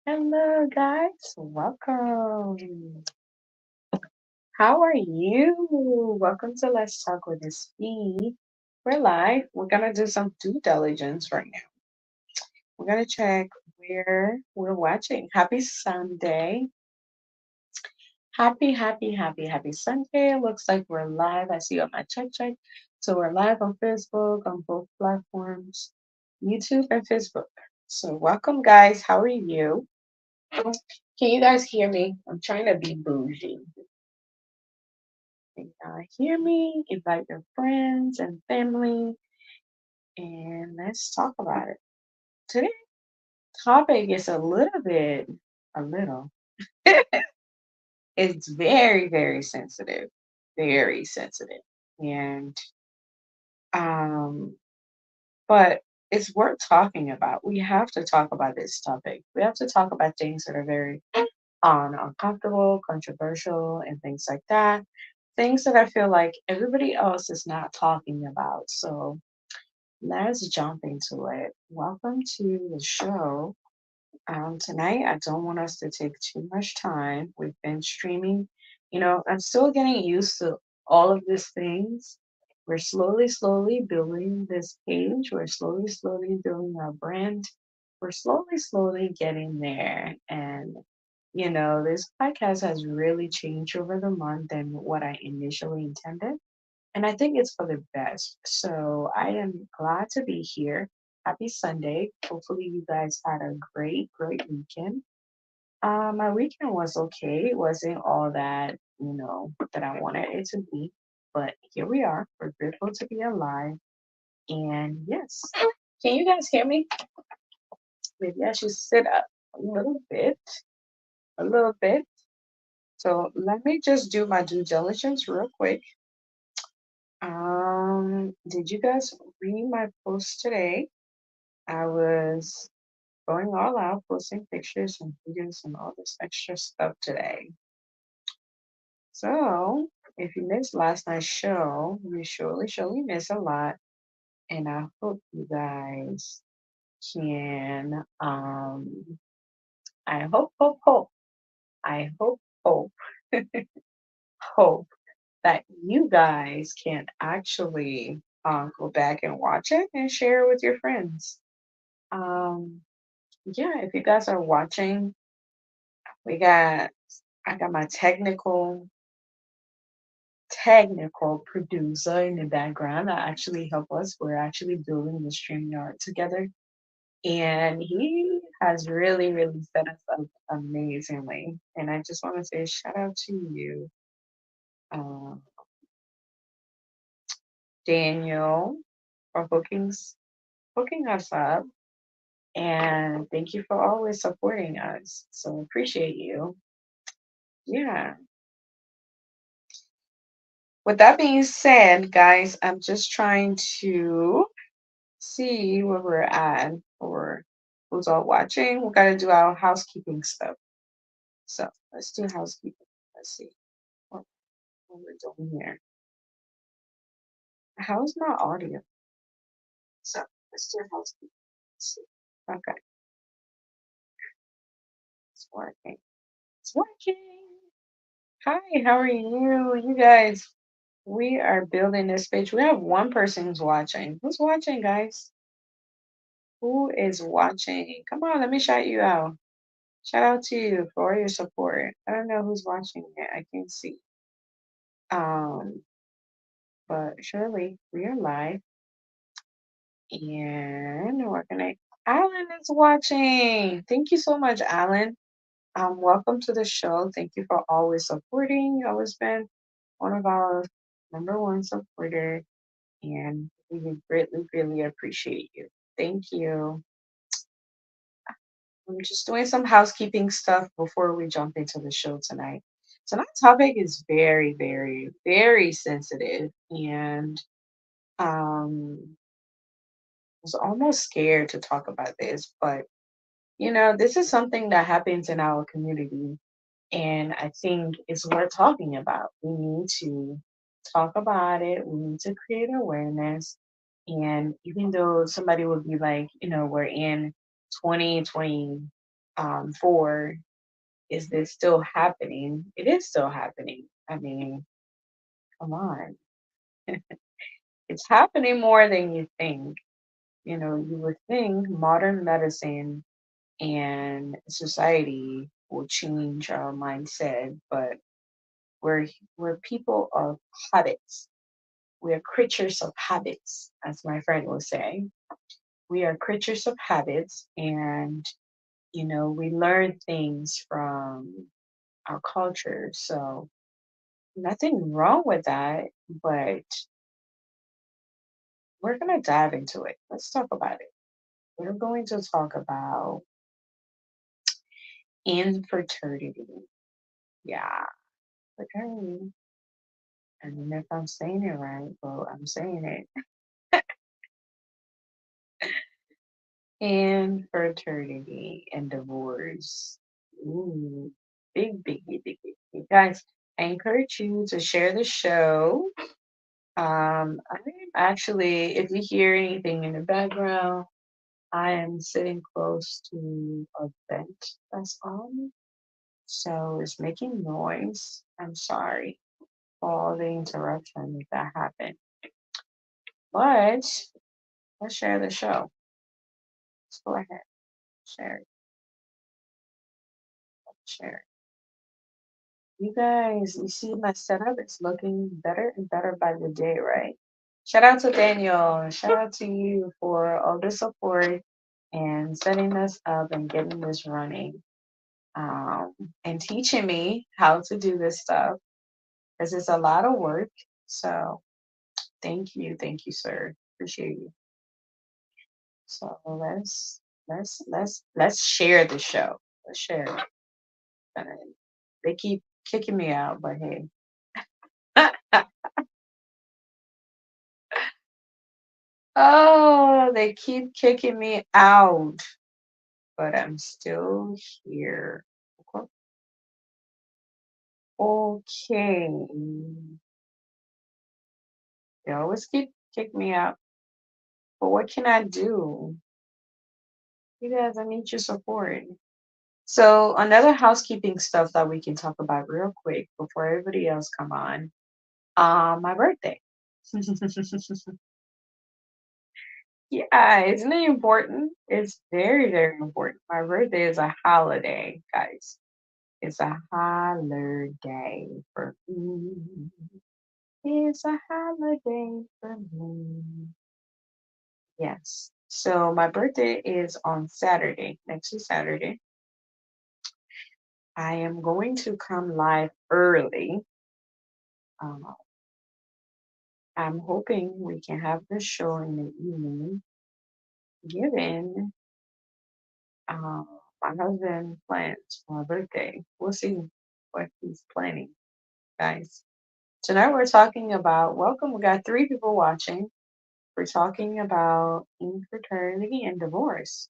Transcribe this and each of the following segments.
Hello, guys. Welcome. How are you? Welcome to Let's Talk with This Bee. We're live. We're going to do some due diligence right now. We're going to check where we're watching. Happy Sunday. Happy Sunday. Looks like we're live. I see on my check. So we're live on Facebook, on both platforms, YouTube and Facebook. So welcome, guys. How are you? Can you guys hear me? I'm trying to be bougie. Can you hear me? Invite your friends and family, and let's talk about it. Today's topic is a little. It's very sensitive, very sensitive, and um, but it's worth talking about. We have to talk about this topic. We have to talk about things that are very uncomfortable, controversial, and things like that. Things that I feel like everybody else is not talking about. So let's jump into it. Welcome to the show. Tonight, I don't want us to take too much time. We've been streaming. I'm still getting used to all of these things. We're slowly building this page. We're slowly building our brand. We're slowly getting there. And this podcast has really changed over the month than what I initially intended. And I think it's for the best. So I am glad to be here. Happy Sunday. Hopefully, you guys had a great weekend. My weekend was okay. It wasn't all that, that I wanted it to be. But here we are. We're grateful to be alive. And yes, can you guys hear me? Maybe I should sit up a little bit. A little bit. So let me just do my due diligence real quick. Did you guys read my post today? I was going all out, posting pictures and videos and all this extra stuff today. So if you missed last night's show, you surely missed a lot. And I hope you guys can I hope I hope hope that you guys can actually go back and watch it and share it with your friends. Um, yeah, if you guys are watching, we got I got my technical producer in the background that actually help us. We're actually building the StreamYard together, and he has really set us up amazingly. And I just want to say shout out to you, uh, Daniel, for hooking us up. And thank you for always supporting us. So appreciate you. Yeah. With that being said, guys, I'm just trying to see where we're at or who's all watching. We got to do our housekeeping stuff. So let's do housekeeping. Let's see what, what we're doing here. How's my audio? So let's do housekeeping. Let's see. Okay, it's working. It's working. Hi, how are you? You guys, we are building this page. We have one person who's watching. Who's watching, guys? Who is watching? Come on, let me shout you out. Shout out to you for all your support. I don't know who's watching it. I can't see. Um, but surely we are live and we're gonna Alan is watching. Thank you so much, Alan. Welcome to the show. Thank you for always supporting. You always been one of our number one supporter, and we greatly appreciate you. Thank you. I'm just doing some housekeeping stuff before we jump into the show tonight. Tonight's topic is very sensitive, and I was almost scared to talk about this, but this is something that happens in our community, and I think it's worth talking about. We need to talk about it. We need to create awareness. And even though somebody would be like, we're in 2024, is this still happening? It is still happening. I mean, come on. It's happening more than you think. You know, you would think modern medicine and society will change our mindset, but we're we're people of habits. We are creatures of habits, as my friend will say. We are creatures of habits, and we learn things from our culture. So nothing wrong with that, but we're gonna dive into it. Let's talk about it. We're going to talk about infertility. Yeah, fertility. I don't know if I'm saying it right, but I'm saying it. Infertility and divorce. Ooh, big, big, big, big, big, big. Guys, I encourage you to share the show. I'm actually, if you hear anything in the background, I am sitting close to a vent that's on. So it's making noise. I'm sorry for all the interruption if that happened. But let's share the show. Let's go ahead. Share it. Share it. You guys, you see my setup? It's looking better and better by the day, right? Shout out to Daniel and shout out to you for all the support and setting us up and getting this running, um, and teaching me how to do this stuff because it's a lot of work. So thank you, sir. Appreciate you. So let's share the show. Let's share it. Uh, They keep kicking me out, but hey. Oh, they keep kicking me out, but I'm still here. Okay. They always keep kick me out, but what can I do? You guys, I need your support. So another housekeeping stuff that we can talk about real quick before everybody else come on. My birthday. Yeah, isn't it important? It's very, very important. My birthday is a holiday, guys. It's a holiday for me. It's a holiday for me. Yes. So my birthday is on Saturday, next week Saturday. I am going to come live early. Uh, I'm hoping we can have the show in the evening, given uh, my husband plans for my birthday. We'll see what he's planning, guys. Tonight we're talking about, welcome, we got three people watching. We're talking about infertility and divorce.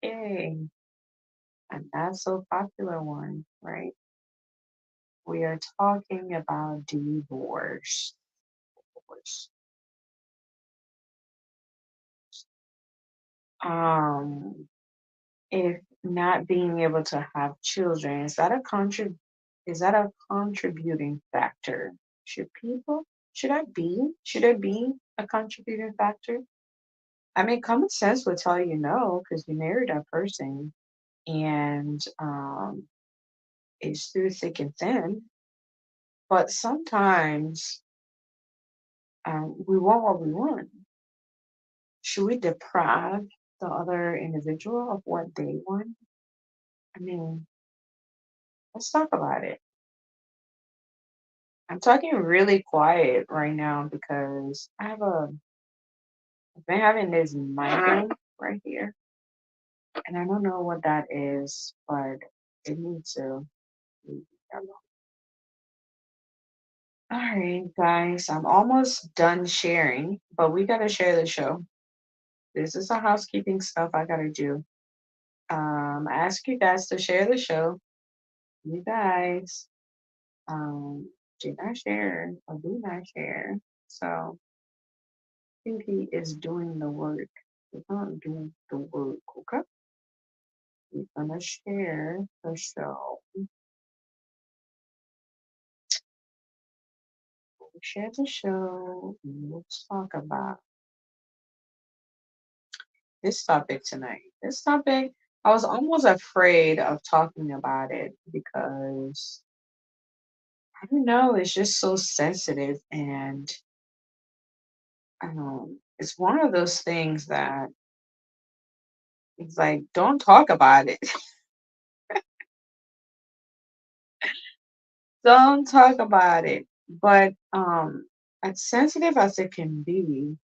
Yay. A not so popular one, right? We are talking about divorce. Divorce. Um, if not being able to have children, is that a contributing factor? Should it be a contributing factor? I mean, common sense would tell you no, because you married that person and it's through thick and thin. But sometimes we want what we want. Should we deprive the other individual of what they want? I mean, let's talk about it. I'm talking really quiet right now because I've been having this migraine right here, and I don't know what that is, but it needs to leave me alone. All right, guys, I'm almost done sharing, but we gotta share the show. This is a housekeeping stuff I gotta do. I ask you guys to share the show. You guys do not share or do not share. So Pinky is doing the work. We're gonna do the work, okay? We're gonna share the show. Share the show. And let's talk about this topic tonight. This topic, I was almost afraid of talking about it because I don't know, it's just so sensitive and it's one of those things that it's like, don't talk about it. Don't talk about it. But as sensitive as it can be,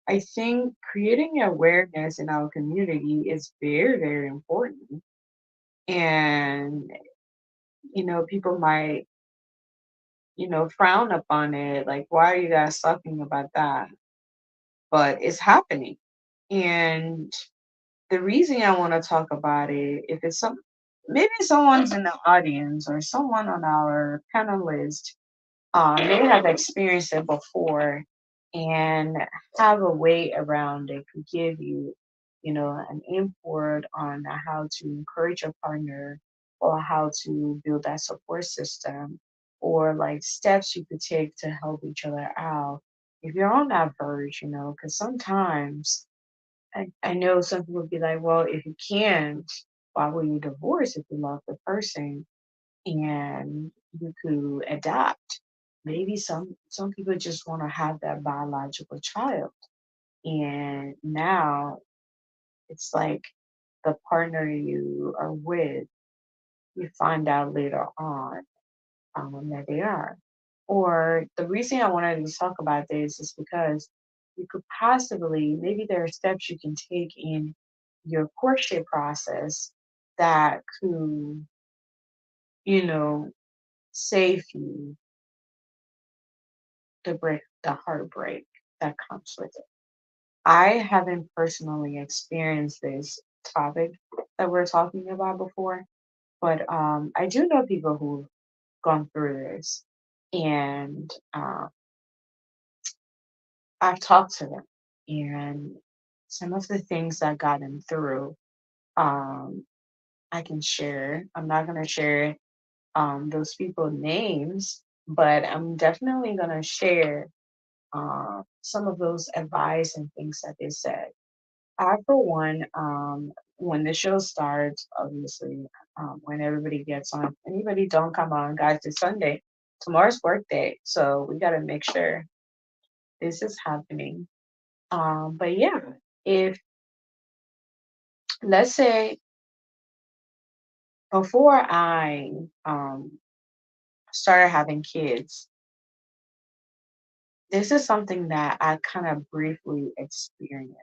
I think creating awareness in our community is very, very important. And, people might, frown upon it. Like, why are you guys talking about that? But it's happening. And the reason I want to talk about it, if it's maybe someone's in the audience or someone on our panel list may have experienced it before and have a way around it could give you, an input on how to encourage your partner or how to build that support system or like steps you could take to help each other out. If you're on that verge, because sometimes I know some people be like, well, if you can't, why will you divorce if you love the person? And you could adapt. Maybe some people just want to have that biological child, and now it's like the partner you are with, you find out later on that they are. Or the reason I wanted to talk about this is because you could possibly, maybe there are steps you can take in your courtship process that could, you know, save you the heartbreak that comes with it. I haven't personally experienced this topic that we're talking about before, but I do know people who've gone through this, and I've talked to them, and some of the things that got them through, um, I can share. I'm not going to share those people names, but I'm definitely going to share some of those advice and things that they said. I, for one, when the show starts, obviously, when everybody gets on, anybody don't come on, guys, it's Sunday. Tomorrow's work day, so we got to make sure this is happening. But yeah, if let's say before I started having kids, this is something that I kind of briefly experienced,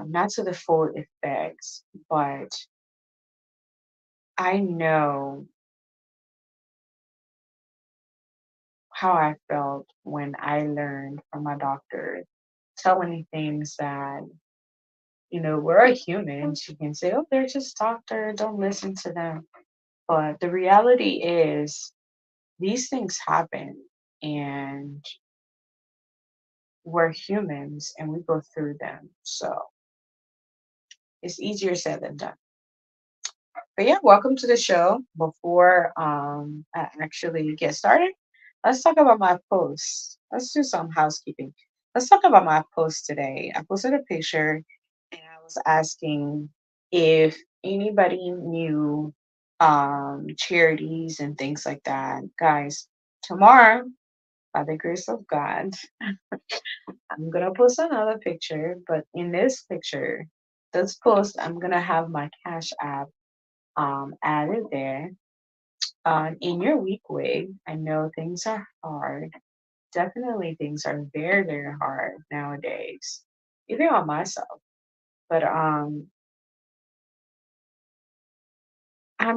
not to the full effects, but I know how I felt when I learned from my doctor telling me things that, we're a human. She can say, oh, they're just doctor, don't listen to them. But the reality is, these things happen and we're humans and we go through them. So it's easier said than done. But yeah, welcome to the show. Before I actually get started, let's talk about my post. Let's do some housekeeping. Let's talk about my post today. I posted a picture and I was asking if anybody knew charities and things like that. Guys, tomorrow, by the grace of God, I'm gonna post another picture, but in this picture, this post, I'm gonna have my Cash App added there. In your week way, I know things are hard. Definitely, things are very, very hard nowadays, even on myself. But I'm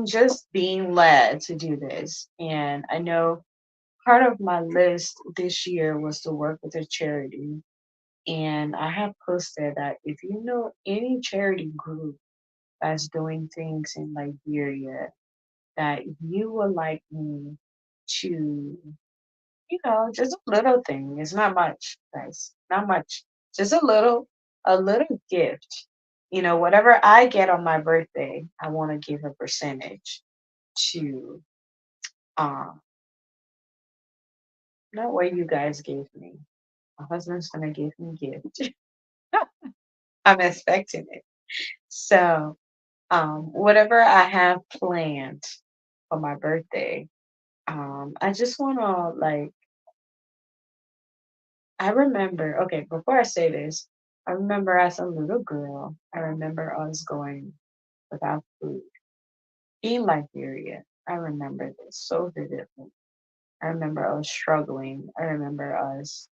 just being led to do this, and I know part of my list this year was to work with a charity. And I have posted that if you know any charity group that's doing things in Liberia that you would like me to, just a little thing. It's not much, guys. Not much. Just a little. a little gift. Whatever I get on my birthday, I want to give a percentage to um not what you guys gave me. My husband's gonna give me gift. I'm expecting it. So whatever I have planned for my birthday, I just wanna like I remember, okay, before I say this, I remember as a little girl, I remember us going without food in Liberia. I remember this so vividly. I remember us struggling. I remember us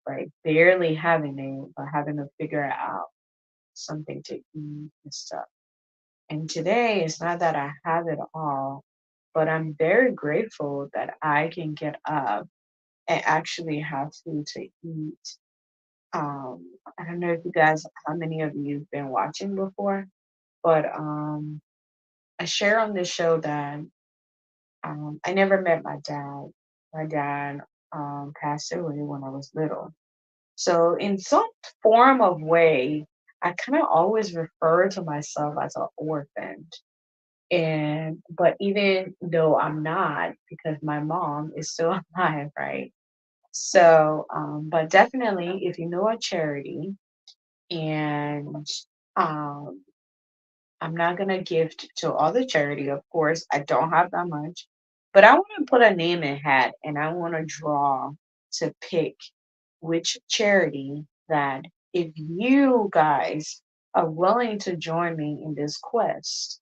like barely having it, but having to figure out something to eat and stuff. And today it's not that I have it all, but I'm very grateful that I can get up and actually have food to eat. I don't know if you guys, how many of you've been watching before, but I share on this show that I never met my dad. My dad passed away when I was little. So in some form of way, I kind of always refer to myself as an orphan. And but even though I'm not, because my mom is still alive, right? So, but definitely, if you know a charity, and um, I'm not gonna gift to all the charity, of course. I don't have that much, but I want to put a name in hat, and I want to draw to pick which charity that if you guys are willing to join me in this quest.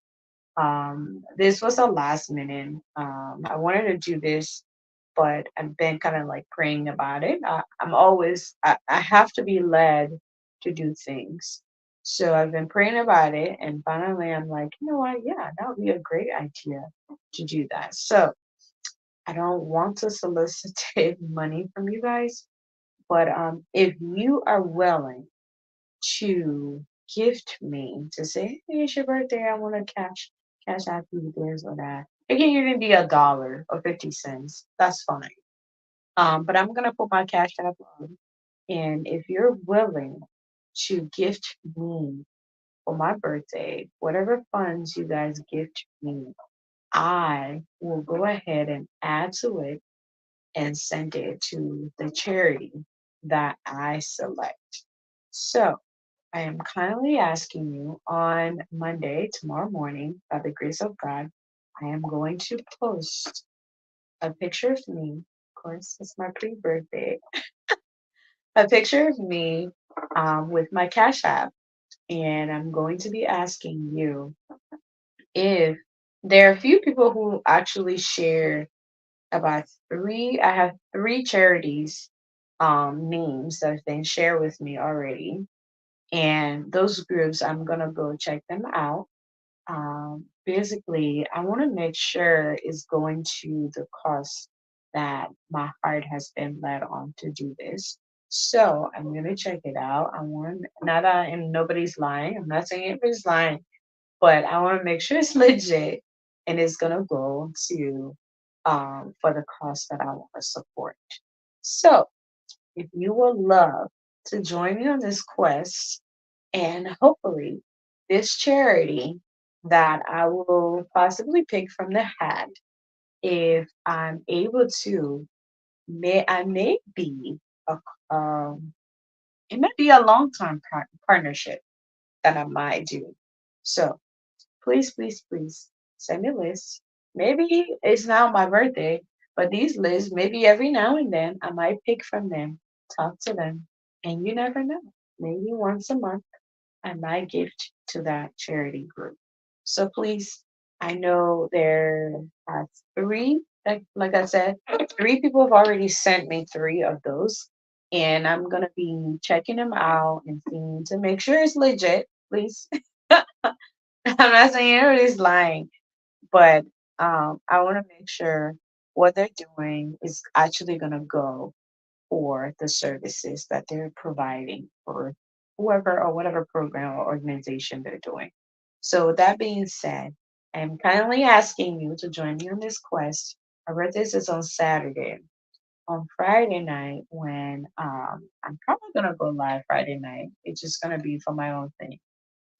This was a last minute. I wanted to do this, but I've been kind of like praying about it. I have to be led to do things. So I've been praying about it, and finally I'm like, you know what? Yeah, that would be a great idea to do that. So I don't want to solicit money from you guys, but if you are willing to gift me to say, hey, it's your birthday, I want to cash out you this or that. It can even be $1 or 50 cents. That's fine. But I'm gonna put my cash app on. And if you're willing to gift me for my birthday, whatever funds you guys gift me, I will go ahead and add to it and send it to the charity that I select. So I am kindly asking you on Monday, tomorrow morning, by the grace of God, I am going to post a picture of me. Of course, it's my pre birthday, a picture of me with my Cash App. And I'm going to be asking you if there are a few people who actually share about I have three charities names that have been shared with me already. And those groups, I'm gonna go check them out. Basically, I want to make sure it's going to the cause that my heart has been led on to do this. So I'm gonna check it out. I want not that and nobody's lying. I'm not saying anybody's lying, but I want to make sure it's legit and it's gonna go to for the cause that I want to support. So if you would love to join me on this quest, and hopefully, this charity that I will possibly pick from the hat, if I'm able to, may be a um, it might be a long time partnership that I might do. So please, please, please send me lists. Maybe it's not my birthday, but these lists, maybe every now and then, I might pick from them, talk to them, and you never know. Maybe once a month and my gift to that charity group. So please, I know there are three, like I said, three people have already sent me three of those. And I'm going to be checking them out and seeing to make sure it's legit, please. I'm not saying anybody's lying, but I want to make sure what they're doing is actually going to go for the services that they're providing for whoever or whatever program or organization they're doing. So, with that being said, I'm kindly asking you to join me on this quest. My birthday is on Saturday. on Friday night when I'm probably gonna go live Friday night. It's just gonna be for my own thing.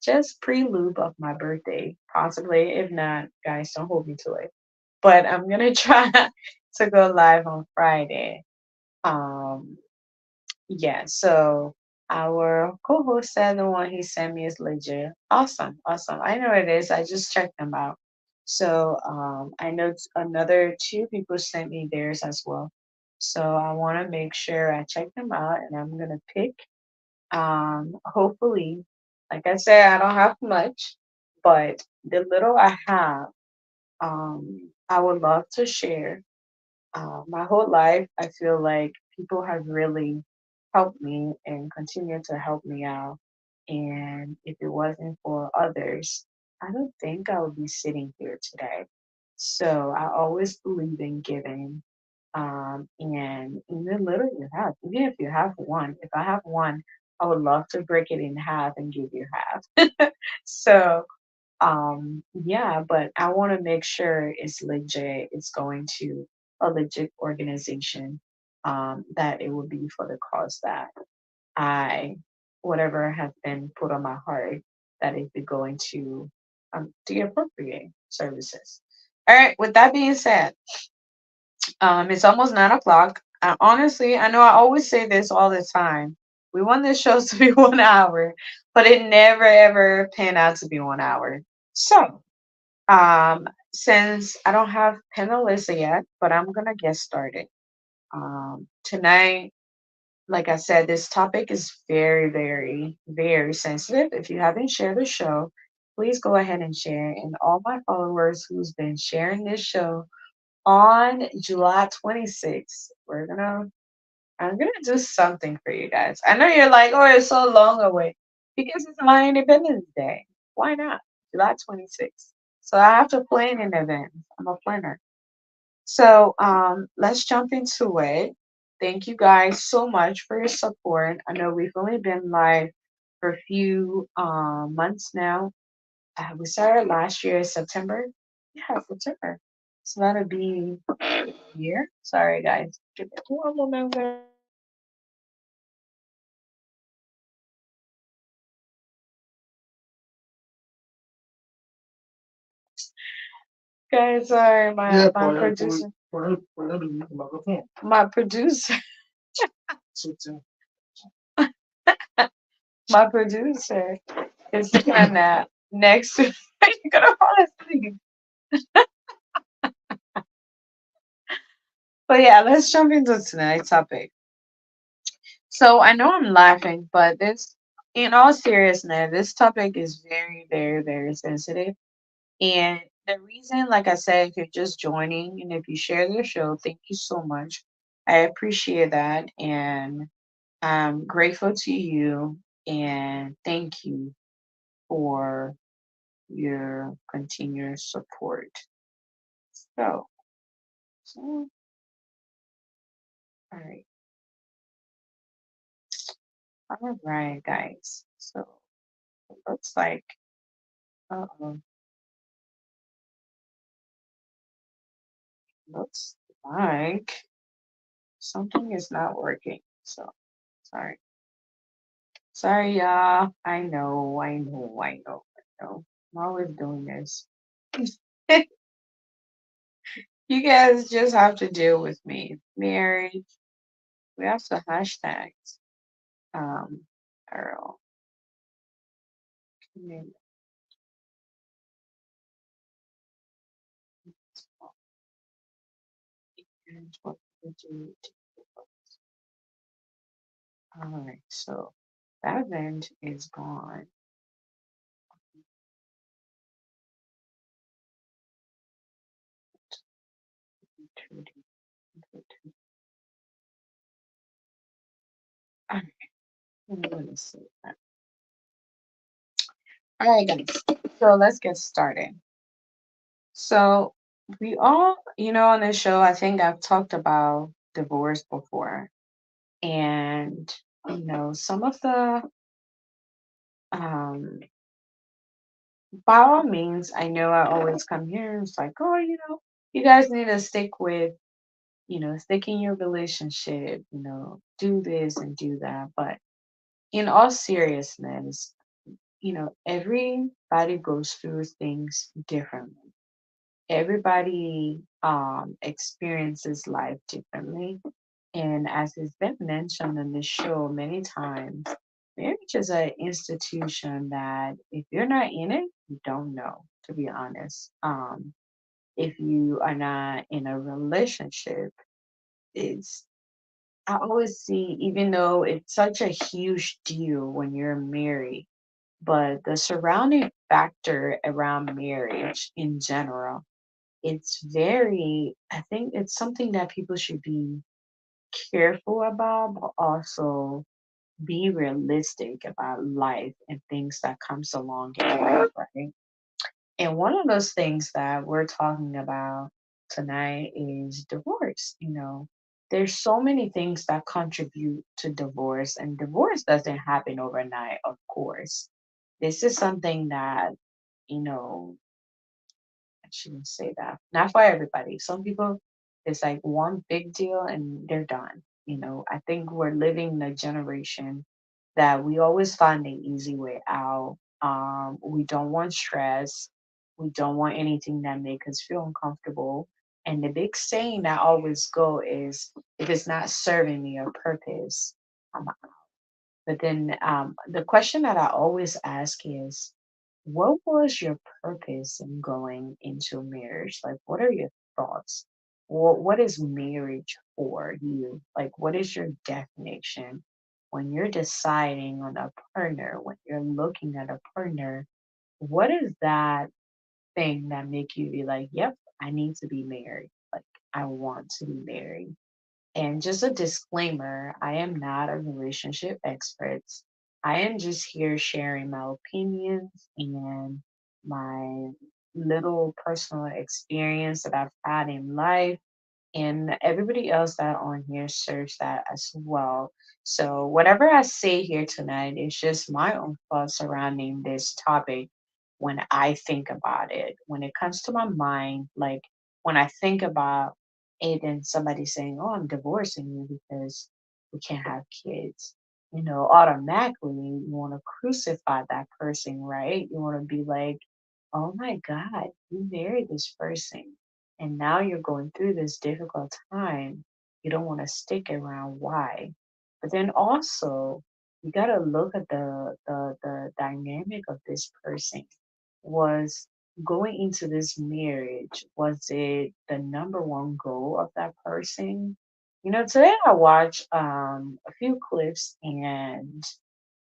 Just prelude of my birthday, possibly. If not, guys, don't hold me to it. But I'm gonna try to go live on Friday. Um, yeah, so our co-host said the one he sent me is legit. Awesome, awesome. I know it is. I just checked them out. So I know another two people sent me theirs as well. So I want to make sure I check them out, and I'm gonna pick. Hopefully, like I said, I don't have much, but the little I have, I would love to share. My whole life, I feel like people have really helped me and continue to help me out. And if it wasn't for others, I don't think I would be sitting here today. So I always believe in giving. And even little you have, even if you have one, if I have one, I would love to break it in half and give you half. So yeah, but I want to make sure it's legit, it's going to a legit organization, that it will be for the cause that I whatever has been put on my heart, that it be going to the appropriate services. All right, with that being said, it's almost 9 o'clock. Honestly, I know I always say this all the time. We want this show to be 1 hour, but it never ever pan out to be 1 hour. So since I don't have Pen and Alyssa yet, but I'm gonna get started. Tonight, like I said, this topic is very, very, very sensitive. If you haven't shared the show, please go ahead and share. And all my followers who's been sharing this show on July 26th, I'm gonna do something for you guys. I know you're like, oh, it's so long away because it's my Independence Day. Why not? July 26th. So I have to plan in advance. I'm a planner. So let's jump into it. Thank you guys so much for your support. I know we've only been live for a few months now. We started last year, September. Yeah, September. So that'll be a year. Sorry, guys. Give me one moment, guys. Sorry, my producer. My producer. My producer is kind of next to. You're gonna fall asleep. But yeah, let's jump into tonight's topic. So I know I'm laughing, but in all seriousness, this topic is very, very, very sensitive. And the reason, like I said, if you're just joining and if you share the show, thank you so much. I appreciate that. And I'm grateful to you. And thank you for your continuous support. So, so all right. All right, guys. So it looks like, uh-oh, looks like something is not working. So sorry. Sorry, y'all. I know, I know, I know, I know. I'm always doing this. You guys just have to deal with me. Marriage. We have some hashtags. Earl. And what we do. All right, so that event is gone. All right, let me see. All right, guys. So let's get started. So we all, on this show, I think I've talked about divorce before. And, some of um, by all means, I know I always come here and it's like, oh, you guys need to stick with stick in your relationship, do this and do that. But in all seriousness, everybody goes through things differently. Everybody experiences life differently. And as has been mentioned on this show many times, marriage is an institution that if you're not in it, you don't know, to be honest. If you are not in a relationship, it's I always see, even though it's such a huge deal when you're married, but the surrounding factor around marriage in general, I think it's something that people should be careful about, but also be realistic about life and things that comes along in life, right? And one of those things that we're talking about tonight is divorce. There's so many things that contribute to divorce, and divorce doesn't happen overnight, of course. This is something that, you know, I shouldn't say that. Not for everybody. Some people, it's like one big deal and they're done. I think we're living in a generation that we always find an easy way out. We don't want stress. We don't want anything that make us feel uncomfortable. And the big saying that always go is, if it's not serving me a purpose, I'm out. But then the question that I always ask is, what was your purpose in going into marriage? Like, what are your thoughts? What is marriage for you? Like, what is your definition when you're deciding on a partner, when you're looking at a partner? What is that thing that make you be like, yep, I need to be married? Like, I want to be married. And just a disclaimer, I am not a relationship expert. I am just here sharing my opinions and my little personal experience that I've had in life, and everybody else that on here serves that as well. So whatever I say here tonight is just my own thoughts surrounding this topic when I think about it. When it comes to my mind, like when I think about it and somebody saying, "Oh, I'm divorcing you because we can't have kids." Automatically you want to crucify that person, right? You want to be like, "Oh my God, you married this person and now you're going through this difficult time. You don't want to stick around. Why?" But then also, you got to look at the dynamic of this person. Was going into this marriage, was it the number one goal of that person? Today I watched a few clips, and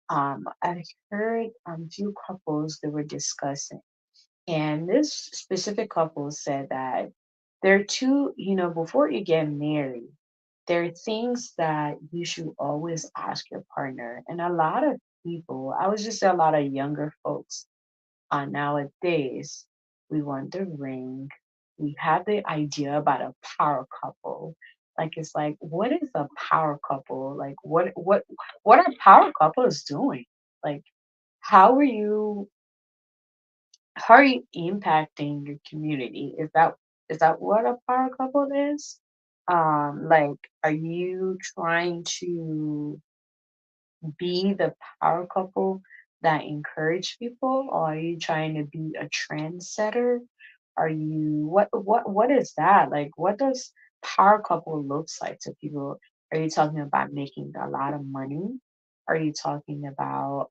I heard a few couples that were discussing, and this specific couple said that there are two, before you get married, there are things that you should always ask your partner. And a lot of people, I would just say a lot of younger folks nowadays, we want the ring. We have the idea about a power couple. Like, it's like, what is a power couple? Like, what are power couples doing? Like, how are you how are you impacting your community? Is that what a power couple is? Like, are you trying to be the power couple that encourage people, or are you trying to be a trendsetter? Are you what is that? Like, what does power couple looks like to people? Are you talking about making a lot of money? Are you talking about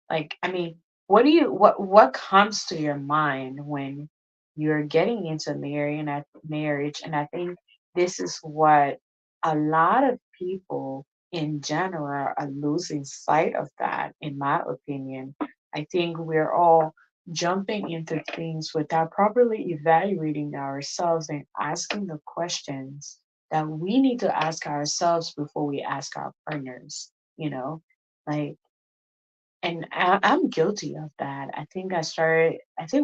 like, I mean, what comes to your mind when you're getting into marriage? And I think this is what a lot of people in general are losing sight of that, in my opinion. I think we're all jumping into things without properly evaluating ourselves and asking the questions that we need to ask ourselves before we ask our partners, you know? Like, and I'm guilty of that. I think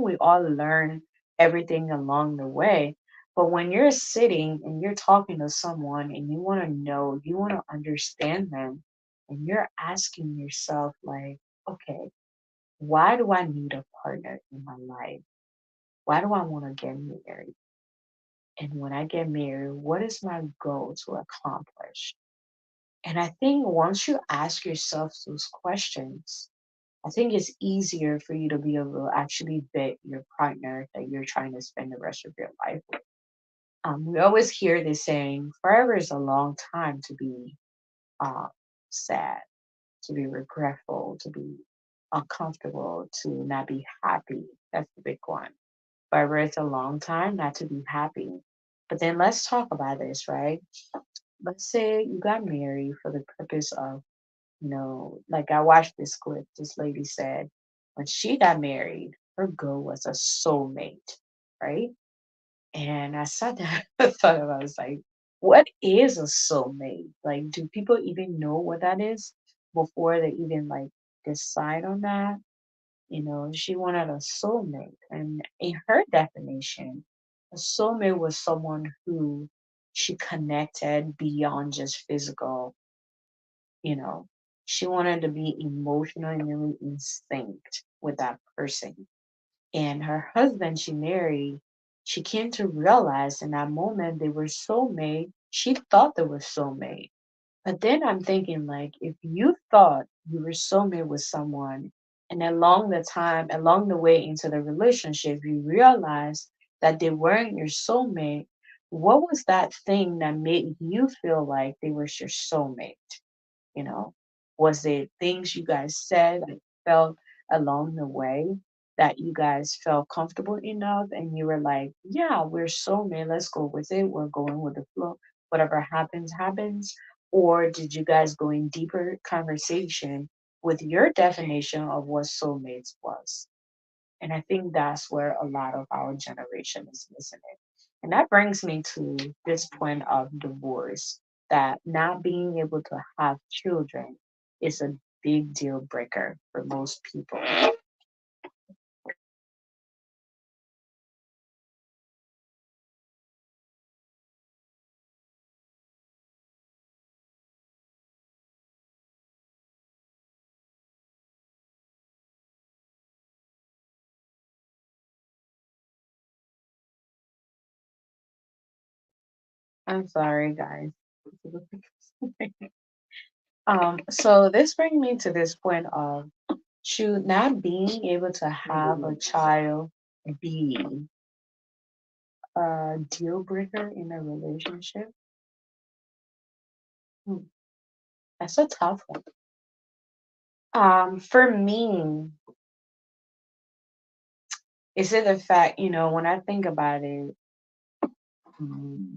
we all learn everything along the way. But when you're sitting and you're talking to someone and you want to know, you want to understand them, and you're asking yourself, like, okay, why do I need a partner in my life? Why do I want to get married? And when I get married, what is my goal to accomplish? And I think once you ask yourself those questions, I think it's easier for you to be able to actually vet your partner that you're trying to spend the rest of your life with. We always hear this saying, forever is a long time to be uh, sad, to be regretful, to be uncomfortable, to not be happy. That's the big one. Forever is a long time not to be happy. But then let's talk about this, right? Let's say you got married for the purpose of, like I watched this clip. This lady said when she got married, her goal was a soulmate, right? And I saw that, I thought about, I was like, what is a soulmate? Like, do people even know what that is before they even like decide on that? She wanted a soulmate. And in her definition, a soulmate was someone who she connected beyond just physical, you know. She wanted to be emotionally in sync with that person. And her husband she married, she came to realize in that moment they were soulmate. She thought they were soulmate. But then I'm thinking, like, if you thought you were soulmate with someone, and along the way into the relationship, you realized that they weren't your soulmate, what was that thing that made you feel like they were your soulmate? You know, was it things you guys said and felt along the way that you guys felt comfortable enough and you were like, yeah, we're soulmate, let's go with it, we're going with the flow, whatever happens happens? Or did you guys go in deeper conversation with your definition of what soulmates was? And I think that's where a lot of our generation is missing it. And that brings me to this point of divorce, that not being able to have children is a big deal breaker for most people. I'm sorry, guys. So this brings me to this point of, should not being able to have a child be a deal breaker in a relationship? Hmm, that's a tough one. For me, is it the fact, when I think about it, mm,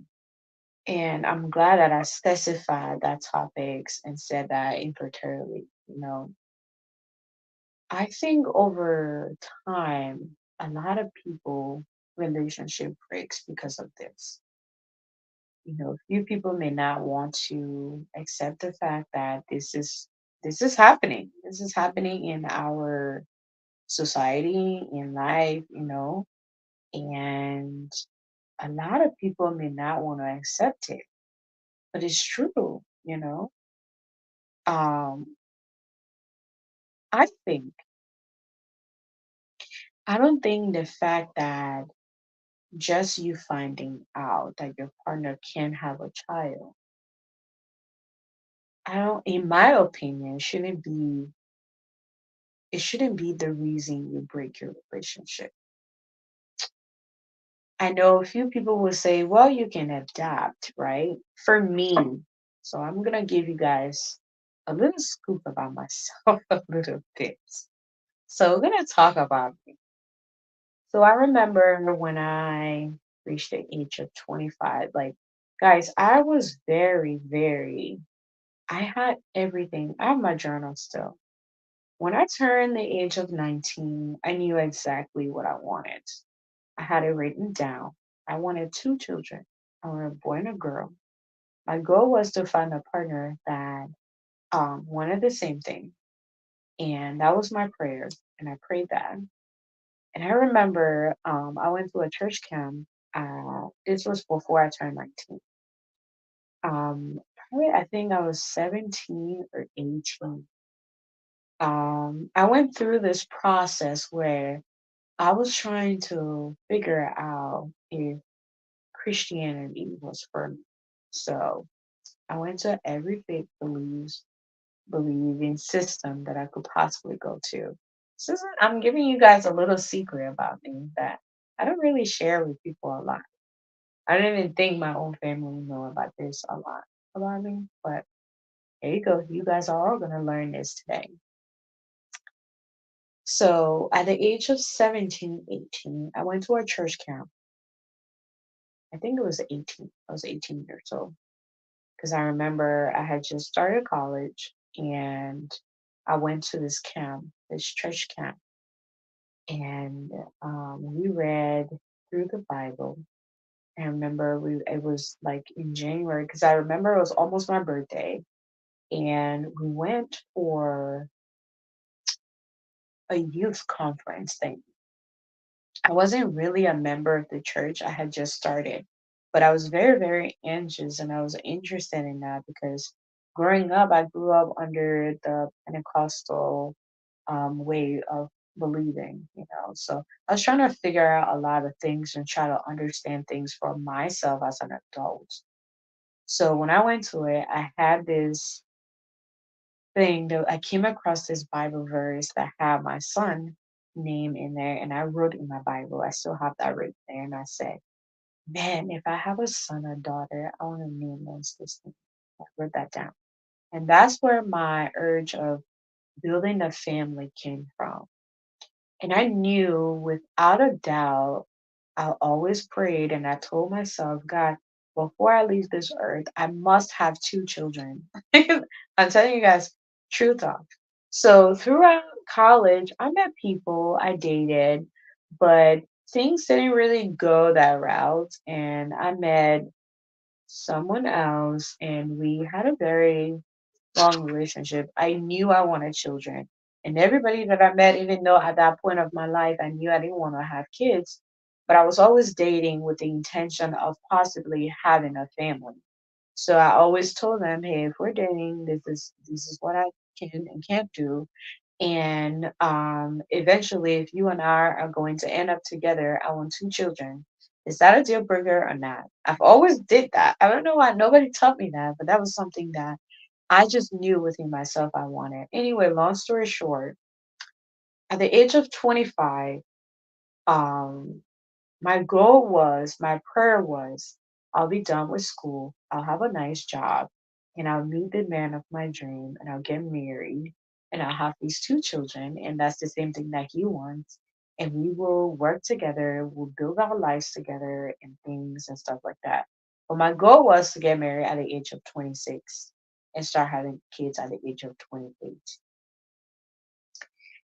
and I'm glad that I specified that topics and said that infertility, I think over time, a lot of people relationship breaks because of this. Few people may not want to accept the fact that this is happening. This is happening in our society, in life, and a lot of people may not want to accept it, but it's true. Um, I think, I don't think the fact that just you finding out that your partner can have a child, I don't, in my opinion, it shouldn't be the reason you break your relationship. I know a few people will say, well, you can adapt, right? For me, so I'm gonna give you guys a little scoop about myself, a little tips. So we're gonna talk about me. So I remember when I reached the age of 25, like, guys, I was very, very, I had everything. I have my journal still. When I turned the age of 19, I knew exactly what I wanted. I had it written down. I wanted two children. I wanted a boy and a girl. My goal was to find a partner that wanted the same thing. And that was my prayer. And I prayed that. And I remember I went to a church camp. This was before I turned 19. Probably I think I was 17 or 18. I went through this process where I was trying to figure out if Christianity was for me. So I went to every faith believing system that I could possibly go to. I'm giving you guys a little secret about me that I don't really share with people a lot. I didn't even think my own family know about this a lot about me, but there you go. You guys are all going to learn this today. So at the age of 17, 18, I went to a church camp. I think it was 18. I was 18 years old because I remember I had just started college and I went to this camp, this church camp, and we read through the Bible. I remember it was like in January because I remember it was almost my birthday, and we went for a youth conference thing. I wasn't really a member of the church. I had just started, but I was very, very anxious and I was interested in that because growing up, I grew up under the Pentecostal way of believing, you know. So I was trying to figure out a lot of things and try to understand things for myself as an adult. So when I went to it, I had this thing that I came across this Bible verse that had my son name in there, and I wrote in my Bible. I still have that written there, and I said, "Man, if I have a son or daughter, I want to name this thing." I wrote that down, and that's where my urge of building a family came from. And I knew without a doubt, I always prayed and I told myself, God, before I leave this earth, I must have two children. I'm telling you guys, true talk. So throughout college, I met people, I dated, but things didn't really go that route. And I met someone else, and we had a very long relationship. I knew I wanted children. And everybody that I met, even though at that point of my life I knew I didn't want to have kids, but I was always dating with the intention of possibly having a family. So I always told them, hey, if we're dating, this is what I can and can't do. And eventually, if you and I are going to end up together, I want two children. Is that a deal breaker or not? I've always did that. I don't know why nobody taught me that, but that was something that I just knew within myself I wanted. Anyway, long story short, at the age of 25, um, my prayer was, I'll be done with school, I'll have a nice job, and I'll meet the man of my dream, and I'll get married, and I'll have these two children, and that's the same thing that he wants. And we will work together, we'll build our lives together and things and stuff like that. But my goal was to get married at the age of 26 and start having kids at the age of 28.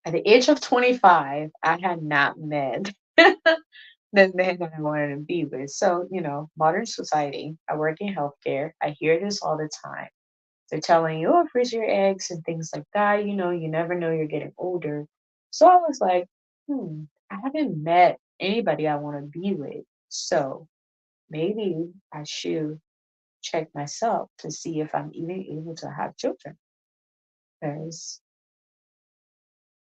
At the age of 25, I had not met the man that I wanted to be with. So, modern society, I work in healthcare. I hear this all the time. They're telling you, oh, freeze your eggs and things like that. You never know you're getting older. So I was like, I haven't met anybody I want to be with. So maybe I should check myself to see if I'm even able to have children. Because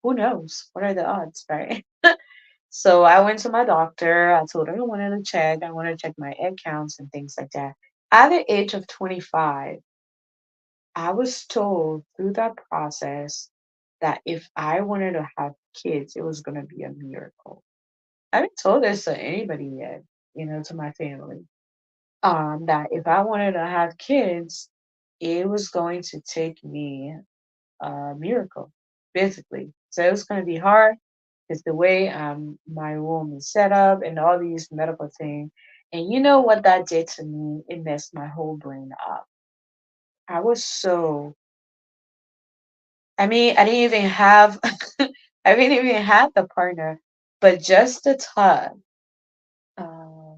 who knows? What are the odds, right? So I went to my doctor. I told her I wanted to check. I wanted to check my egg counts and things like that. At the age of 25, I was told through that process that if I wanted to have kids, it was going to be a miracle. I haven't told this to anybody yet, to my family. That if I wanted to have kids, it was going to take me a miracle, basically. So it was going to be hard because the way my womb is set up and all these medical things. And you know what that did to me? It messed my whole brain up. I was so, I mean, I didn't even have, I didn't even have the partner, but just the thought. Um,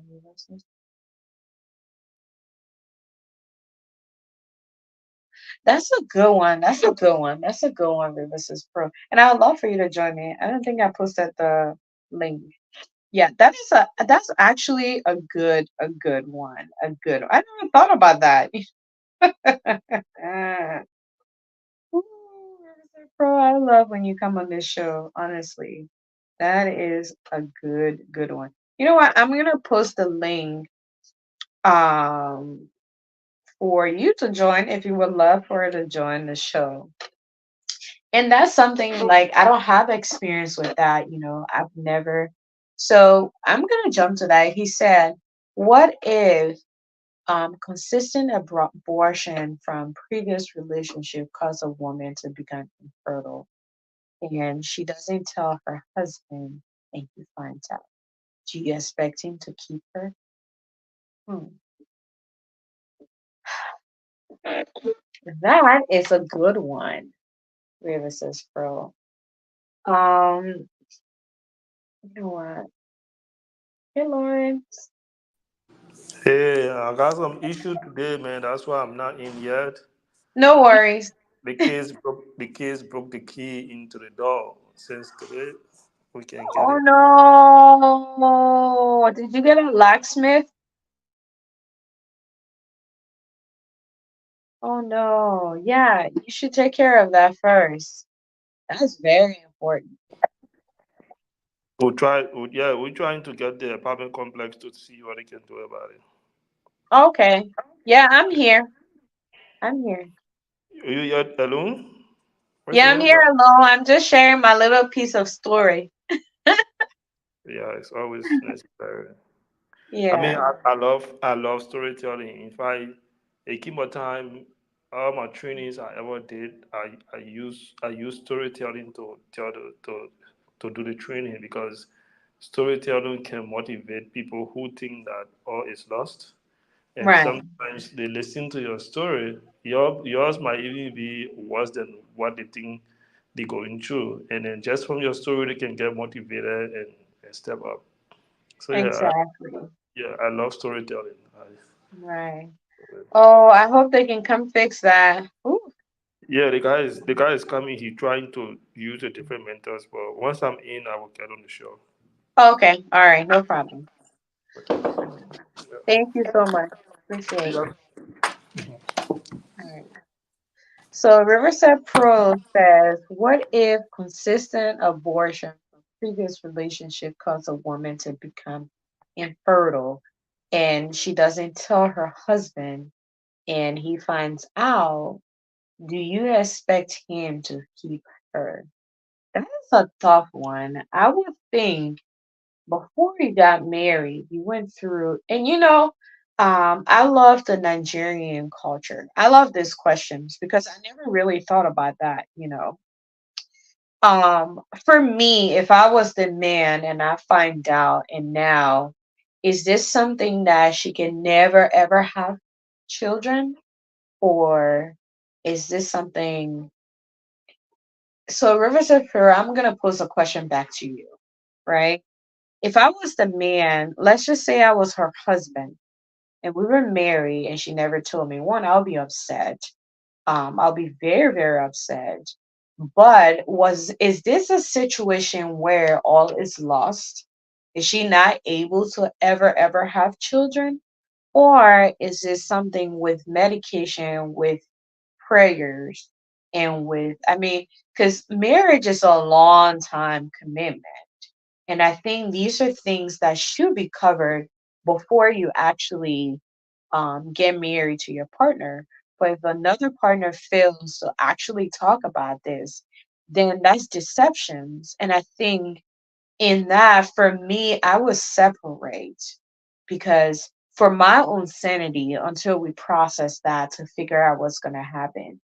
that's a good one. That's a good one. That's a good one, Mrs. Pro. And I would love for you to join me. I don't think I posted the link. Yeah, that's actually a good one. A good I never thought about that. Ooh, Mr. Pro, I love when you come on this show, honestly. That is a good one. You know what? I'm gonna post the link um, for you to join if you would love for her to join the show. And that's something like I don't have experience with that, I've never. So I'm gonna jump to that. He said, what if consistent abortion from previous relationship cause a woman to become infertile and she doesn't tell her husband and he finds out? Do you expect him to keep her? Hmm. That is a good one. River says Pearl. You know what? Hey, Lawrence. Hey, I got some issue today, man. That's why I'm not in yet. No worries. The kids broke the key into the door. Since today, we can get Oh it. no! Did you get a locksmith? Oh no! Yeah, you should take care of that first. That's very important. We're trying to get the apartment complex to see what they can do about it. Okay. Yeah, I'm here. I'm here. Are you yet alone? Where's Yeah, I'm here everybody? alone. I'm just sharing my little piece of story. Yeah, it's always necessary. I mean, Yeah. I love storytelling. In fact, a key more time, all my trainings I ever did, I use storytelling to do the training because storytelling can motivate people who think that all is lost. And Right. sometimes they listen to your story. Yours might even be worse than what they think they're going through. And then just from your story, they can get motivated and step up. So Exactly. yeah, I love storytelling. Right. Oh, I hope they can come fix that. Ooh. Yeah, the guy is coming. He's trying to use a different mentors, but once I'm in, I will get on the show. Okay. All right. No problem. Okay. All right. Thank you so much. Appreciate it. Yeah. All right. So Riverside Pro says, what if consistent abortion from previous relationship cause a woman to become infertile and she doesn't tell her husband and he finds out? Do you expect him to keep her? That's a tough one. I would think before he got married, he went through, and I love the Nigerian culture. I love these questions because I never really thought about that. For me, if I was the man and I find out, and now, is this something that she can never ever have children, or is this something? So, Riverside Pura, I'm gonna pose a question back to you, right? If I was the man, let's just say I was her husband and we were married and she never told me, one, I'll be upset. I'll be very, very upset. But is this a situation where all is lost? Is she not able to ever have children? Or is this something with medication, with prayers, and because marriage is a long time commitment. And I think these are things that should be covered before you actually get married to your partner. But if another partner fails to actually talk about this, then that's deceptions. And I think in that, for me, I would separate because for my own sanity, until we process that to figure out what's going to happen,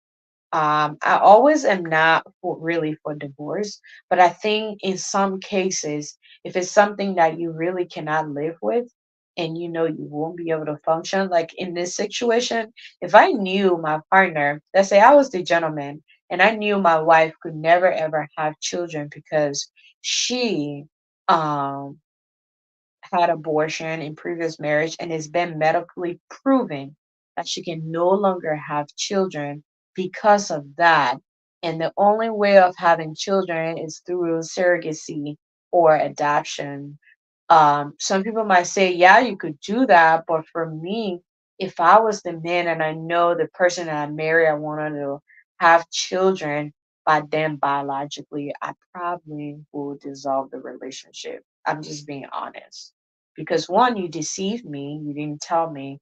I always am not really for divorce, but I think in some cases, if it's something that you really cannot live with and you know you won't be able to function, like in this situation, if I knew my partner, let's say I was the gentleman, and I knew my wife could never ever have children because she um had abortion in previous marriage and it's been medically proven that she can no longer have children because of that. And the only way of having children is through surrogacy or adoption. Some people might say, yeah, you could do that. But for me, if I was the man and I know the person that I marry, I wanted to have children by them biologically, I probably will dissolve the relationship. I'm just being honest. because one, you deceived me, you didn't tell me,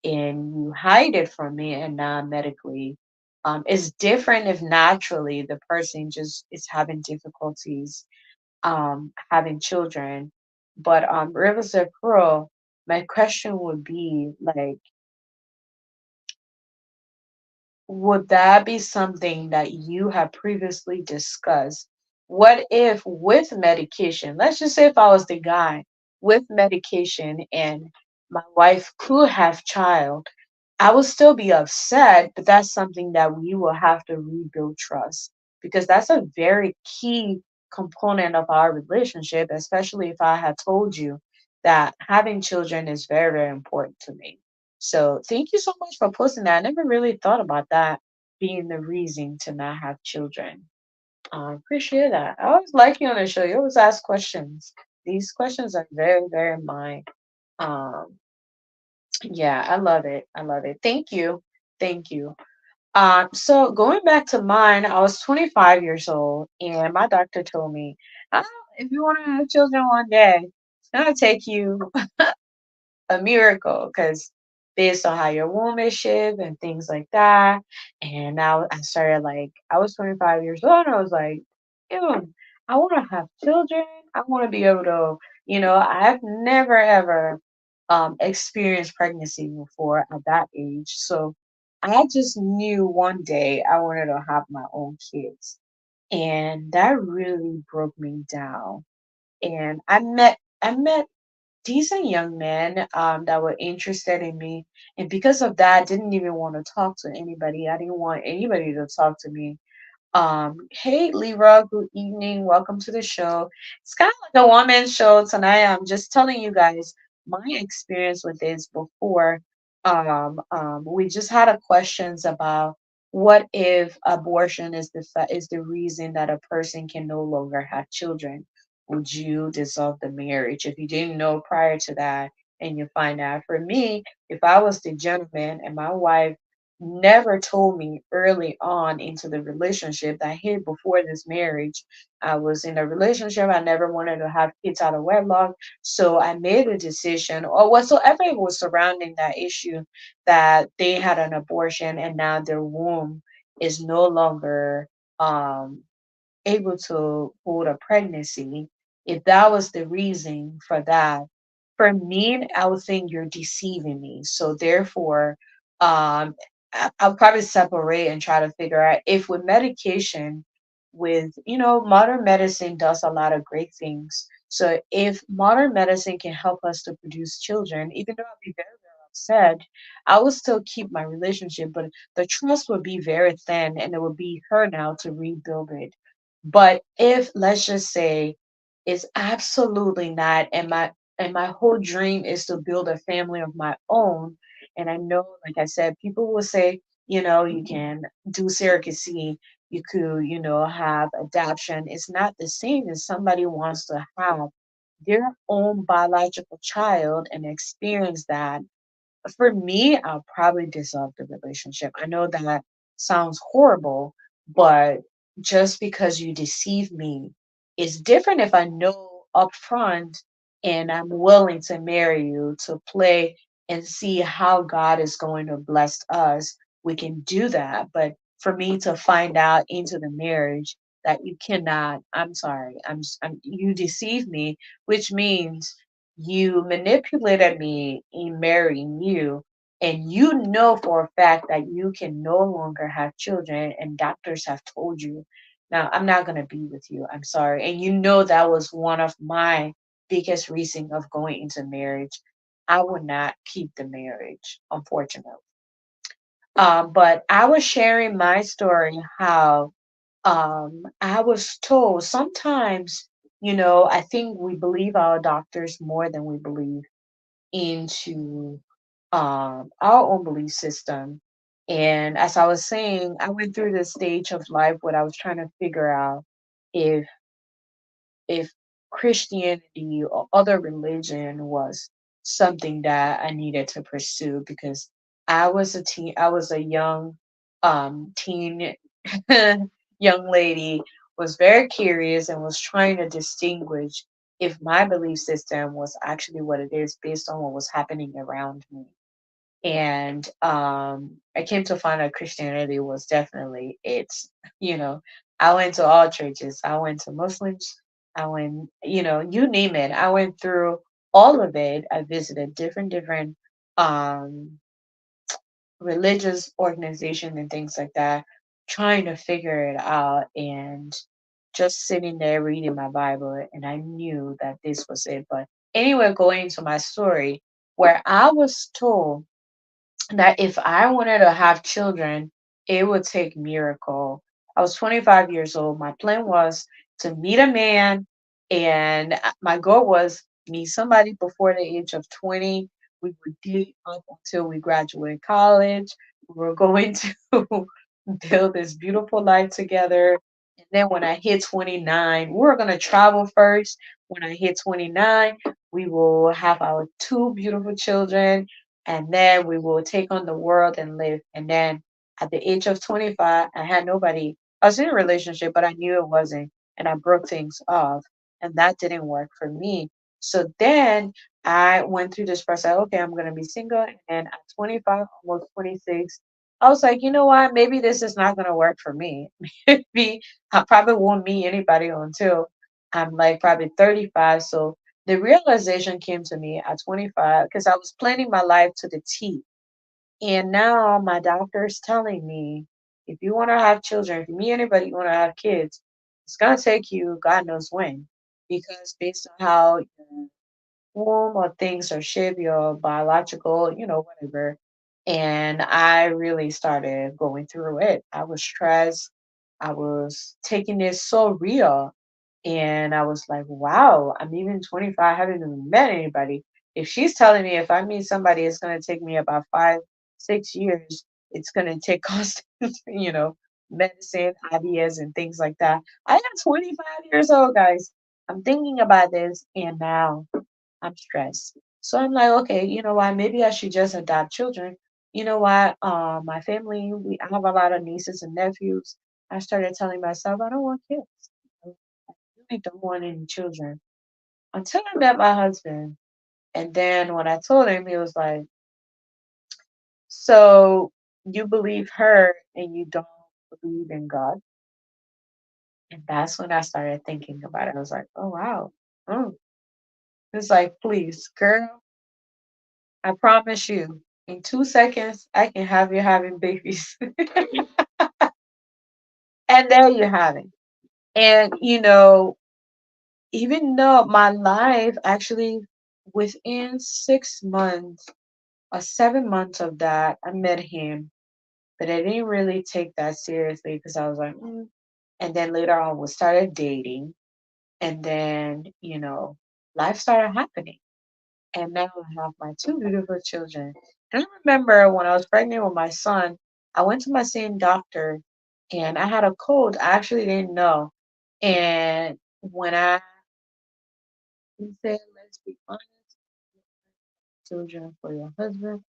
and you hide it from me and non-medically. It's different if naturally the person just is having difficulties having children. But Rivers of Pearl, my question would be like, would that be something that you have previously discussed? What if with medication, let's just say if I was the guy with medication and my wife could have child, I will still be upset, but that's something that we will have to rebuild trust, because that's a very key component of our relationship, especially if I had told you that having children is very, very important to me. So thank you so much for posting that. I never really thought about that being the reason to not have children. I appreciate that. I always like you on the show. You always ask questions. These questions are very, very mine. Um, yeah, I love it. I love it. Thank you. Thank you. So going back to mine, I was 25 years old, and my doctor told me, "Oh, if you want to have children one day, it's gonna take you a miracle, because based on how your womb is shaped and things like that." And now I started like, I was 25 years old, and I was like, ew, I want to have children. I want to be able to, I've never ever experienced pregnancy before at that age. So I just knew one day I wanted to have my own kids. And that really broke me down. And I met decent young men that were interested in me, and because of that, I didn't even want to talk to anybody. I didn't want anybody to talk to me. Hey Lyra, good evening. Welcome to the show. It's kind of like a one-man show tonight. I'm just telling you guys my experience with this before. We just had a questions about what if abortion is is the reason that a person can no longer have children. Would you dissolve the marriage if you didn't know prior to that and you find out? For me, if I was the gentleman and my wife never told me early on into the relationship that, hey, before this marriage, I was in a relationship. I never wanted to have kids out of wedlock. So I made a decision, or whatsoever it was surrounding that issue, that they had an abortion and now their womb is no longer um able to hold a pregnancy. If that was the reason for that, for me, I would think you're deceiving me. So therefore, I'll probably separate and try to figure out if with medication, with modern medicine does a lot of great things. So if modern medicine can help us to produce children, even though I'll be very, very upset, I will still keep my relationship, but the trust would be very thin, and it would be her now to rebuild it. But if, let's just say, it's absolutely not, and my whole dream is to build a family of my own, and I know, like I said, people will say, you can do surrogacy, you could, have adoption. It's not the same as somebody wants to have their own biological child and experience that. For me, I'll probably dissolve the relationship. I know that sounds horrible, but just because you deceive me is different if I know upfront and I'm willing to marry you to play and see how God is going to bless us. We can do that. But for me to find out into the marriage that you cannot, I'm sorry, you deceive me, which means you manipulated me in marrying you, and you know for a fact that you can no longer have children, and doctors have told you. Now, I'm not going to be with you. I'm sorry. And you know that was one of my biggest reason of going into marriage. I would not keep the marriage, unfortunately. But I was sharing my story how I was told sometimes, I think we believe our doctors more than we believe into our own belief system. And as I was saying, I went through this stage of life where I was trying to figure out if if Christianity or other religion was something that I needed to pursue, because I was a young teen young lady, was very curious and was trying to distinguish if my belief system was actually what it is based on what was happening around me. And I came to find out Christianity was definitely it. You know, I went to all churches. I went to Muslims. I went, you name it. I went through all of it. I visited different um religious organization and things like that, trying to figure it out and just sitting there reading my Bible. And I knew that this was it. But anyway, going to my story, where I was told that if I wanted to have children, it would take miracle. I was 25 years old. My plan was to meet a man, and my goal was meet somebody before the age of 20. We would date up until we graduate college. We were going to build this beautiful life together. And then when I hit 29, we were going to travel first. When I hit 29, we will have our two beautiful children, and then we will take on the world and live. And then at the age of 25, I had nobody. I was in a relationship, but I knew it wasn't, and I broke things off, and that didn't work for me. So then I went through this process. Okay, I'm gonna be single, and at 25, almost 26, I was like, you know what? Maybe this is not gonna work for me. Maybe I probably won't meet anybody until I'm like probably 35. So the realization came to me at 25 because I was planning my life to the T. And now my doctor is telling me, if you want to have children, if you meet anybody you want to have kids, it's going to take you God knows when. Because based on how your womb or things are shaped, your biological, whatever. And I really started going through it. I was stressed. I was taking it so real. And I was like, wow, I'm even 25, I haven't even met anybody. If she's telling me if I meet somebody, it's going to take me about 5, 6 years, it's going to take constant, medicine, IBS, and things like that. I am 25 years old, guys. I'm thinking about this, and now I'm stressed. So I'm like, okay, you know what? Maybe I should just adopt children. You know what? My family, I have a lot of nieces and nephews. I started telling myself, I don't want kids. I really don't want any children until I met my husband. And then when I told him, he was like, so you believe her and you don't believe in God? And that's when I started thinking about it. I was like, oh, wow. Oh. It's like, please, girl, I promise you, in 2 seconds, I can have you having babies. And there you have it. And, even though my life actually within 6 months or 7 months of that, I met him, but I didn't really take that seriously because I was like, mm. And then later on, we started dating. And then, life started happening. And now I have my two beautiful children. And I remember when I was pregnant with my son, I went to my same doctor and I had a cold. I actually didn't know. And when he said, let's be honest, children for your husband,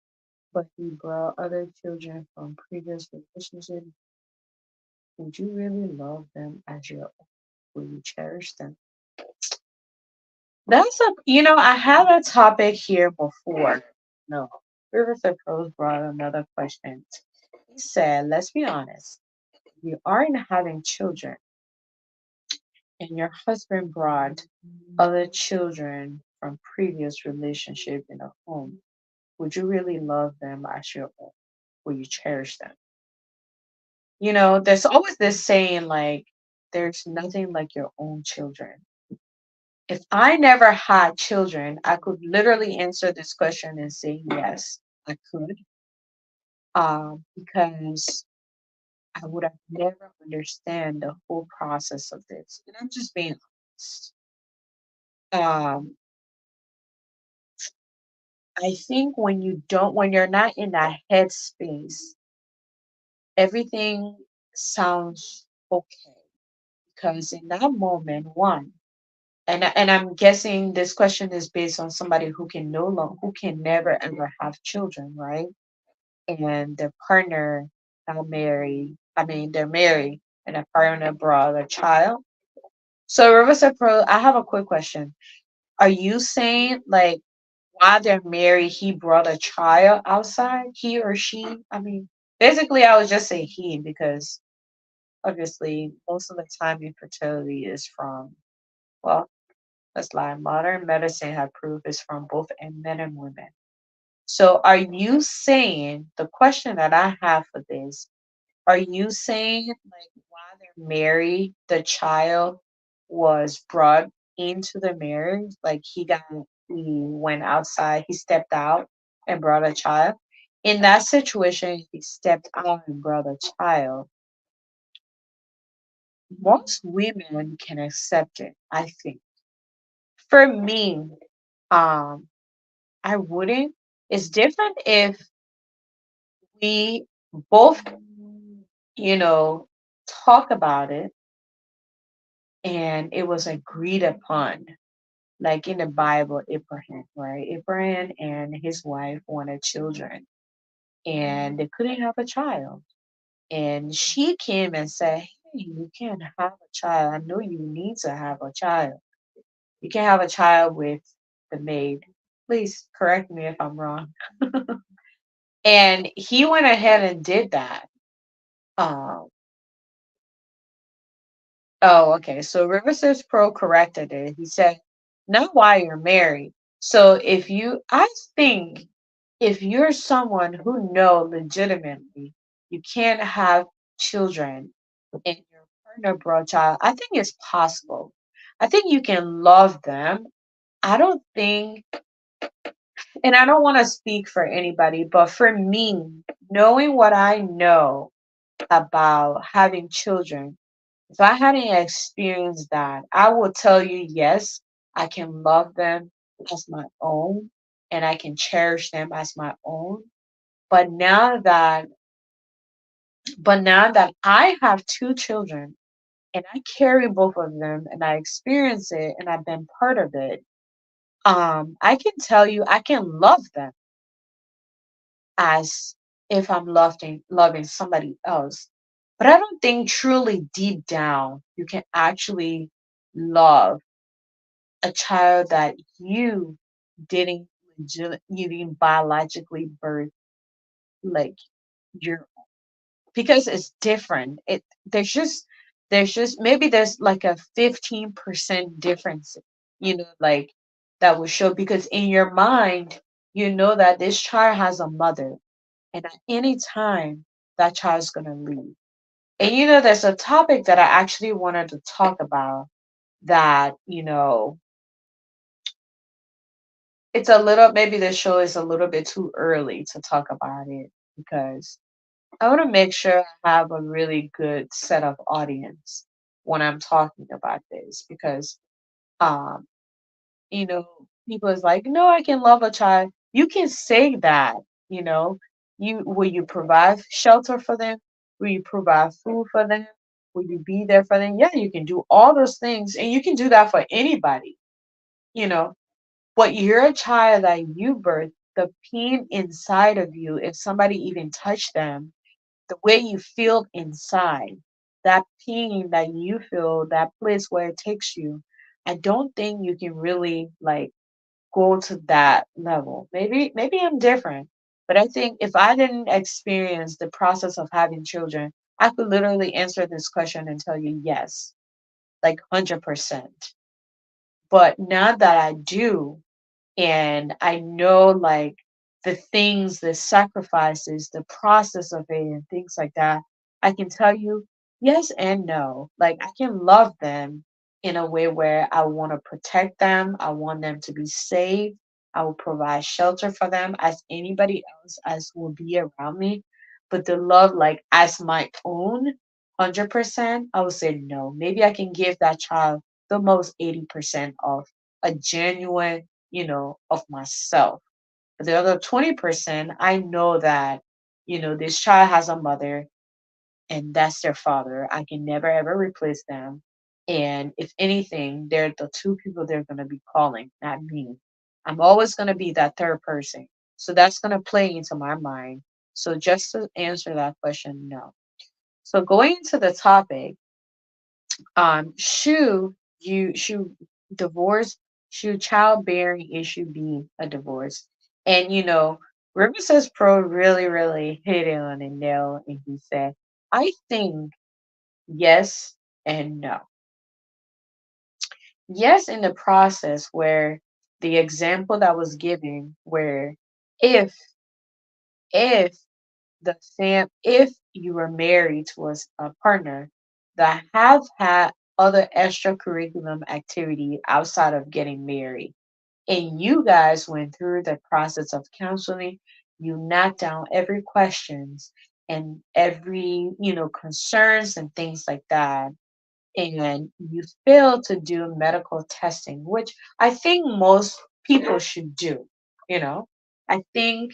but he brought other children from previous relationships. Would you really love them as your own? Will you cherish them? I had a topic here before. No, River Pros brought another question. He said, let's be honest, you aren't having children and your husband brought other children from previous relationship in a home. Would you really love them as your own? Will you cherish them? There's always this saying like, there's nothing like your own children. If I never had children, I could literally answer this question and say yes, I could, because I would have never understand the whole process of this. And I'm just being honest. Um, I think when you're not in that headspace, everything sounds okay because in that moment, one, and I'm guessing this question is based on somebody who can no longer, who can never ever have children, right? And their partner got married. I mean, they're married, and a partner brought a child. So Riverside Pro, I have a quick question. Are you saying like while they're married, he brought a child outside, he or she? I mean, basically, I would just say he because obviously most of the time infertility is from, well, let's lie, modern medicine have proved is from both men and women. So are you saying the question that I have for this? Are you saying like while they're married, the child was brought into the marriage? Like he went outside, he stepped out and brought a child. In that situation, he stepped out and brought a child. Most women can accept it, I think. For me, um, I wouldn't. It's different if we both, you know, talk about it and it was agreed upon. Like in the Bible, Abraham, right? Abraham and his wife wanted children and they couldn't have a child. And she came and said, hey, you can't have a child. I know you need to have a child. You can't have a child with the maid. Please correct me if I'm wrong. And he went ahead and did that. Um, Oh, okay. So River says Pro corrected it. He said, not while you're married. So I think if you're someone who know legitimately you can't have children and your partner brought child, I think it's possible. I think you can love them. I don't think, and I don't want to speak for anybody, but for me, knowing what I know about having children, if I hadn't experienced that, I will tell you, yes, I can love them as my own and I can cherish them as my own. But now that but now that I have two children and I carry both of them and I experience it and I've been part of it, I can tell you I can love them as if I'm loving somebody else. But I don't think truly deep down you can actually love a child that didn't you didn't biologically birth like your because it's different. There's just maybe there's like a 15% difference, like that will show because in your mind, you know that this child has a mother and at any time that child's gonna leave. And there's a topic that I actually wanted to talk about that, it's a little maybe the show is a little bit too early to talk about it because I want to make sure I have a really good set of audience when I'm talking about this because um you know people is like no I can love a child. You can say that, you know you will you provide shelter for them, will you provide food for them, will you be there for them? Yeah, you can do all those things and you can do that for anybody, you know but you're a child that you birth, the pain inside of you, if somebody even touched them, the way you feel inside, that pain that you feel, that place where it takes you, I don't think you can really like go to that level. Maybe I'm different, but I think if I didn't experience the process of having children, I could literally answer this question and tell you yes, like 100%. But now that I do, and I know like the things, the sacrifices, the process of it, and things like that. I can tell you yes and no. Like I can love them in a way where I want to protect them, I want them to be safe, I will provide shelter for them as anybody else as will be around me. But the love, like as my own, 100%, I would say no. Maybe I can give that child the most 80% of a genuine of myself. But the other 20%, I know that, this child has a mother and that's their father. I can never ever replace them. And if anything, they're the two people they're going to be calling, not me. I'm always going to be that third person. So that's going to play into my mind. So just to answer that question, no. So going into the topic, Shu You should divorce, should childbearing issue be a divorce? And River says Pro really hit it on a nail, and he said, I think yes and no. Yes, in the process where the example that was given, where if if if you were married to a partner that have had other extracurriculum activity outside of getting married, and you guys went through the process of counseling, you knocked down every questions and every concerns and things like that, and you fail to do medical testing, which I think most people should do. you know I think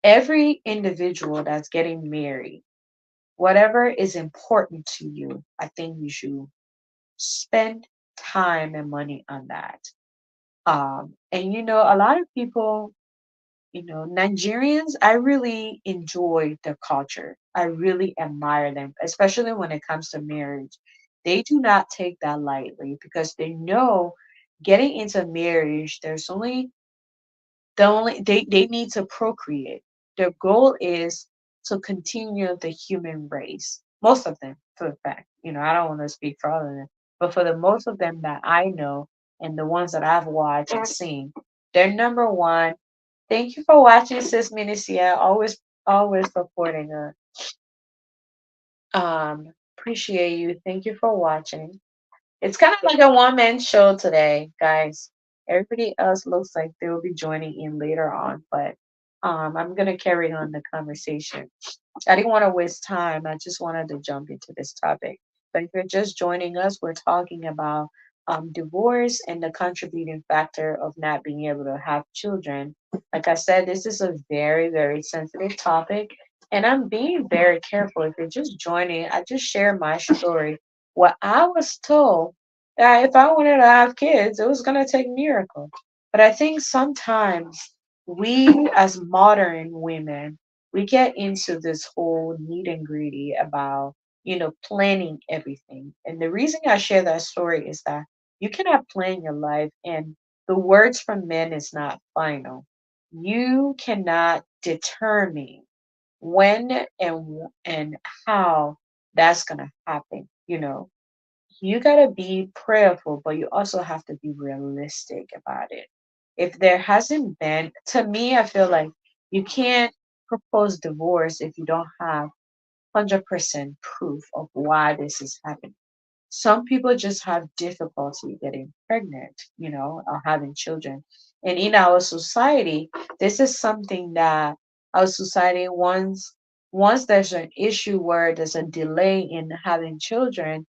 every individual that's getting married, whatever is important to you, I think you should spend time and money on that. And a lot of people, Nigerians, I really enjoy their culture. I really admire them, especially when it comes to marriage. They do not take that lightly because they know getting into marriage, they need to procreate. Their goal is to continue the human race. Most of them, for the fact. I don't want to speak for all of them, but for the most of them that I know and the ones that I've watched and seen, they're number one. Thank you for watching, Sis Minicia. Always supporting her. Appreciate you. Thank you for watching. It's kind of like a one-man show today, guys. Everybody else looks like they will be joining in later on, but I'm gonna carry on the conversation. I didn't want to waste time. I just wanted to jump into this topic. But if you're just joining us, we're talking about divorce and the contributing factor of not being able to have children. Like I said, this is a very sensitive topic, and I'm being very careful. If you're just joining, I just share my story. What I was told that if I wanted to have kids, it was going to take miracle. But I think sometimes we, as modern women, we get into this whole neat and greedy about planning everything. And the reason I share that story is that you cannot plan your life, and the words from men is not final. You cannot determine when and how that's going to happen. You got to be prayerful, but you also have to be realistic about it. If there hasn't been, to me, I feel like you can't propose divorce if you don't have 100% proof of why this is happening. Some people just have difficulty getting pregnant, or having children. And in our society, this is something that our society, once there's an issue where there's a delay in having children,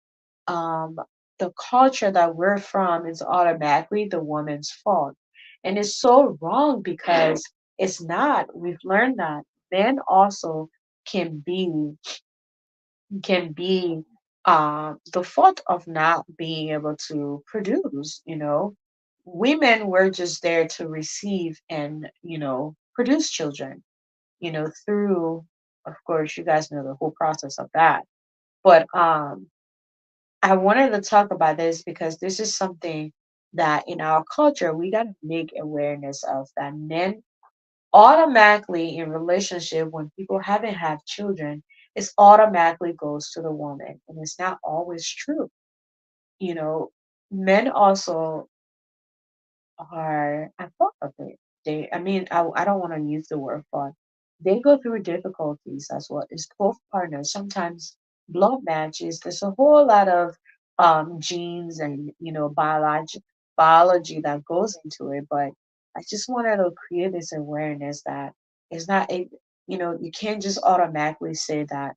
um, the culture that we're from is automatically the woman's fault. And it's so wrong because it's not. We've learned that men also can be can be the fault of not being able to produce. Women were just there to receive and produce children. Through, of course, you guys know the whole process of that. But I wanted to talk about this because this is something that in our culture we got to make awareness of, that men automatically in relationship, when people haven't had children, it automatically goes to the woman, and it's not always true. you know Men also are at fault of it. I mean, I don't want to use the word fault. They go through difficulties as well. It's both partners. Sometimes blood matches. There's a whole lot of genes and biology that goes into it. But I just wanted to create this awareness that it's not a you can't just automatically say that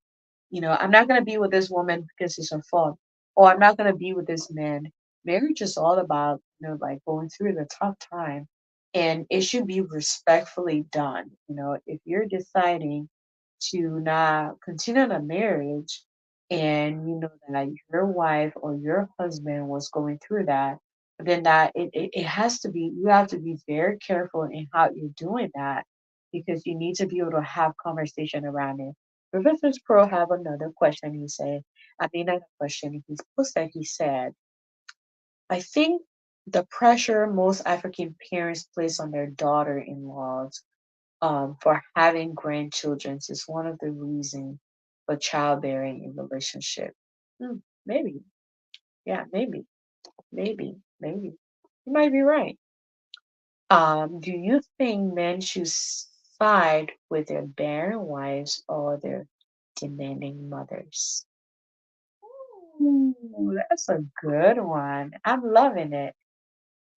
I'm not gonna be with this woman because it's her fault, or I'm not gonna be with this man. Marriage is all about, like going through the tough time, and it should be respectfully done. If you're deciding to not continue the marriage, and you know that your wife or your husband was going through that, then that it has to be, you have to be very careful in how you're doing that, because you need to be able to have conversation around it. Professor Pro have another question. He said, I mean, not a question. He posted, he said, I think the pressure most African parents place on their daughter-in-laws for having grandchildren is one of the reasons for childbearing in relationship. Hmm, maybe, yeah, maybe. You might be right. Do you think men should side with their barren wives or their demanding mothers? Ooh, that's a good one. I'm loving it.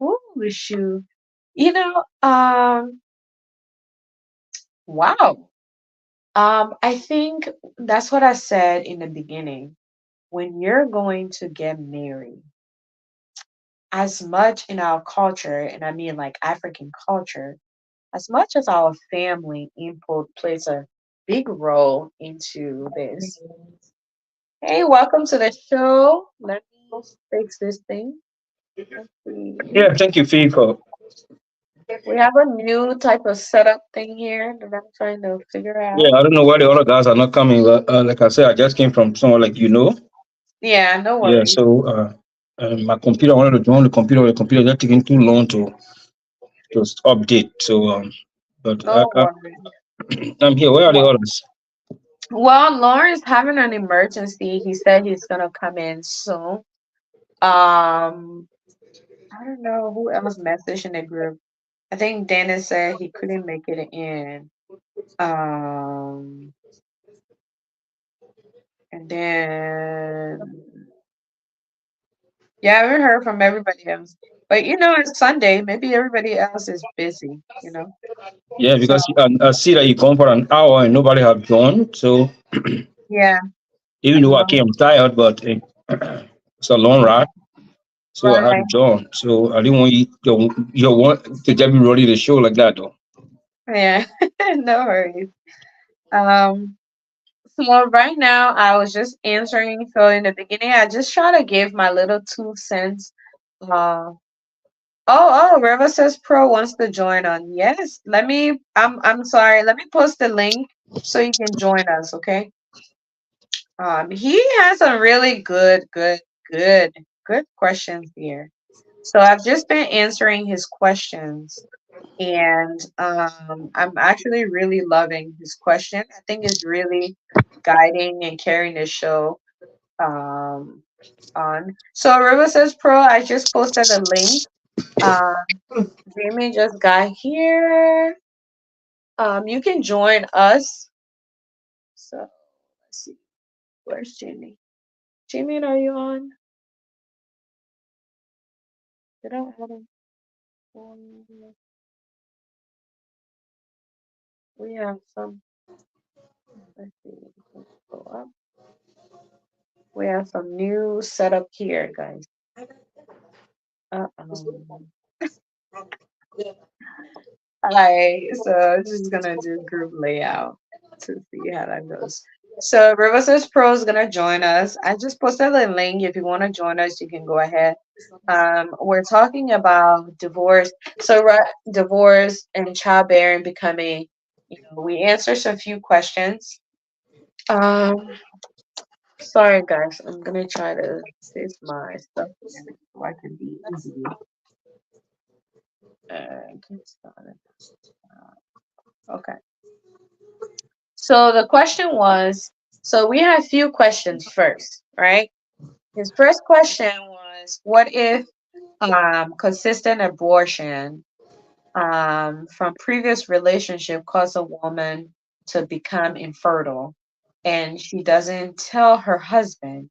Ooh, shoot. You know, wow. I think that's what I said in the beginning. When you're going to get married, as much in our culture, and I mean like African culture, as much as our family input plays a big role into this. Hey, welcome to the show. Let me fix this thing. Let's see. Yeah, thank you, Fee, for We have a new type of setup thing here that I'm trying to figure yeah. out. I don't know why the other guys are not coming. But, like I said, I just came from somewhere like Yeah, no Yeah, worries. so my computer, I wanted to join the computer just taking too long to update. So but No worries. I'm here. Where are the Well, others? Lauren's having an emergency. He said he's gonna come in soon. I don't know who else messaged in the group. I think Dennis said he couldn't make it in. Um, and then yeah, I haven't heard from everybody else. But it's Sunday. Maybe everybody else is busy. Yeah, So because I see that you come for an hour and nobody have joined. So yeah, even though I um, came tired, but it's a long yeah, ride, so I had to right. join. So I didn't want you want to get me ready to show like that though. Yeah, no worries. Um, so right now I was just answering. So in the beginning, I just try to give my little 2 cents. Uh, River says Pro wants to join on. Yes, I'm sorry. Let me post the link so you can join us. Okay. He has some really good, good questions here. So I've just been answering his questions, and I'm actually really loving his question. I think it's really guiding and carrying the show um, on. So River says Pro, I just posted a link. Um, Jamie just got here. You can join us. So let's see. Where's Jamie? Jamie, are you on? Did I add him? We have some. Let's see. Let's go up. We have some new setup here, guys. Uh-oh. Alright, so I'm just gonna do group layout to see how that goes. So Riverside Pro is gonna join us. I just posted a link. If you want to join us, you can go ahead. We're talking about divorce. So divorce and childbearing becoming, we answered a few questions. Um, Sorry guys, I'm gonna try to fix my stuff again so I can be easy. Get started. Okay. So the question was, so we had a few questions first, right? His first question was, what if consistent abortion from previous relationship caused a woman to become infertile and she doesn't tell her husband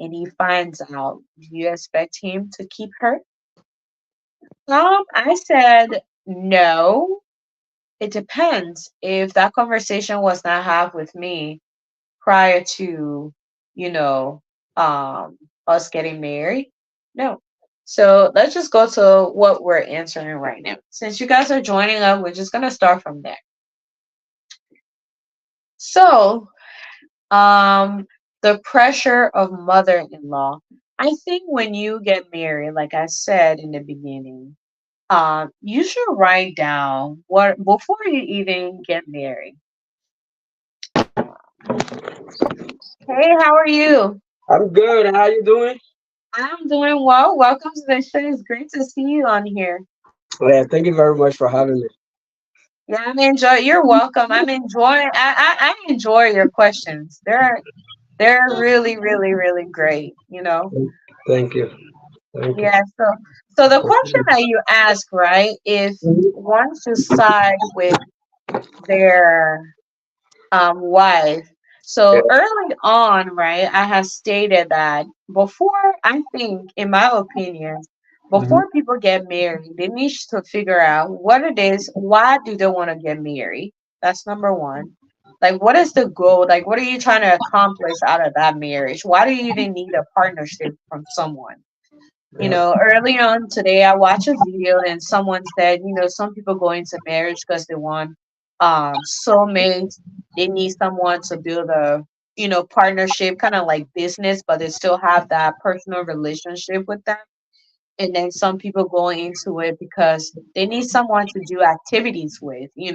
and he finds out, do you expect him to keep her? I said no. It depends. If that conversation was not had with me prior to, you know, um, us getting married, no. So let's just go to what we're answering right now. Since you guys are joining up, we're just gonna start from there. So, um, the pressure of mother-in-law. I think when you get married, like I said in the beginning, you should write down what before you even get married. Hey, how are you? I'm good. How you doing? I'm doing well. Welcome to the show. It's great to see you on here. Yeah, thank you very much for having me. Yeah, I'm enjoying. You're welcome. I'm enjoying. I enjoy your questions. They're really, really, really great. You know. Thank you. Thank you. Yeah. So the question that you ask, right? If one should side with their wife. Yeah. So early on, right, I have stated that before, I think, in my opinion, Mhm. before people get married, they need to figure out what it is, why do they want to get married? That's number one. Like, what is the goal? Like, what are you trying to accomplish out of that marriage? Why do you even need a partnership from someone? Yeah. Early on today, I watched a video and someone said, some people go into marriage because they want soulmates. They need someone to build a, partnership, kind of like business, but they still have that personal relationship with them. And then some people go into it because they need someone to do activities with. Yeah.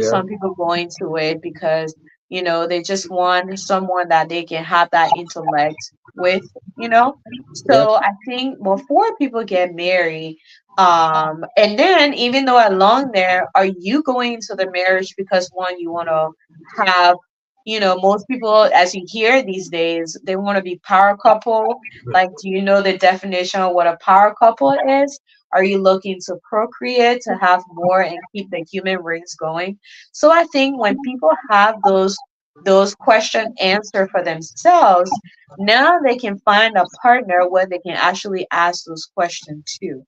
Some people go into it because, they just want someone that they can have that intellect with. Yeah. So I think before people get married, and then even though along there, are you going into the marriage because one, you want to have, most people, as you hear these days, they want to be power couple. Like, do you know the definition of what a power couple is? Are you looking to procreate, to have more and keep the human race going? So I think when people have those question answered for themselves, now they can find a partner where they can actually ask those questions too.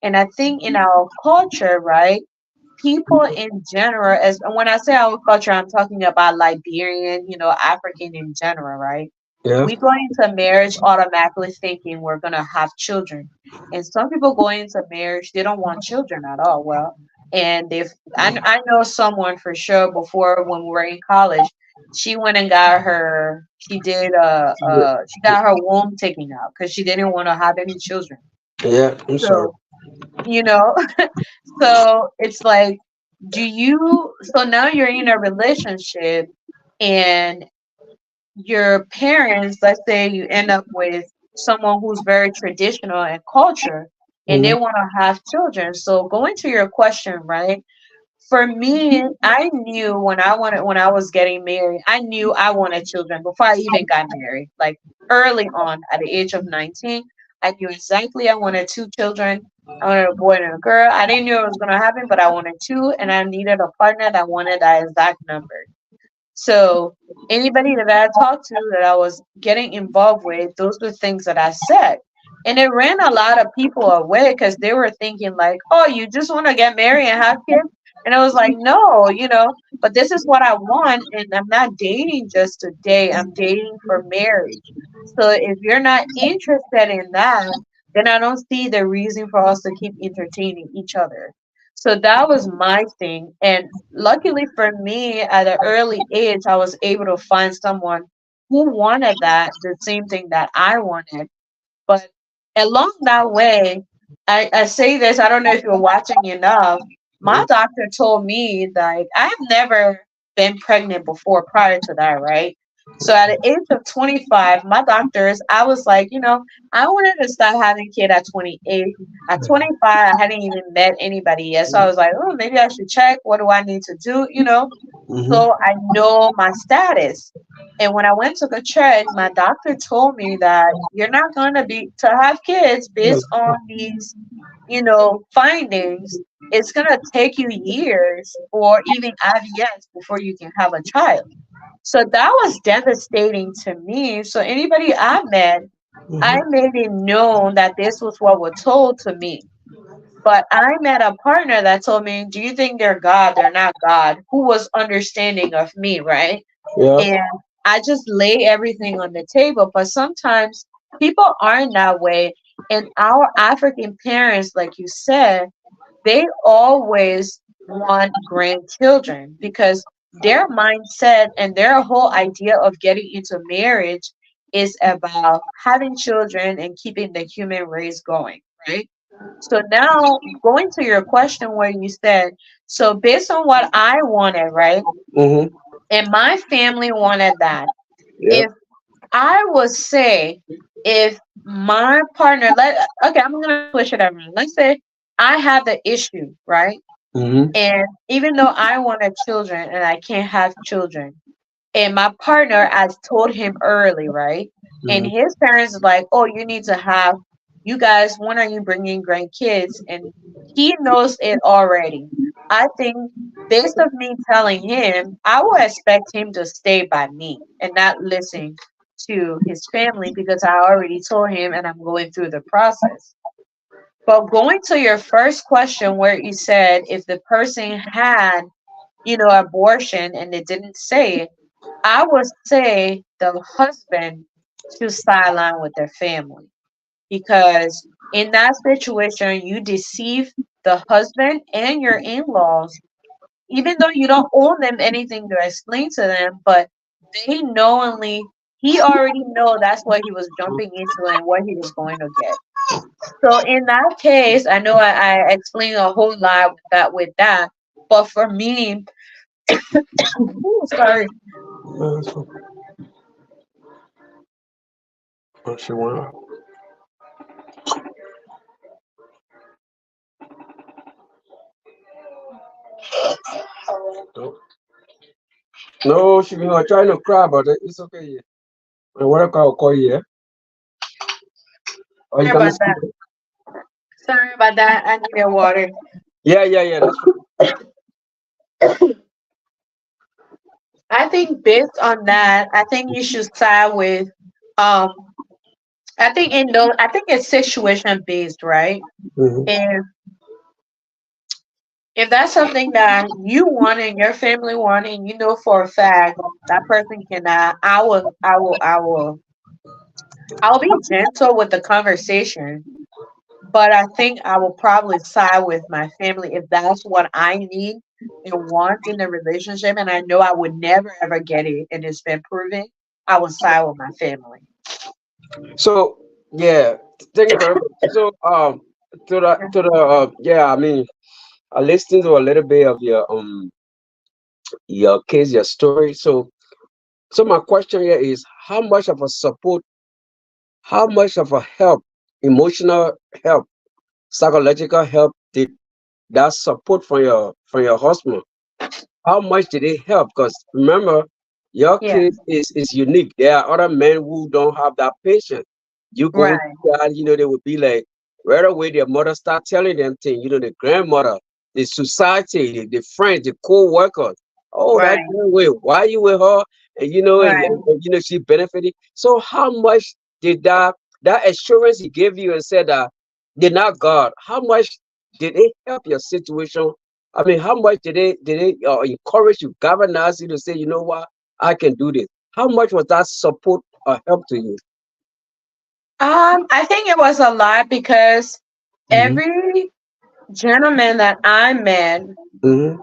And I think in our culture, right, people in general, as when I say our culture, I'm talking about Liberian, African in general, right? Yeah. We go into marriage automatically thinking we're gonna have children. And some people go into marriage, they don't want children at all. Well, and if I know someone for sure before when we were in college, she went and got her she got her womb taken out because she didn't want to have any children. Yeah. I'm sorry. So, you know, so it's like, so now you're in a relationship and your parents, let's say you end up with someone who's very traditional in culture and they Mhm. want to have children. So going to your question, right? For me, I knew when I was getting married, I knew I wanted children before I even got married. Like early on at the age of 19, I knew exactly I wanted two children. I wanted a boy and a girl. I didn't know it was gonna happen, but I wanted two and I needed a partner that wanted that exact number. So anybody that I talked to that I was getting involved with, those were things that I said. And it ran a lot of people away because they were thinking like, oh, you just want to get married and have kids? And I was like, no, but this is what I want. And I'm not dating just to date. I'm dating for marriage. So if you're not interested in that, then I don't see the reason for us to keep entertaining each other. So that was my thing. And luckily for me, at an early age, I was able to find someone who wanted that, the same thing that I wanted. But along that way, I say this, I don't know if you're watching enough. My doctor told me that I've never been pregnant before prior to that, right? So at the age of 25, my doctors, I was like, I wanted to start having kid at 28. At 25, I hadn't even met anybody yet. So I was like, oh, maybe I should check. What do I need to do? Mhm. So I know my status. And when I went to go check, my doctor told me that you're not going to be to have kids based on these, findings. It's going to take you years or even IVF before you can have a child. So that was devastating to me. So anybody I met, I Mhm. made it known that this was what was told to me. But I met a partner that told me, do you think they're God? They're not God, who was understanding of me, right? Yeah. And I just lay everything on the table. But sometimes people aren't that way. And our African parents, like you said, they always want grandchildren because their mindset and their whole idea of getting into marriage is about having children and keeping the human race going, right? So now going to your question where you said, so based on what I wanted, right? Mhm. And my family wanted that. Yep. If I would say if my partner okay, I'm gonna switch it around. Let's say I have the issue, right? Mm-hmm. And even though I wanted children and I can't have children, and my partner has told him early, right? And Mm-hmm. his parents is like, "Oh, you need to have you guys. When are you bringing grandkids?" And he knows it already. I think based of me telling him, I will expect him to stay by me and not listen to his family because I already told him and I'm going through the process. But going to your first question where you said if the person had, abortion and they didn't say it, I would say the husband should sideline with their family because in that situation, you deceive the husband and your in-laws, even though you don't owe them anything to explain to them, but they knowingly, he already know that's what he was jumping into and what he was going to get. So in that case, I know I explained a whole lot with that, but for me, ooh, sorry. Oh, she went out. No, no, she was trying to cry, but it's okay. Yeah. And what I'll call you, yeah? Or you Sorry can about speak. that. Sorry about that. I need a water. Yeah, yeah, yeah. That's I think based on that, I think you should side with um I think it's situation based, right? mm-hmm. And if that's something that you want and your family want and you know for a fact that person cannot, I'll be gentle with the conversation, but I think I will probably side with my family if that's what I need and want in the relationship and I know I would never ever get it and it's been proven, I will side with my family. So yeah, thank you very much. So yeah, I mean, I listened to a little bit of your case, your story. So my question here is how much of a support, how much of a help, emotional help, psychological help did that support from your husband? How much did it help? Because remember, your Yeah, case is unique. There are other men who don't have that patience. You go right, through that, they would be like right away. Their mother start telling them things. The grandmother, the society, the friends, the co-workers. Oh, that right, girl, wait, why you with her? And right. she benefited. So how much did that assurance he gave you and said that did not God? How much did it help your situation? I mean, how much did they encourage you, galvanize you to say, you know what, I can do this? How much was that support or help to you? I think it was a lot because Mm-hmm. every gentleman that I met, Mm-hmm.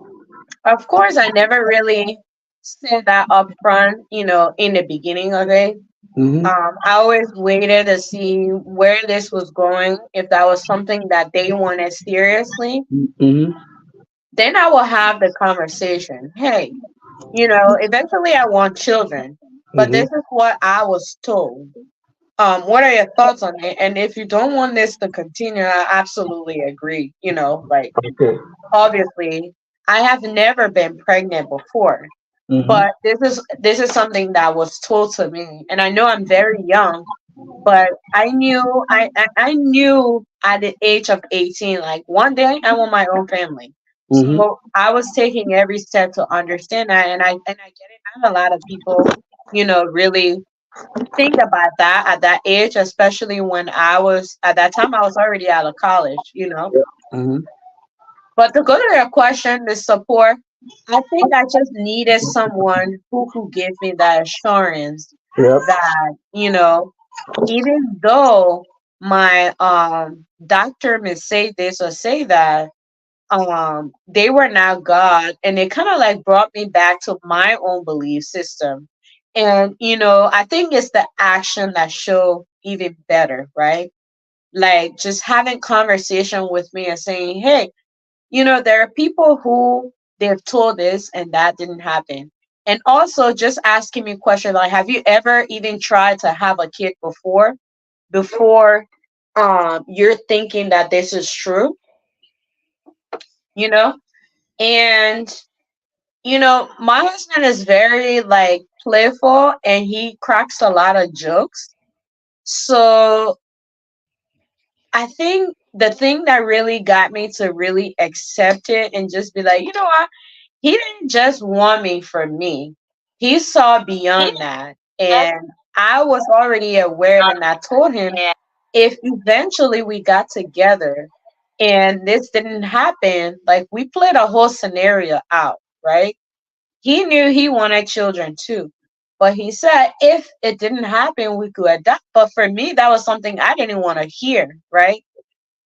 of course, I never really said that up front, in the beginning of it. Mm-hmm. I always waited to see where this was going, if that was something that they wanted seriously. Mm-hmm. Then I will have the conversation. Hey, eventually I want children, but Mm-hmm. this is what I was told. What are your thoughts on it? And if you don't want this to continue, I absolutely agree. Like Okay. obviously, I have never been pregnant before, Mm-hmm. but this is something that was told to me, and I know I'm very young, but I knew at the age of 18, like one day I want my own family. Mm-hmm. So I was taking every step to understand that, and I get it. Not a lot of people, really think about that at that age, especially when I was at that time I was already out of college. Mm-hmm. But to go to your question, the support, I think I just needed someone who could give me that assurance Yep. that, even though my doctor may say this or say that, they were not God, and it kind of like brought me back to my own belief system. And I think it's the action that show even better, right? Like just having conversation with me and saying, hey, there are people who they've told this and that didn't happen. And also just asking me questions like, have you ever even tried to have a kid before you're thinking that this is true, you know? And my husband is very like playful and he cracks a lot of jokes. So I think the thing that really got me to really accept it and just be like, you know what? He didn't just want me for me. He saw beyond that. And I was already aware of it, and I told him if eventually we got together and this didn't happen, like we played a whole scenario out, right? He knew he wanted children too. But he said if it didn't happen, we could adopt. But for me, that was something I didn't want to hear, right?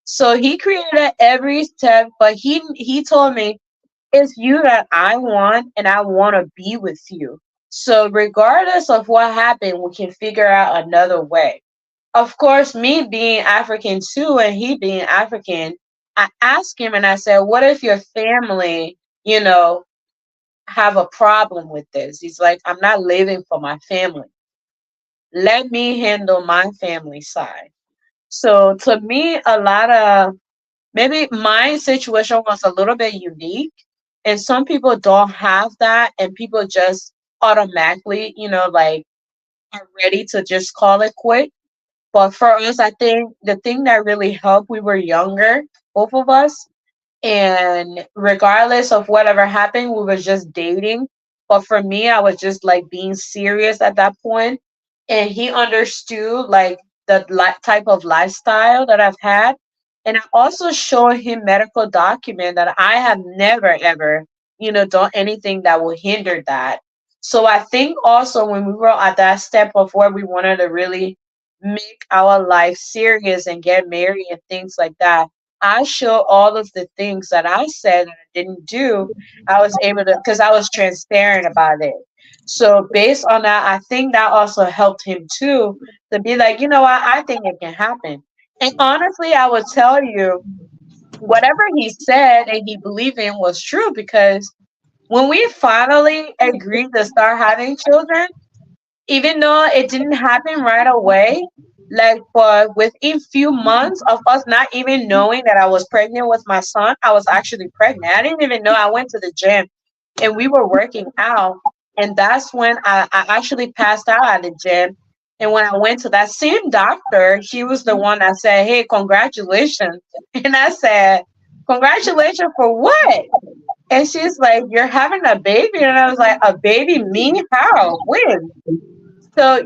So he created every step, but he told me it's you that I want and I want to be with you. So regardless of what happened, we can figure out another way. Of course, me being African too and he being African, I asked him and I said, what if your family, have a problem with this? He's like, I'm not living for my family. Let me handle my family side. So to me, a lot of maybe my situation was a little bit unique, and some people don't have that, and people just automatically, like are ready to just call it quit. But for us, I think the thing that really helped, we were younger, both of us, and regardless of whatever happened, we were just dating. But for me, I was just like being serious at that point, and he understood like the type of lifestyle that I've had. And I also showed him medical document that I have never ever, done anything that will hinder that. So I think also when we were at that step of where we wanted to really make our life serious and get married and things like that, I show all of the things that I said that I didn't do. I was able to, because I was transparent about it. So based on that, I think that also helped him too to be like, you know what, I think it can happen. And honestly, I would tell you, whatever he said and he believed in was true because when we finally agreed to start having children, even though it didn't happen right away, like for within few months of us not even knowing that I was pregnant with my son, I was actually pregnant. I didn't even know. I went to the gym and we were working out, and that's when I actually passed out at the gym. And when I went to that same doctor, he was the one that said, hey, congratulations. And I said, congratulations for what? And she's like, you're having a baby. And I was like, a baby? Me? How? When? So,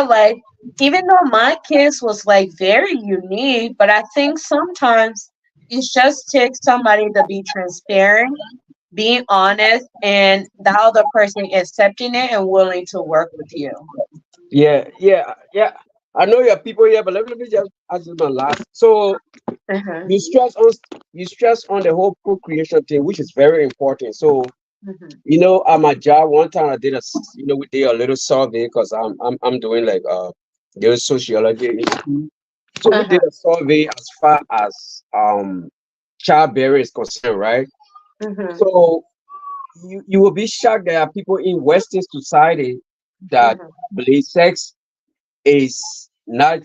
like, even though my case was like very unique, but I think sometimes it just takes somebody to be transparent, being honest, and the other person accepting it and willing to work with you. Yeah. I know your people here, but let me just ask you my last. So Uh-huh. you stress on the whole procreation thing, which is very important. So Mhm. at my job one time I did we did a little survey because I'm doing like there's sociology in school. So we did Uh-huh. a survey as far as childbearing is concerned, right? Mhm. So you will be shocked there are people in Western society that Mhm. believe sex is not,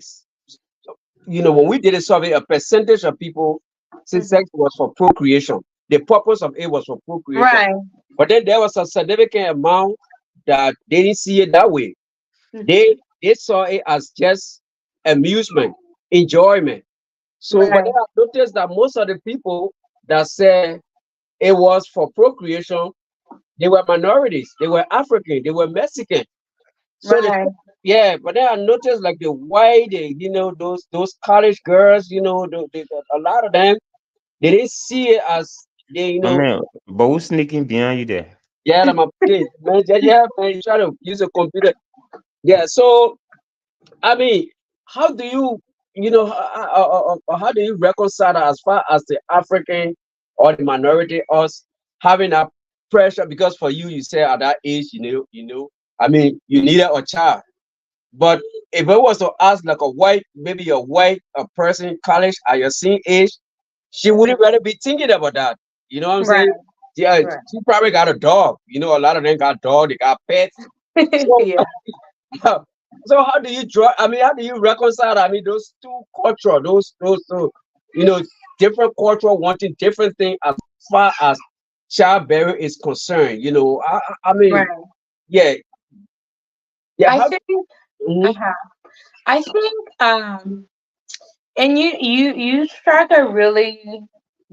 when we did a survey, a percentage of people say Mhm. sex was for procreation. The purpose of it was for procreation. Right. But then there was a significant amount that they didn't see it that way. They Mhm. they saw it as just amusement, enjoyment. So, but then Right. I noticed that most of the people that said it was for procreation, they were minorities. They were African. They were Mexican. So Right. yeah, but then I noticed like the white, those college girls, a lot of them they didn't see it as they, My man, but who's sneaking behind you there? yeah, I'm a kid, man. Yeah, man, you try to use a computer. Yeah, so I mean, how do you, how do you reconcile that as far as the African or the minority us having that pressure? Because for you, you say at that age, I mean, you needed a child. But if I was to ask like a white, maybe a white a person in college at your same age, she wouldn't Mhm. really be thinking about that. You know what I'm Right. saying? Yeah, Right. she probably got a dog. You know, a lot of them got dog, they got pets. So, Yeah. so how do you draw? I mean, how do you reconcile? I mean, those two culture, those two, you know, different culture wanting different things as far as childbearing is concerned. You know, I Right. mean, yeah, yeah. I How? think. Mhm, Uh-huh. I think. And you struck a really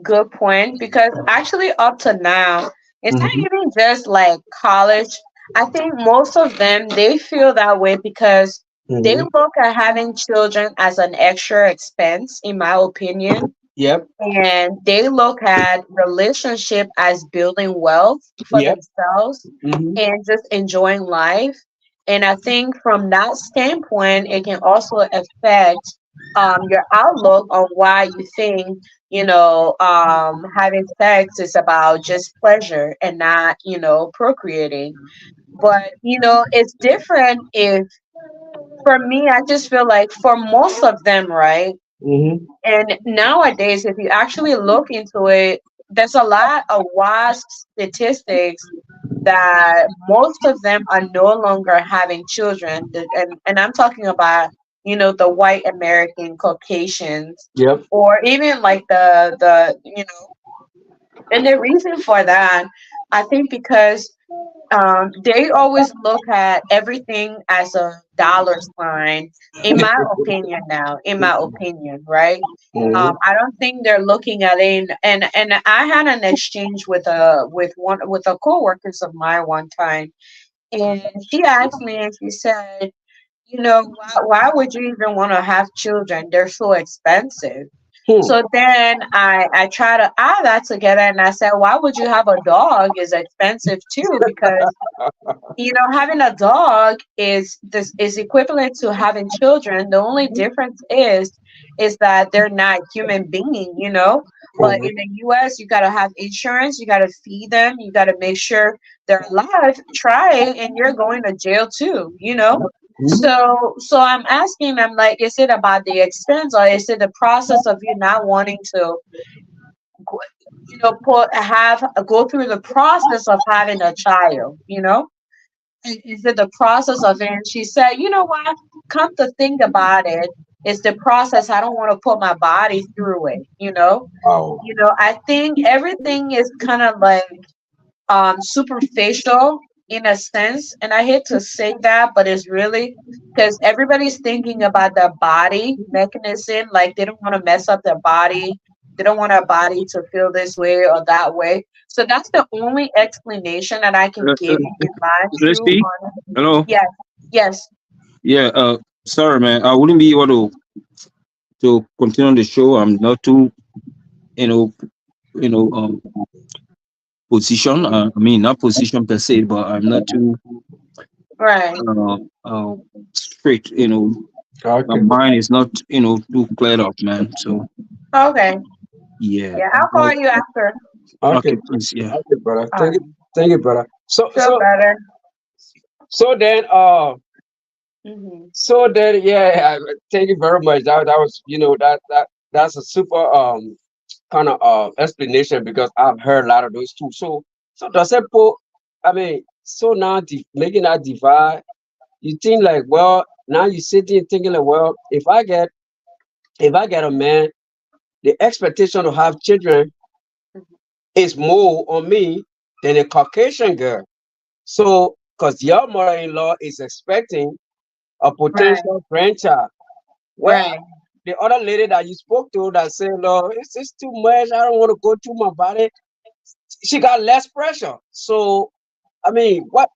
good point because actually up to now, it's not mhm, even just like college. I think most of them they feel that way because they mhm. look at having children as an extra expense, in my opinion, Yep, and they look at relationship as building wealth for yep. themselves Mhm, and just enjoying life. And I think from that standpoint, it can also affect your outlook on why you think, having sex is about just pleasure and not, procreating. But, it's different if, for me, I just feel like for most of them, right? mhm. And nowadays, if you actually look into it, there's a lot of WASP statistics that most of them are no longer having children. And I'm talking about, the white American Caucasians Yep. or even like and the reason for that, I think because they always look at everything as a dollar sign, in my opinion now, in my opinion, right? Mhm. I don't think they're looking at it, and I had an exchange with a coworkers of mine one time, and she asked me, and she said, why would you even want to have children? They're so expensive. Hmm. So then I try to add that together, and I said, why would you have a dog? Is expensive too, because having a dog is equivalent to having children. The only difference is that they're not human being, but Mhm. in the US you gotta have insurance, you gotta feed them, you gotta make sure they're alive. Try it and you're going to jail too, Mhm. so I'm asking them, like, is it about the expense or is it the process of you not wanting to go- go through the process of having a child, is it the process of it? And she said, you know what? Come to think about it, it's the process. I don't want to put my body through it, Wow. I think everything is kind of like superficial in a sense. And I hate to say that, but it's really because everybody's thinking about their body mechanism, like they don't want to mess up their body. They don't want our body to feel this way or that way. So that's the only explanation that I can Uh, uh, give you in my true Christy, honest. hello. Yes, yes, Yeah. Sorry, man. I wouldn't be able to continue the show. I'm not too, you know, you know, position. I mean, not position per se, but I'm not too right. uh, uh straight. My Okay. mind is not, too cleared up, man. So Okay. yeah. Yeah, I'll call But you after. Okay. okay, please, yeah. Okay, brother. All right. Thank you, brother. So, Feel better. so then, Hmm. yeah. Thank you very much. That was, that's a super kind of explanation because I've heard a lot of those too. So does it put? I mean, so now making that divide, you think like, well, now you sitting thinking like, well, if I get a man, the expectation to have children is more on me than a Caucasian girl. So, because your mother-in-law is expecting a Right, potential grandchild, well, right, the other lady that you spoke to that said, "No, it's just too much. I don't want to go through my body." She got less pressure. So, I mean, what?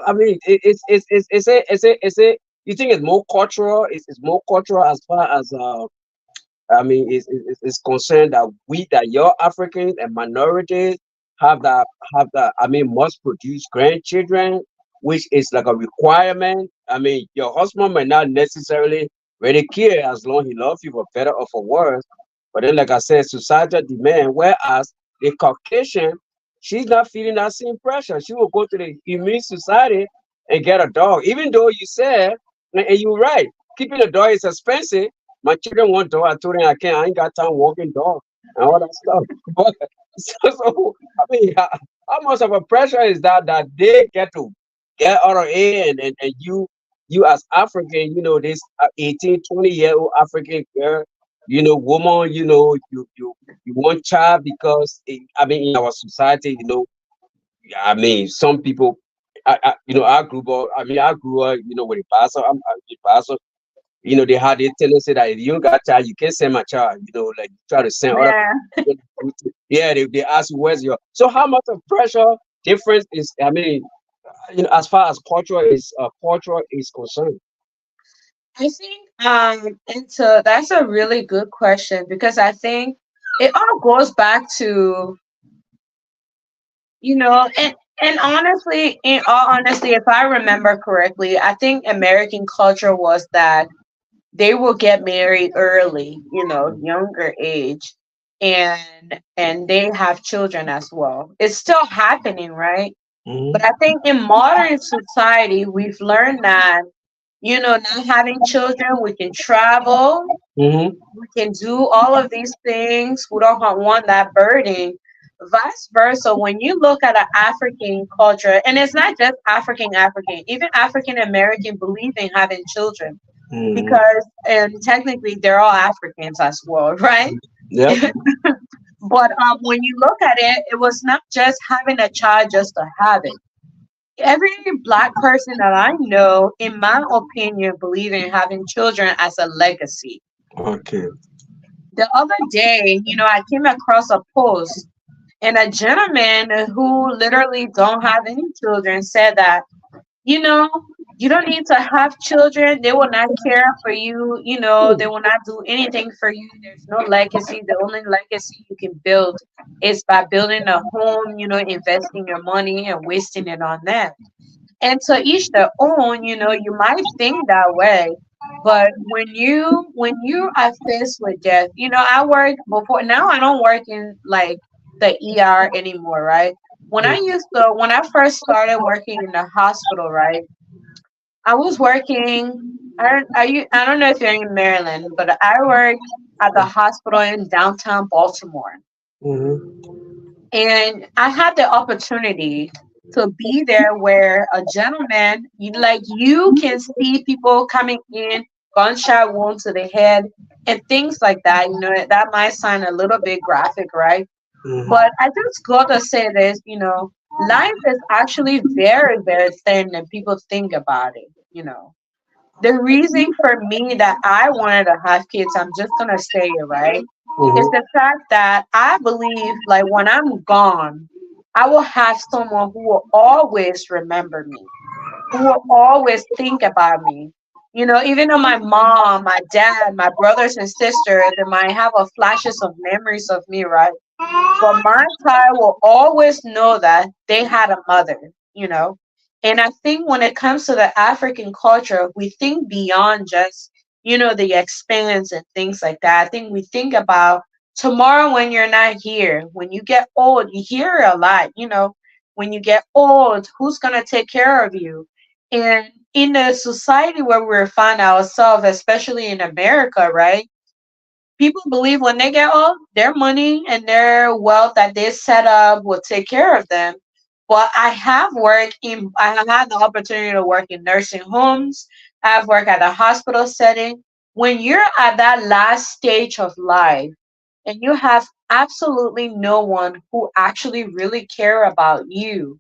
I mean, it's a. You think it's more cultural? It's more cultural as far as I mean, it's concerned that that your Africans and minorities have that. I mean, must produce grandchildren, which is like a requirement. I mean, your husband might not necessarily really care as long he loves you for better or for worse. But then, like I said, societal demand. Whereas the Caucasian, she's not feeling that same pressure. She will go to the immune society and get a dog, even though you said, and you're right, keeping a dog is expensive. My children want dog. I told them I can't. I ain't got time walking dog and all that stuff. But so I mean, how much of a pressure is that they get to get out of it, and you as African, this 18, 20-year old African girl, woman, you want child because I mean, in our society, I mean, some people, I grew up. I mean, I grew up, with a pastor. I'm a pastor. They had this tendency that if you don't got child, you can't send my child. Like try to send other Yeah. people. Yeah, they ask you where's your. So how much of pressure difference is? I mean, as far as culture is concerned. I think that's a really good question because I think it all goes back to, and honestly, in all honesty, if I remember correctly, I think American culture was that they will get married early, younger age, and they have children as well. It's still happening, right? But I Mm-hmm. think in modern society, we've learned that, not having children, we can travel, Mm-hmm. we can do all of these things. We don't want that burden. Vice versa, when you look at an African culture, and it's not just African, even African American believe in having children Mm-hmm. because, and technically, they're all Africans as well, right? Yep. But when you look at it, it was not just having a child just to have it. Every black person that I know, in my opinion, believe in having children as a legacy. Okay. The other day, I came across a post, and a gentleman who literally don't have any children said that, you know, you don't need to have children. They will not care for you. They will not do anything for you. There's no legacy. The only legacy you can build is by building a home, investing your money and wasting it on them. And to each their own, you might think that way. But when you are faced with death, I work before, now I don't work in like the ER anymore, right? When I first started working in the hospital, right? I was working. I don't know if you're in Maryland, but I work at the hospital in downtown Baltimore, Mm-hmm. and I had the opportunity to be there where a gentleman, you can see people coming in, gunshot wound to the head, and things like that. That might sound a little bit graphic, right? But I just got to say this, life is actually very, very thin, and people think about it. The reason for me that I wanted to have kids, I'm just gonna say it, right, is the fact that I believe like when I'm gone, I will have someone who will always remember me, who will always think about me. Even though my mom, my dad, my brothers and sisters, they might have a flashes of memories of me, right? But my child will always know that they had a mother. And I think when it comes to the African culture, we think beyond just, the expense and things like that. I think we think about tomorrow when you're not here, when you get old, you hear a lot, when you get old, who's going to take care of you? And in the society where we find ourselves, especially in America, right? People believe when they get old, their money and their wealth that they set up will take care of them. But I have had the opportunity to work in nursing homes. I've worked at a hospital setting. When you're at that last stage of life and you have absolutely no one who actually really care about you,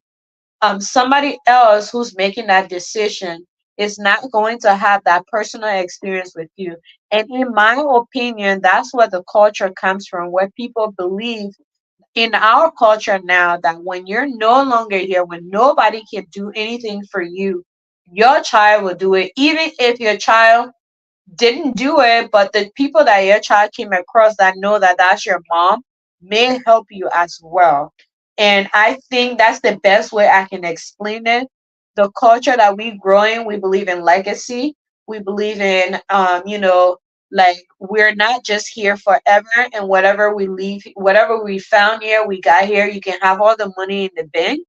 somebody else who's making that decision is not going to have that personal experience with you. And in my opinion, that's where the culture comes from, where people believe in our culture now that when you're no longer here, when nobody can do anything for you, your child will do it, even if your child didn't do it, but the people that your child came across that know that that's your mom may help you as well. And I think that's the best way I can explain it. The culture that we grow in, we believe in legacy. We believe in, like we're not just here forever, and whatever we leave, whatever we found here, we got here. You can have all the money in the bank,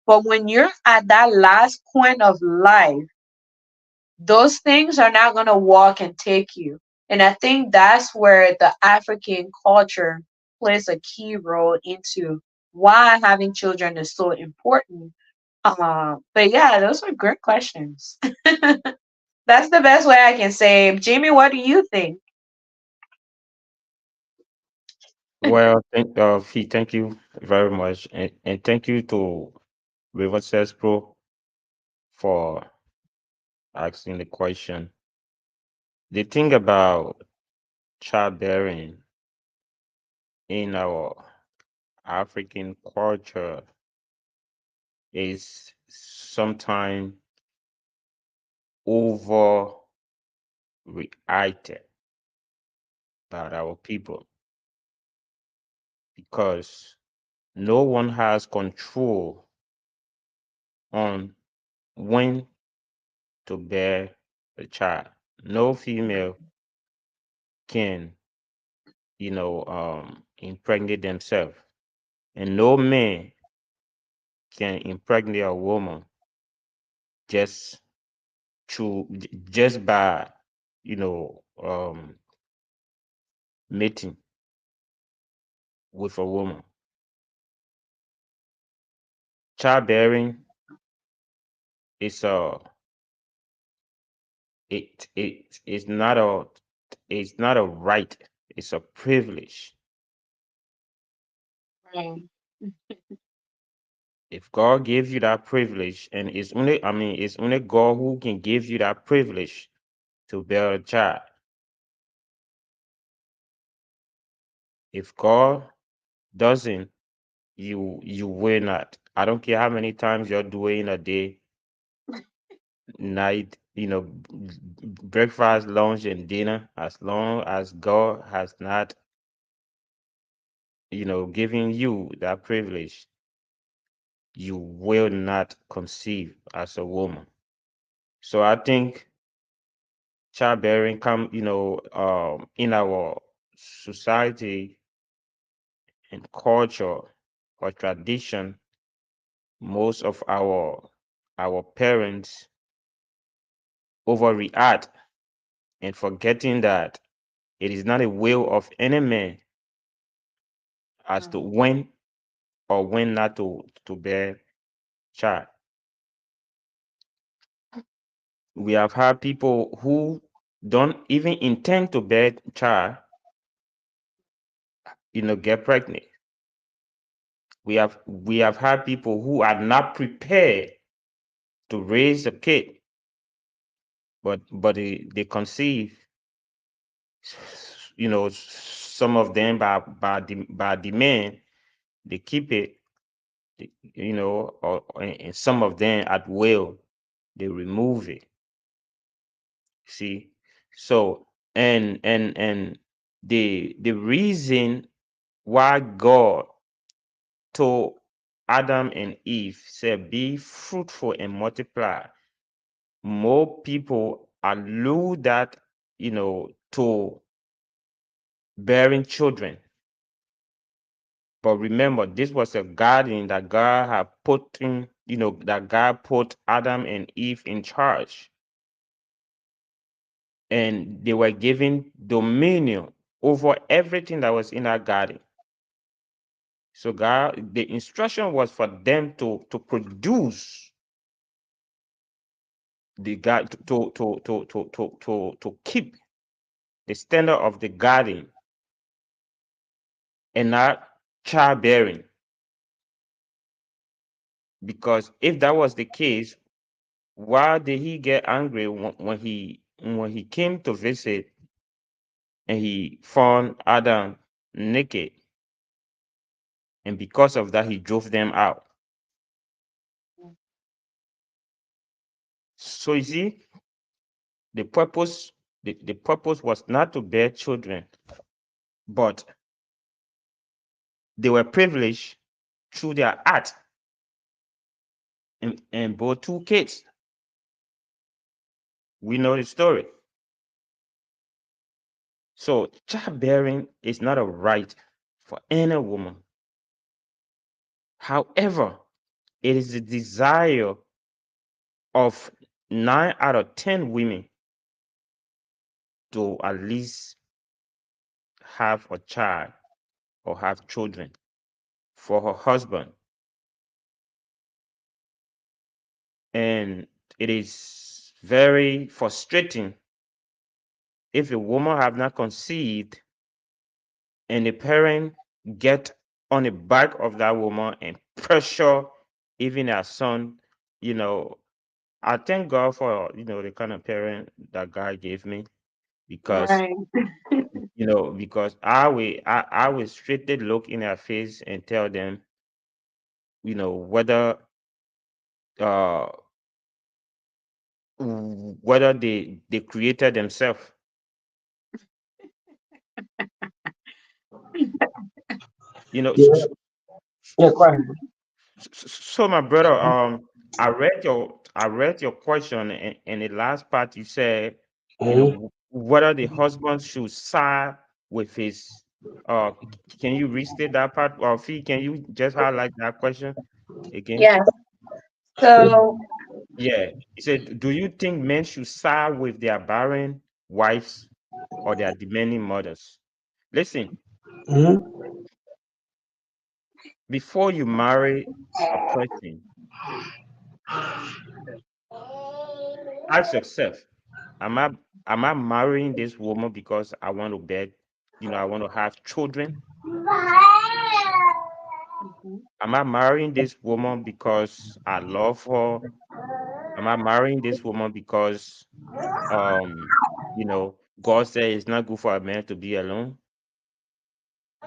but when you're at that last point of life, those things are not going to walk and take you. And I think that's where the African culture plays a key role into why having children is so important. But yeah, those were great questions. That's the best way I can say. Jamie, what do you think? Well, Fee, thank you very much, and thank you to River Pro for asking the question. The thing about childbearing in our African culture is sometimes overreacted by our people because no one has control on when to bear a child. No female can, impregnate themselves, and no man can impregnate a woman just just by, you know, um, mating with a woman. Childbearing is it's not a right. It's a privilege. Right. If God gave you that privilege, and it's only God who can give you that privilege to bear a child. If God doesn't, you will not. I don't care how many times you're doing a day, night, breakfast, lunch, and dinner, as long as God has not, given you that privilege, you will not conceive as a woman. So I think childbearing come, in our society and culture or tradition, most of our parents overreact and forgetting that it is not a will of any man as to Mm. when or when not to bear child. We have had people who don't even intend to bear child, get pregnant. We have had people who are not prepared to raise a kid, but they conceive, some of them by demand, they keep it, and some of them at will, they remove it. See, so and the reason why God told Adam and Eve said, "Be fruitful and multiply." More people allude that, to bearing children. But remember, this was a garden that God had put in, that God put Adam and Eve in charge. And they were given dominion over everything that was in that garden. So the instruction was for them to produce the God to keep the standard of the garden and not childbearing. Because if that was the case, why did he get angry when he came to visit and he found Adam naked? And because of that, he drove them out. So you see, the purpose the purpose was not to bear children, but they were privileged through their act and bore two kids. We know the story. So childbearing is not a right for any woman. However, it is the desire of 9 out of 10 women to at least have a child or have children for her husband, and it is very frustrating if a woman have not conceived and the parent get on the back of that woman and pressure even her son. you know I thank God for the kind of parent that God gave me, because Right. because I will straightly look in their face and tell them, whether uh whether they created themselves. you know Yeah, so, yeah, quite. so my brother, I read your question, and the last part you said, Mhm. whether the husband should side with his. Can you restate that part? Or Fee, can you just highlight that question again? Yes. So, Yeah. He said, do you think men should side with their barren wives or their demanding mothers? Listen, Mhm. before you marry a person, ask yourself, am I am I marrying this woman because I want to bed, I want to have children? mhm, Am I marrying this woman because I love her? Am I marrying this woman because God said it's not good for a man to be alone?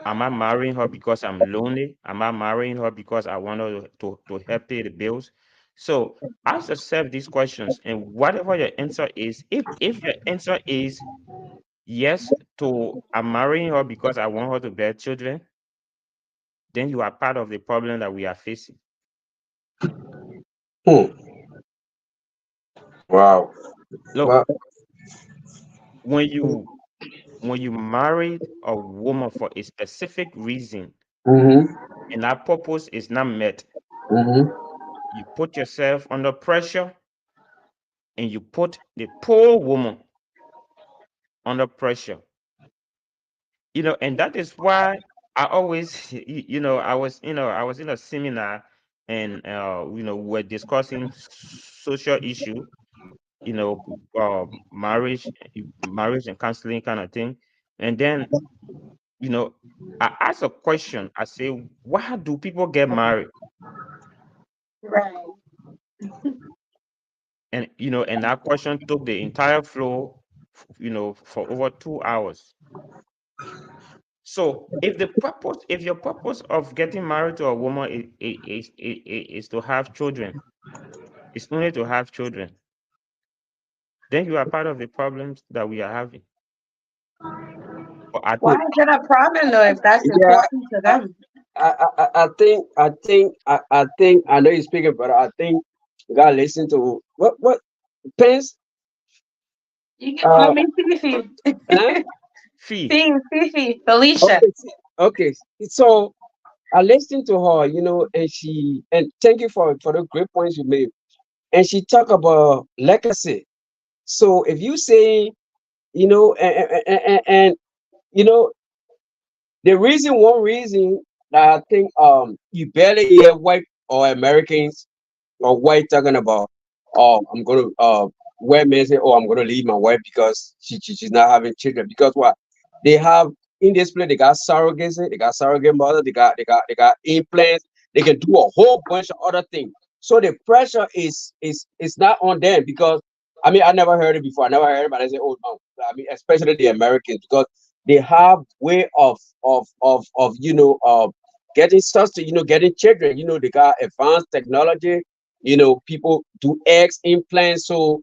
Am I marrying her because I'm lonely? Am I marrying her because I want her to help pay the bills? So ask yourself these questions, and whatever your answer is, if your answer is yes to I'm marrying her because I want her to bear children, then you are part of the problem that we are facing. Hmm. Wow. Look, Well. when you when you married a woman for a specific reason Mhm. and that purpose is not met, Mhm. you put yourself under pressure, and you put the poor woman under pressure. And that is why I always, I was in a seminar, and we're discussing social issue, marriage and counseling kind of thing. And then, you know, I asked a question. I say, why do people get married? right. And that question took the entire floor, for over 2 hours. So if your purpose of getting married to a woman is to have children, it's only to have children, then you are part of the problems that we are having. But I Why think is it a problem though if that's Yeah. important to I, them? I think I know you're speaking, but I think you gotta listen to what Pence. You can call Uh, me Fifi. huh? fee. Fifi, Felicia. Okay, okay. So I listened to her, and thank you for the great points you made. And she talked about legacy. So if you say, and you know, one reason that I think you barely hear white or Americans or white talking about, oh, I'm gonna white men say, oh, I'm gonna leave my wife because she's not having children. Because what they have in this place, they got surrogacy, they got surrogate mother, they got implants, they can do a whole bunch of other things. So the pressure is not on them because I mean I never heard it before. I never heard anybody say, oh no. I mean, especially the Americans because they have way of getting sustenance, getting children. They got advanced technology. People do eggs implants, so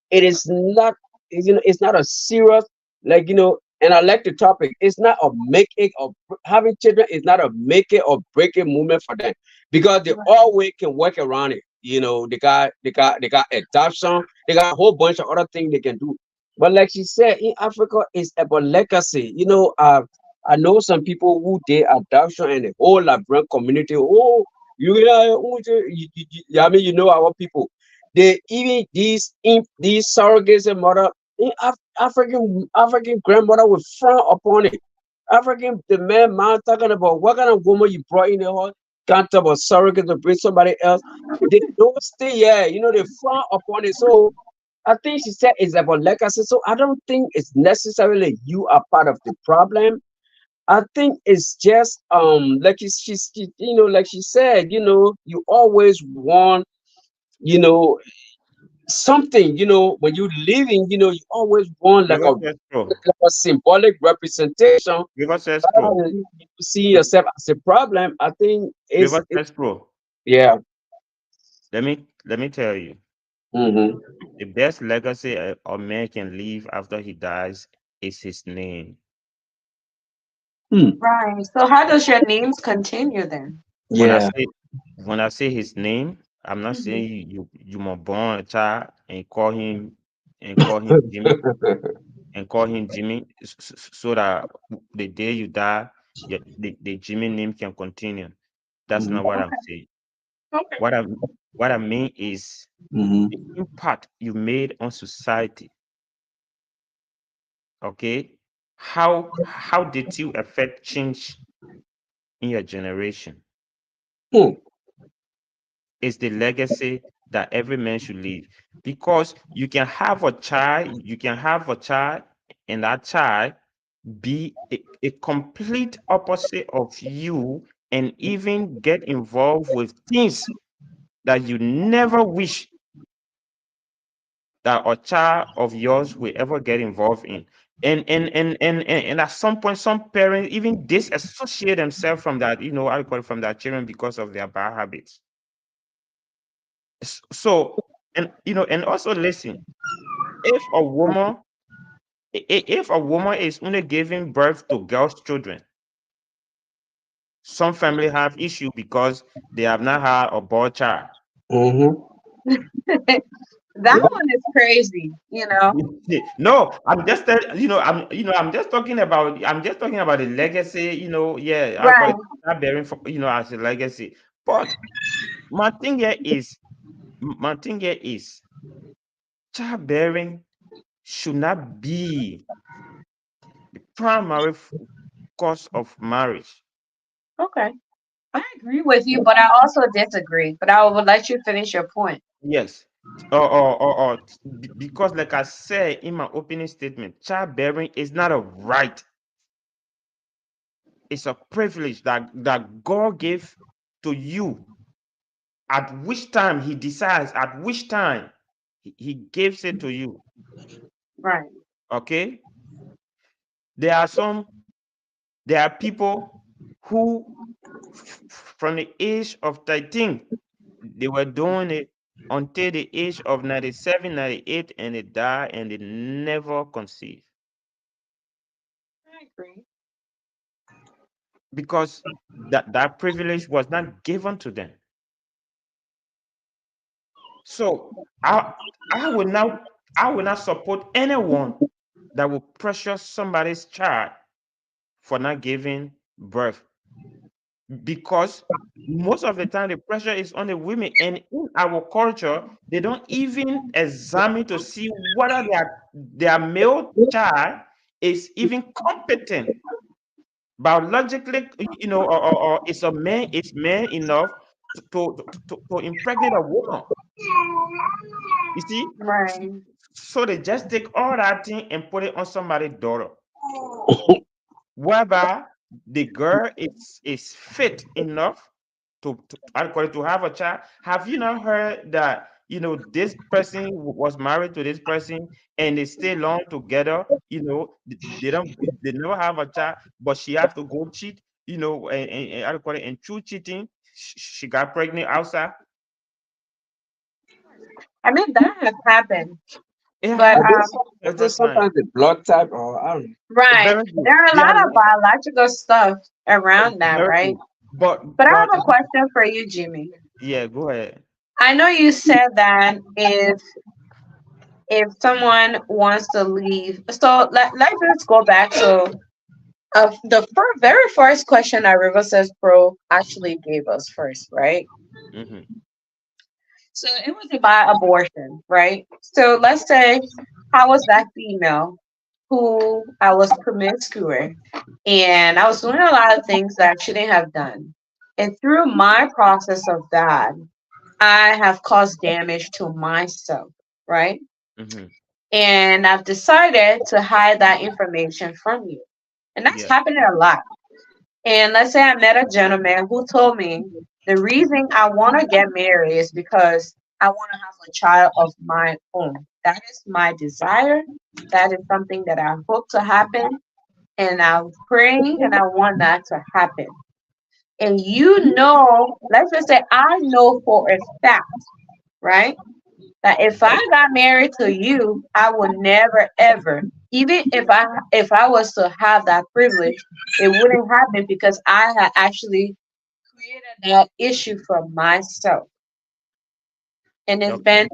it is not, it's not a serious, like, and I like the topic. It's not a make it or having children is not a make it or break it movement for them because they Right. always can work around it. They got adoption, they got a whole bunch of other things they can do. But like she said, in Africa, it's about legacy. I know some people who did adoption and the whole Liberian community. Oh, I mean, our people. They even these surrogates and mother African grandmother will frown upon it. African the man talking about what kind of woman you brought in the house. can't talk about surrogate to bring somebody else. They don't stay here, they frown upon it. So I think she said it's about legacy. So I don't think it's necessarily you are part of the problem. I think it's just like like she said, you always want, you know, something, when you're living, you always want like River a says pro. symbolic representation. River says pro. You see yourself as a problem. I think River says pro. yeah. Let me tell you, Mm-hmm. the best legacy a man can leave after he dies is his name. Hmm. Right. So how does your names continue then? When I Yeah. say when I say his name, I'm not Mhm. saying you must born a child and call him Jimmy so that the day you die, the Jimmy name can continue. That's not what I'm Okay. saying. Okay. What I mean is Mm-hmm. the impact you made on society. Okay, how did you affect change in your generation? Hmm. Is the legacy that every man should leave, because you can have a child and that child be a complete opposite of you, and even get involved with things that you never wish that a child of yours will ever get involved in. And at some point, some parents even disassociate themselves from that, I call it, from their children, because of their bad habits. So, and also listen, if a woman if a woman is only giving birth to girls' children, some family have issue because they have not had a boy child. Mm-hmm. That one is crazy, you know. No, I'm just talking about the legacy, yeah, I call it Right. childbearing as a legacy. But my thing here is childbearing should not be the primary cause of marriage. Okay. I agree with you, but I also disagree. But I would let you finish your point. Yes. Because, like I said in my opening statement, childbearing is not a right, it's a privilege that God gave to you, at which time He decides, at which time He gives it to you. Right. Okay? There are some, there are people who, from the age of 13, they were doing it until the age of 97, 98, and they die and they never conceive, I agree. because that privilege was not given to them. So I will now I will not support anyone that will pressure somebody's child for not giving birth, because most of the time the pressure is on the women, and in our culture they don't even examine to see whether their male child is even competent biologically, or is man enough to impregnate a woman. You see, Right. so they just take all that thing and put it on somebody's daughter, whereby the girl is fit enough I call it, to have a child. Have you not heard that this person was married to this person and they stay long together? They never have a child, but she have to go cheat. And I call it, and through cheating, she got pregnant outside. I mean that has happened. It But I happens guess I several think times. sometimes the blood type, or I don't know. right. Very good. There are a They are lot of biological stuff around that, very right? good. But But I but have a question for you, Jimmy. yeah, go ahead. I know you said that if someone wants to leave, so let's just go back to the very first question that River Says Pro actually gave us first, right? Hmm. So it was about abortion, right? So let's say I was that female who I was promiscuous and I was doing a lot of things that I shouldn't have done. And through my process of that, I have caused damage to myself, right? Mm-hmm. And I've decided to hide that information from you. And that's Yeah. happening a lot. And let's say I met a gentleman who told me the reason I want to get married is because I want to have a child of my own. That is my desire. That is something that I hope to happen. And I'm praying and I want that to happen. And you know, let's just say I know for a fact, right? That if I got married to you, I would never ever, even if I was to have that privilege, it wouldn't happen because I had actually created that issue for myself. And Okay.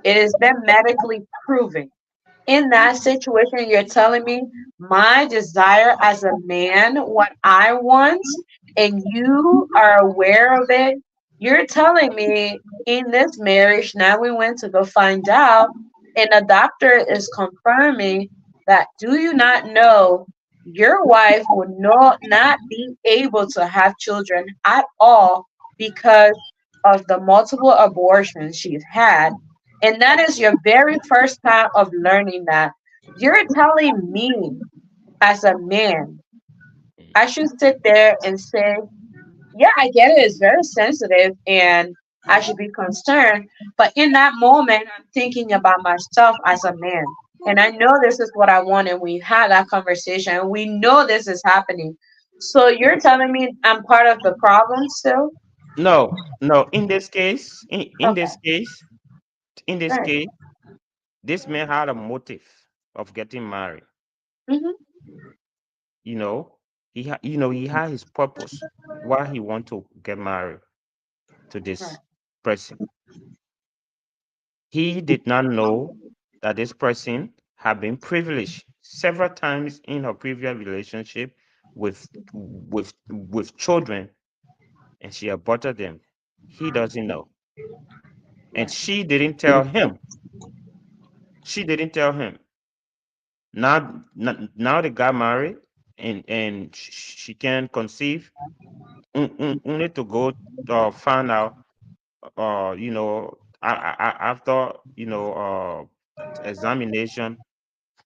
it has been medically proven. In that situation, you're telling me my desire as a man, what I want, and you are aware of it. You're telling me in this marriage, now we went to go find out, and the doctor is confirming that do you not know your wife would not be able to have children at all because of the multiple abortions she's had, and that is your very first time of learning that. You're telling me as a man, I should sit there and say, yeah, I get it. It's very sensitive and I should be concerned. But in that moment, I'm thinking about myself as a man. And I know this is what I want. And we had that conversation. And we know this is happening. So you're telling me I'm part of the problem still? No, no. In this case, in Okay. this case, in this Right. case, this man had a motive of getting married. Hmm. You know, he had his purpose why he want to get married to Right. this person. He did not know that this person had been privileged several times in her previous relationship with children, and she aborted them. He doesn't know, and Right. she didn't tell him. She didn't tell him. Now they got married, and she can conceive, only to go find out, after examination,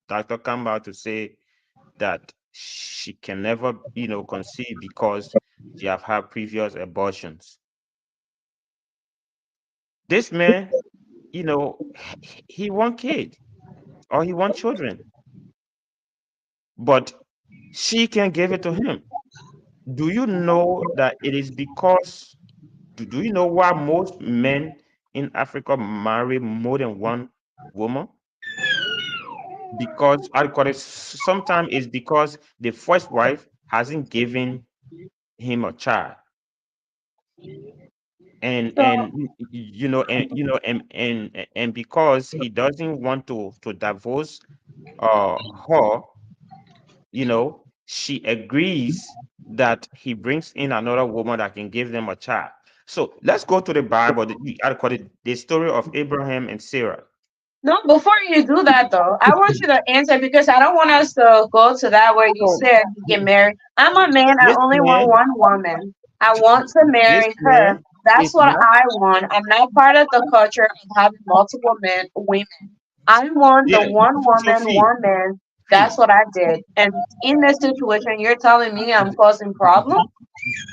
doctor come out to say that she can never conceive because she have had previous abortions. This man, he want kid, or he want children, but she can't give it to him. Do you know that it is because, do you know why most men in Africa marry more than one woman? Because I call it, sometimes it's because the first wife hasn't given him a child, and So and because he doesn't want to divorce her, she agrees that he brings in another woman that can give them a child. So let's go to the Bible. I call it the story of Abraham and Sarah. no, before you do that though, I want you to answer because I don't want us to go to that where you So said you get married. I'm a man, I this only want man, one woman. I want to this marry her. man That's is what not I want. I'm not part of the culture of having multiple men, women. I want the there. one So woman, one man. That's fee. what I did. And in this situation, you're telling me I'm causing problems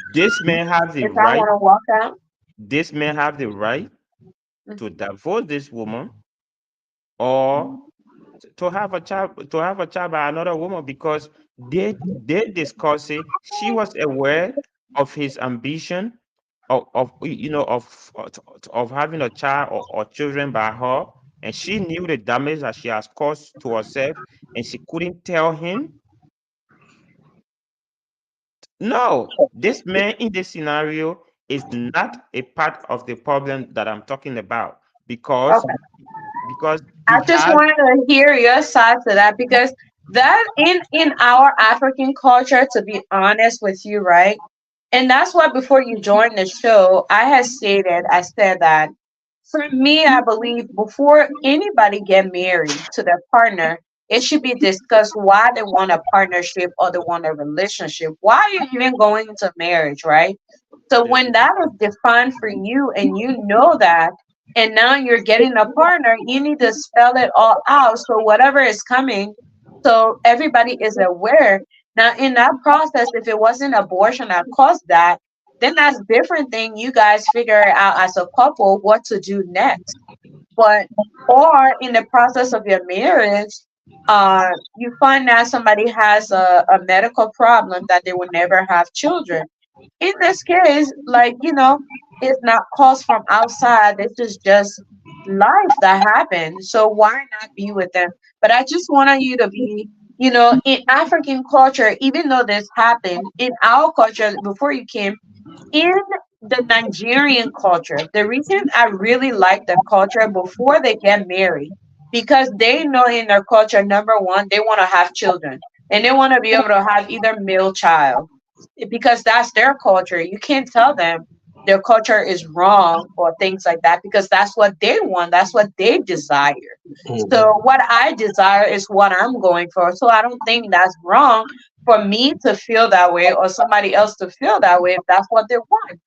This man have the if I right. want to walk out. This man have the right to Mhm. divorce this woman, or to have a child by another woman, because they discuss it. She was aware of his ambition of having a child, or children by her, and she knew the damage that she has caused to herself, and she couldn't tell him. No, this man in this scenario is not a part of the problem that I'm talking about, because Okay. he I just has. wanted to hear your side to that because that in our African culture, to be honest with you, right? And that's why before you joined the show, I said that for me, I believe before anybody get married to their partner, It should be discussed why they want a partnership or they want a relationship. Why are you even going into marriage, right? So Yes, when that is defined for you and you know that, and now you're getting a partner, you need to spell it all out. So whatever is coming, so everybody is aware. Now in that process, if it wasn't abortion that caused that, then that's different thing. You guys figure it out as a couple what to do next. But or in the process of your marriage, you find that somebody has a medical problem that they will never have children. In this case, like, it's not caused from outside. This is just life that happened. So why not be with them? But I just wanted you to be, in African culture, even though this happened in our culture before you came, in the Nigerian culture, the reason I really like the culture before they get married, because they know in their culture, number one, they want to have children and they want to be able to have either male child because that's their culture. You can't tell them their culture is wrong or things like that because that's what they want, that's what they desire. So what I desire is what I'm going for. So I don't think that's wrong for me to feel that way or somebody else to feel that way if that's what they want.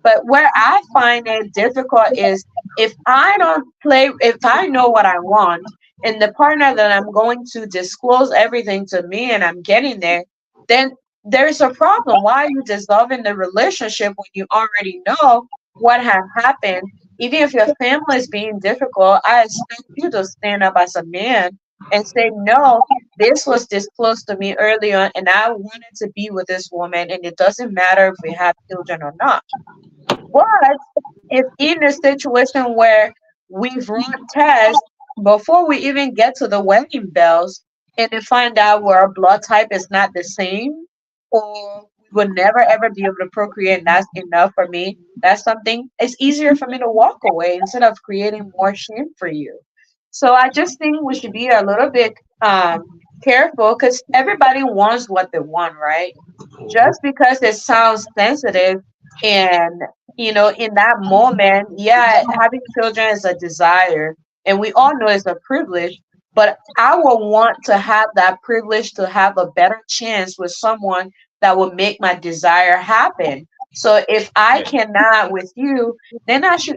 But where I find it difficult is if I don't play, if I know what I want and the partner that I'm going to disclose everything to me and I'm getting there, then there's a problem. Why are you dissolving the relationship when you already know what has happened? Even if your family is being difficult, I expect you to stand up as a man and say, no, this was disclosed to me early on, and I wanted to be with this woman, and it doesn't matter if we have children or not. But if in a situation where we've run tests before we even get to the wedding bells and they find out where our blood type is not the same, or we will never ever be able to procreate, and that's enough for me, that's something, it's easier for me to walk away instead of creating more shame for you. So I just think we should be a little bit careful because everybody wants what they want, right? Just because it sounds sensitive and in that moment, yeah, having children is a desire and we all know it's a privilege, but I will want to have that privilege to have a better chance with someone that will make my desire happen. So if I Yeah. cannot with you, then I should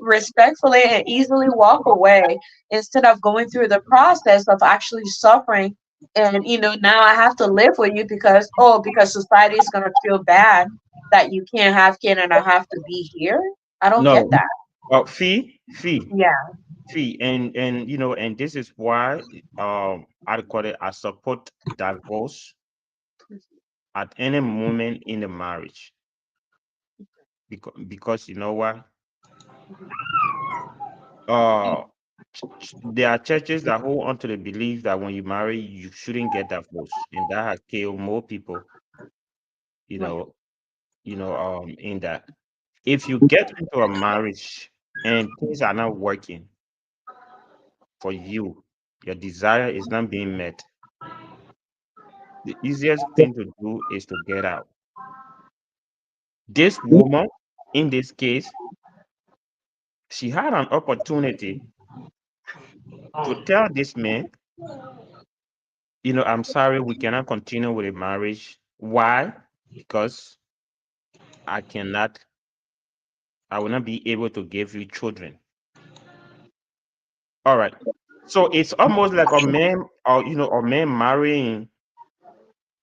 respectfully and easily walk away instead of going through the process of actually suffering. And now I have to live with you because society is gonna feel bad that you can't have kid and I have to be here. I don't get No. that. Fee, Yeah. and and this is why I call it I support divorce at any moment in the marriage because you know what uh there are churches that hold on to the belief that when you marry you shouldn't get divorced, and that has killed more people, you Right. know in that if you get into a marriage and things are not working for you, your desire is not being met, the easiest thing to do is to get out. This woman, in this case, she had an opportunity to tell this man, I'm sorry, we cannot continue with the marriage. Why? Because I cannot, I will not be able to give you children. All right. So it's almost like a man, or a man marrying,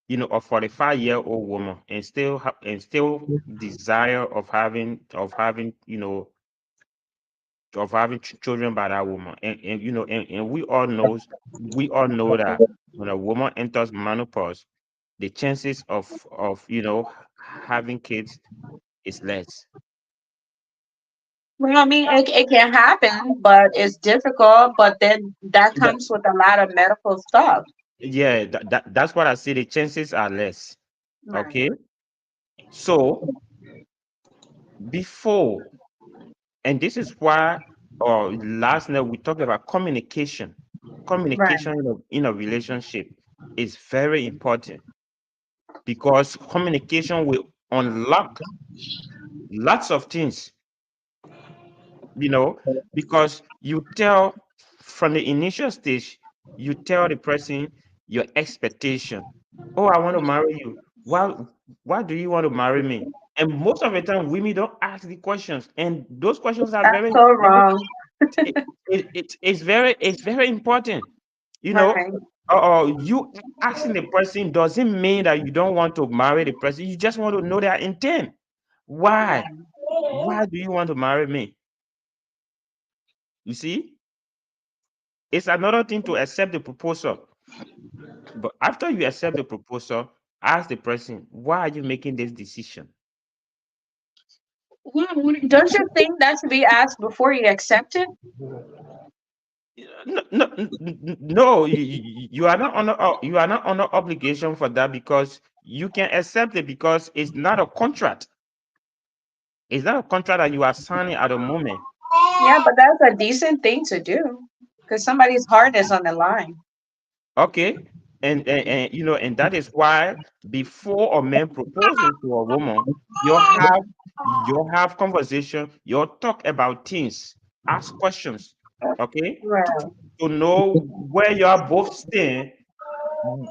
a 45-year-old woman and still desire of having children by that woman, and we all know that when a woman enters menopause, the chances of having kids is less. Well, I mean, it can happen, but it's difficult. But then that But comes with a lot of medical stuff. yeah, that's what I say, the chances are less. Right. Okay, so before, and this is why last night we talked about communication. Right. Communication in a relationship is very important because communication will unlock lots of things, you know, because you tell from the initial stage, You tell the person your expectation. Oh, I want to marry you. Why do you want to marry me? And most of the time, women don't ask the questions, and those questions are That's very, so very wrong. it's very important. You know, Right. you asking the person doesn't mean that you don't want to marry the person. You just want to know their intent. Why? Why do you want to marry me? You see, it's another thing to accept the proposal. But after you accept the proposal, ask the person, why are you making this decision? Don't you think that should be asked before you accept it? No, no, no, you are not under you are not under obligation for that because you can accept it because it's not a contract. It's not a contract that you are signing at the moment. Yeah, but that's a decent thing to do because somebody's heart is on the line. Okay. And that is why before a man proposes to a woman, you have you have conversation, you talk about things, ask questions, okay, Right. to know where you are both staying.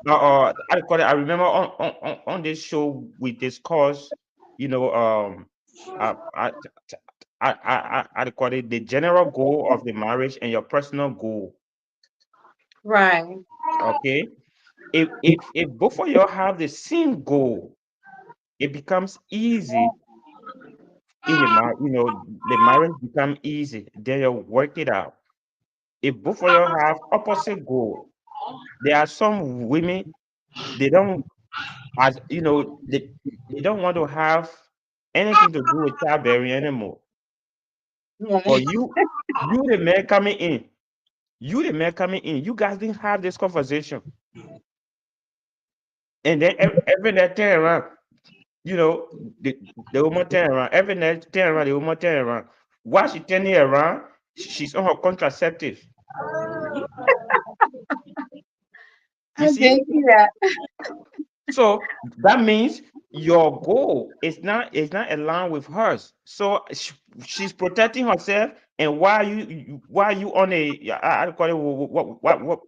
I call it, I remember on this show we discussed, you know, uh, I, I call it the general goal of the marriage and your personal goal. Right. Okay, if both of you have the same goal, it becomes easy in the the marriage become easy. Then you work it out. If both of you have opposite goal, there are some women they don't as they don't want to have anything to do with childbearing anymore. But you the man coming in, you guys didn't have this conversation, and then every day turn around. You know, the woman turn around. Every night turn around, the woman turn around. While she turning around, she's on her contraceptive. You I see? did see that. So that means your goal is not aligned with hers. So she's protecting herself. And why you on a I call it what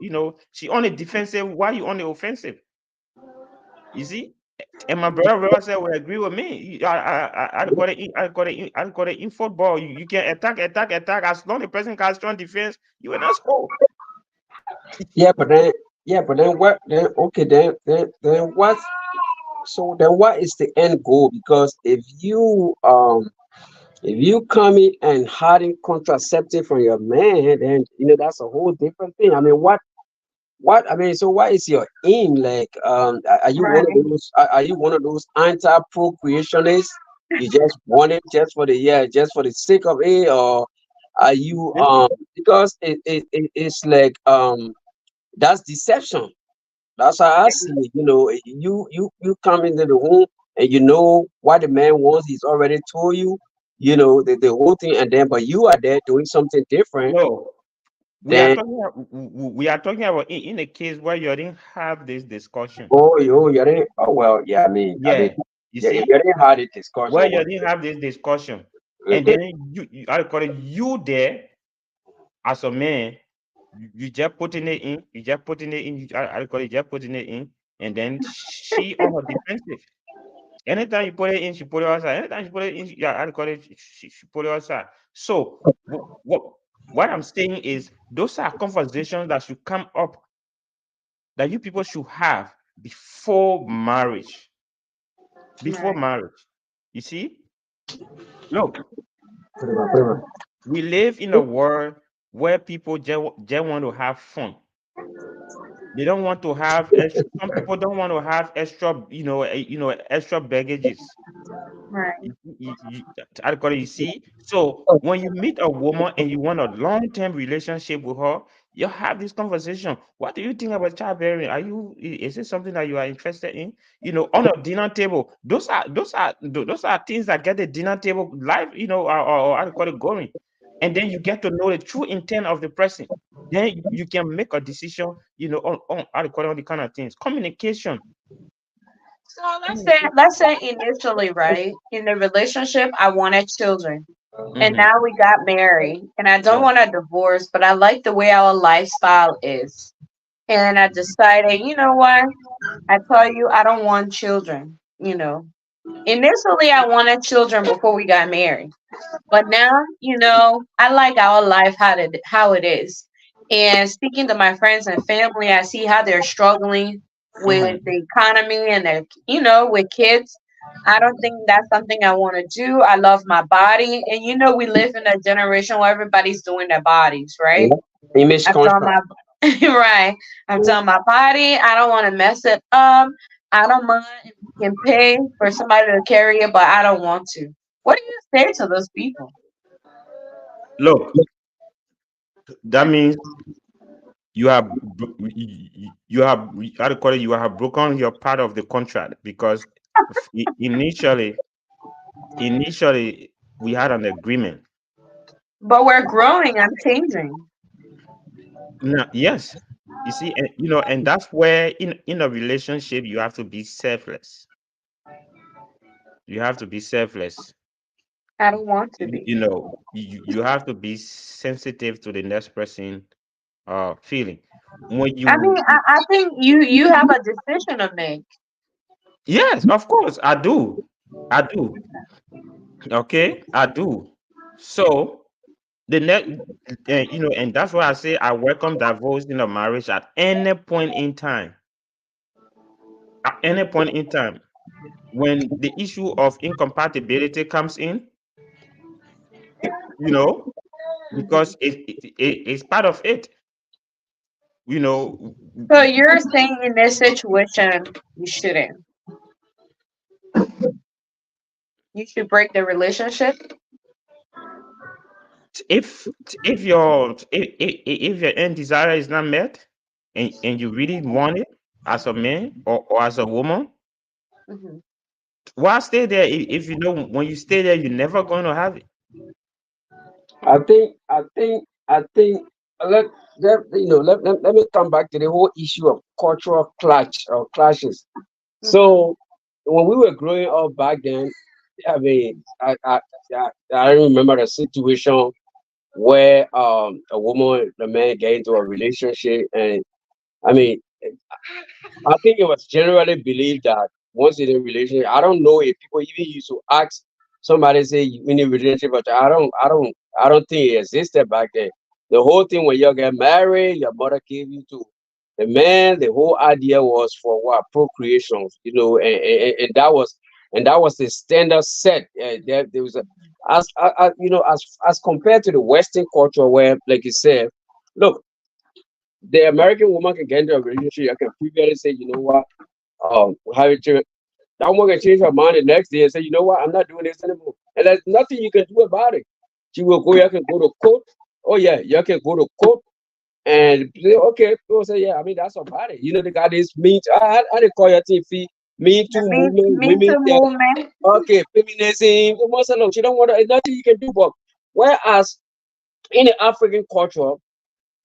she on a defensive. Why you on the offensive? You see? And my brother said will agree with me. I call it in football. You can attack. As long as the person has strong defense, you will not score. Yeah, but then, yeah, but then what? Then okay, then what? So then, what is the end goal? Because if you come in and hiding contraceptive from your man, then that's a whole different thing. I mean, what I mean, so what is your aim? Like, are you one of Right. those? Are you one of those anti-procreationists? You just want it just for the just for the sake of it, or are you because it's like that's deception. That's how I see it. You come into the home and you know what the man wants. He's already told you, the whole thing, and then but you are there doing something different. No, Then we are talking about in a case where you didn't have this discussion. you didn't. Oh well, yeah. I mean, Yeah, you yeah. If see, you didn't have a discussion where you with. didn't have this discussion, and then I call it you there as a man, you just putting it in, you just putting it in. I call it just putting it in, and then she on her defensive. Anytime you put it in, she put it outside. Anytime she put it in, I call it she put it outside. So what I'm saying is those are conversations that should come up that you people should have before marriage. Before Right. marriage. You see? Look, we live in a world where people just want to have fun. They don't want to have extra, some people don't want to have extra, extra baggages. Right. I call it, you see. So when you meet a woman and you want a long-term relationship with her, you have this conversation. What do you think about childbearing? Is it something that you are interested in? On a dinner table, those are things that get the dinner table live, or I call it going. And then you get to know the true intent of the person. Then you can make a decision, on I call it all the kind of things. Communication. So let's say initially, right, in the relationship, I wanted children. And Mhm. now we got married. And I don't Yeah. want a divorce, but I like the way our lifestyle is. and I decided, you know what? I tell you, I don't want children. Initially, I wanted children before we got married. But now, I like our life how it is. And speaking to my friends and family, I see how they're struggling with Mhm. the economy and their, with kids. I don't think that's something I want to do. I love my body. And we live in a generation where everybody's doing their bodies, right? Yeah. Image I'm telling contract. my right. I'm telling my body, I don't want to mess it up. I don't mind if we can pay for somebody to carry it, but I don't want to. What do you say to those people? Look, that means you have how to call it, you have broken your part of the contract because initially we had an agreement. But we're growing. I'm changing. Now, yes, you see, and and that's where in a relationship you have to be selfless. You have to be selfless. I don't want to be. You have to be sensitive to the next person feeling. When I mean, you I think you have a decision to make. Yes, of course, I do. I do. Okay, I do. So the next, and that's why I say I welcome divorce in a marriage at any point in time. At any point in time, when the issue of incompatibility comes in, you know, because it's part of it. You know, So you're saying in this situation, you shouldn't. You should break the relationship. if your end desire is not met, and you really want it as a man or as a woman, Hmm. why stay there if you know when you stay there you're never going to have it? I think let me come back to the whole issue of cultural clash or clashes. Hmm. So when we were growing up back then, I mean, I remember a situation where a woman, the man get into a relationship, and I mean, I think it was generally believed that once in a relationship, I don't know if people even used to ask somebody say you in a relationship, but I don't think it existed back then. The whole thing when you get married, your mother gave you to the man. The whole idea was for what procreation, and that was the standard set. There was a as compared to the Western culture where, like you said, look, the American woman can get into a relationship. I can previously say, you know what, how you that woman can change her mind the next day and say, you know what, I'm not doing this anymore. And there's nothing you can do about it. She will go, you can go to court. Oh, yeah, you can go to court and say, okay, people say, yeah, I mean, that's about it. They got this I didn't call your thing fee, Me Too movement, Me women, too yeah, movement. okay, feminism. The most of she don't want to, nothing you can do. But whereas in the African culture,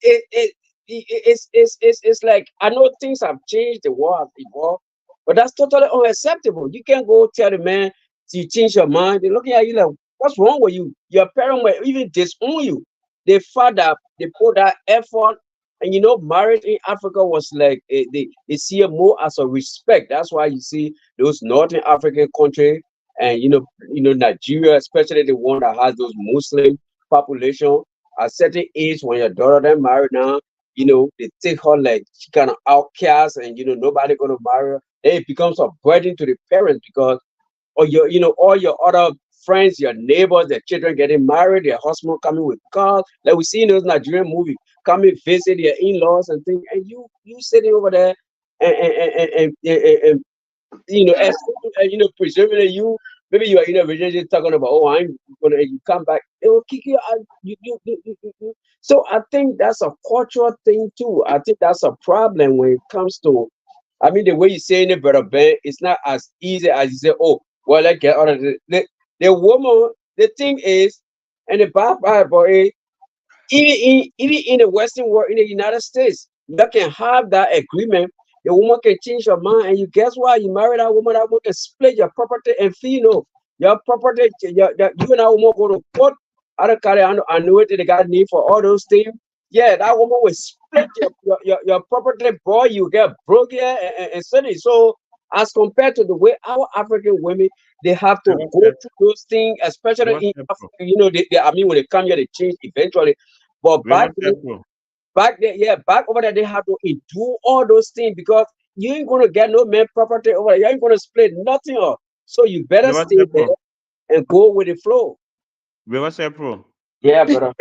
it, it, it's like I know things have changed, the world has evolved, but that's totally unacceptable. You can't go tell the man to change your mind. They're looking at you like, what's wrong with you? Your parents will even disown you. They father, they put that effort. And marriage in Africa was like they see it more as a respect. That's why you see those Northern African countries and Nigeria, especially the one that has those Muslim population. At certain age, when your daughter then married now, they take her like she kind of outcast, and nobody gonna marry her. Then it becomes a burden to the parents because or all your other friends, your neighbors, their children getting married, their husband coming with cars, like we see in those Nigerian movies, coming visit their in-laws and things, and you sitting over there and as preserving that you maybe you are in a relationship talking about, oh, I'm gonna, you come back, it will kick you out. So I think that's a cultural thing too. I think that's a problem when it comes to, I mean, the way you're saying it, brother Ben, it's not as easy as you say, oh, well, let's get out of the woman. The thing is, and the bad part about it, even in the Western world, in the United States, you can have that agreement. The woman can change her mind, and you guess what? You marry that woman can split your property and fee. Your property, you and that woman go to court. I don't carry annuity, they got need for all those things. yeah, that woman will split your property, boy. You get broke here and city. So as compared to the way our African women, they have to River go step, through those things, especially river in step pro, Africa. I mean, when they come here, they change eventually. But river step pro. back there, yeah, back over there, they have to endure all those things because you ain't gonna get no man property over there. You ain't gonna split nothing up. So you better River stay step there pro. and go with the flow. River step pro. Yeah, brother.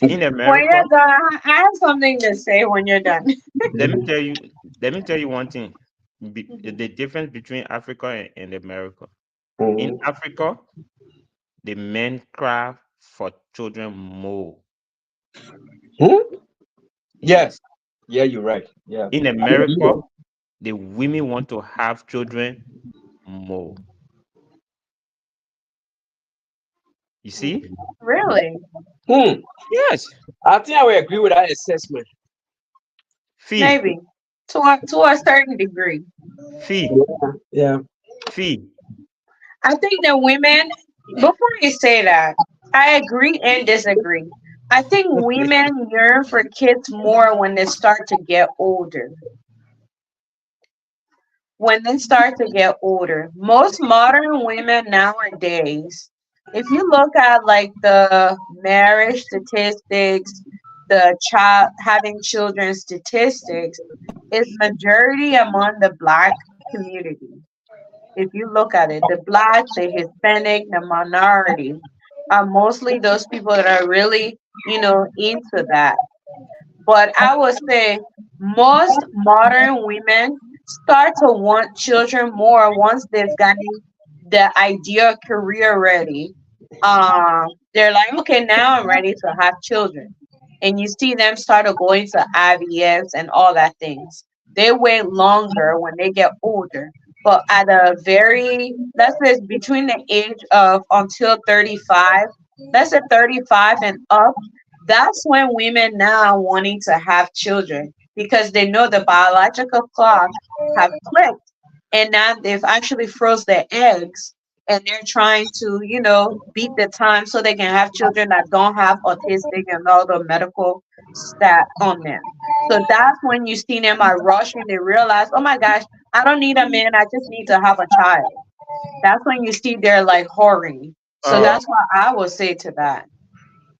In When America, you're done, I have something to say when you're done. let me tell you, let me tell you one thing. The difference between Africa and America. In Mhm. Africa, the men cry for children more. Hmm? Yeah, Yes. yeah, you're right. Yeah. In I believe America, it. the women want to have children more. You see? Really? Hmm. Yes. I think I will agree with that assessment. Fee, Maybe to a certain degree. fee, Yeah. Yeah. fee. I think that women, before you say that, I agree and disagree. I think women yearn for kids more when they start to get older. When they start to get older, most modern women nowadays, if you look at like the marriage statistics, the child having children statistics, is majority among the black community. If you look at it, the black, the Hispanic, the minority are mostly those people that are really, into that. But I would say most modern women start to want children more once they've gotten the ideal career ready. They're like, okay, now I'm ready to have children. And you see them start to going to IVFs and all that things. They wait longer when they get older. But at a very, let's say it's between the age of until 35, let's say 35 and up, that's when women now wanting to have children because they know the biological clock have clicked and now they've actually froze their eggs and they're trying to, beat the time so they can have children that don't have autistic and all the medical stat on them. So that's when you see them are rushing. They realize, oh my gosh, I don't need a man. I just need to have a child. That's when you see they're like whoring. So Uh, that's what I would say to that.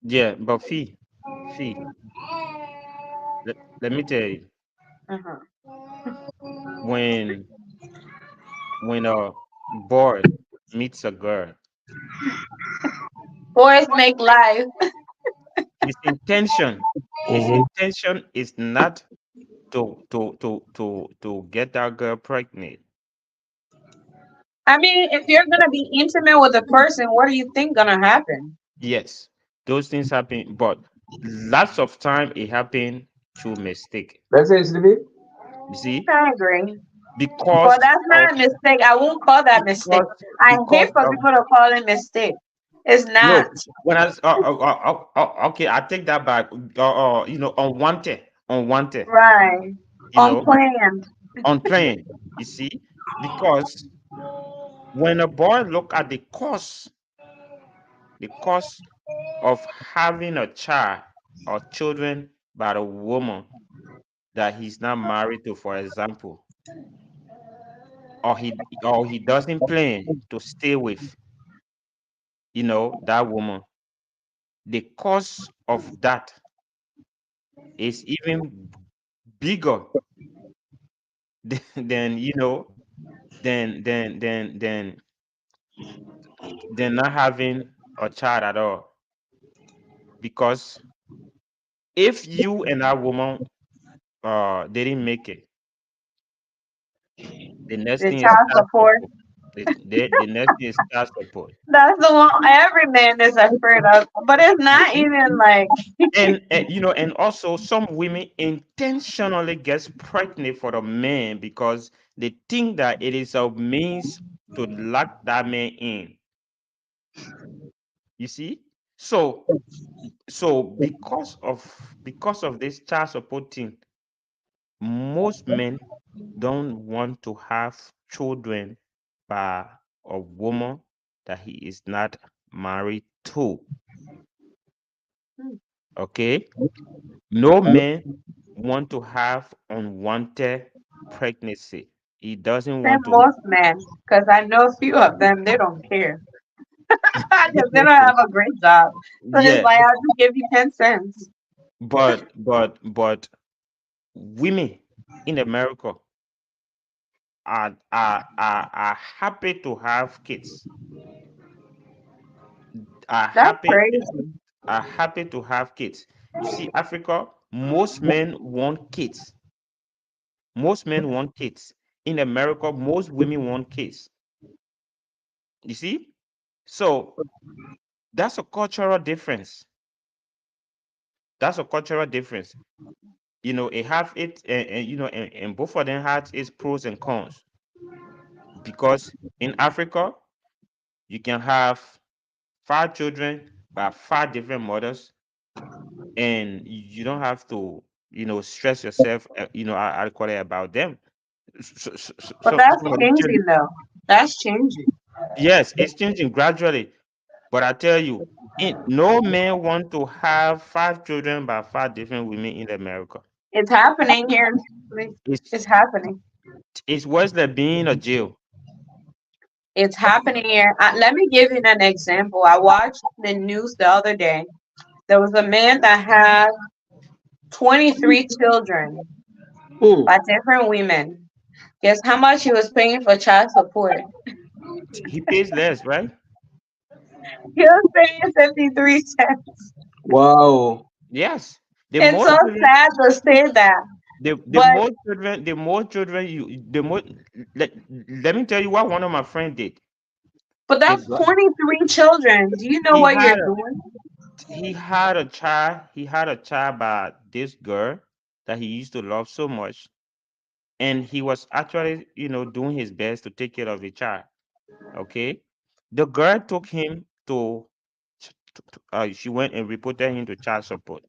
yeah, but fee. Let me tell you, Uh-huh. when a boy meets a girl, Boys make life. his intention, his Mhm. intention is not to get that girl pregnant. I mean, if you're gonna be intimate with a person, what do you think gonna happen? Yes, those things happen, but lots of time it happen through mistake. Let's say, Sleepy. You see, I agree. But because that's of not a mistake. I won't call that mistake. because I hate because for of people to call it mistake. It's no. not When okay, I take that back. Unwanted. right. You know, Unplanned. unplanned. You see, because when a boy look at the cost of having a child or children by a woman that he's not married to, for example, or he doesn't plan to stay with, that woman, the cost of that is even bigger than than not having a child at all. Because if you and that woman didn't make it, the next The thing is child child support. support. The next thing is child support. That's the one every man is afraid of. But it's not even like And also some women intentionally gets pregnant for the man because they think that it is a means to lock that man in. You see, so because of this child support thing, most men don't want to have children by a woman that he is not married to. Mm. Okay, no man want to have unwanted pregnancy. He doesn't Say want to. most men, because I know a few of them, they don't care. Because they don't have a great job. So it's Yeah, like, I'll just give you 10 cents. but women in America are happy to have kids. Are That's happy crazy. are happy to have kids. You see, Africa, most men want kids. Most men want kids. In America, most women want kids. You see? So that's a cultural difference. That's a cultural difference. It have it, and both of them has its pros and cons. Because in Africa, you can have five children by five different mothers, and you don't have to, stress yourself, adequately about them. So, so, so, But so that's so I tell changing, you, though. That's changing. yes, it's changing gradually. But I tell you, no man want to have five children by five different women in America. It's happening here. It's It's happening. it's worse than being in a jail. It's happening here. Let me give you an example. I watched the news the other day. There was a man that had 23 children Hmm. by different women. Guess how much he was paying for child support? He pays less, right? He was paying 53 cents. Wow. Yes. The It's more so children, sad to say that. the But more children, the more children the more. Let me tell you what one of my friends did. but The that's guy, 23 children. Do you know he what you're had a doing? he had a child. He had a child by this girl that he used to love so much, and he was actually, doing his best to take care of the child. Okay, the girl took him she went and reported him to child support.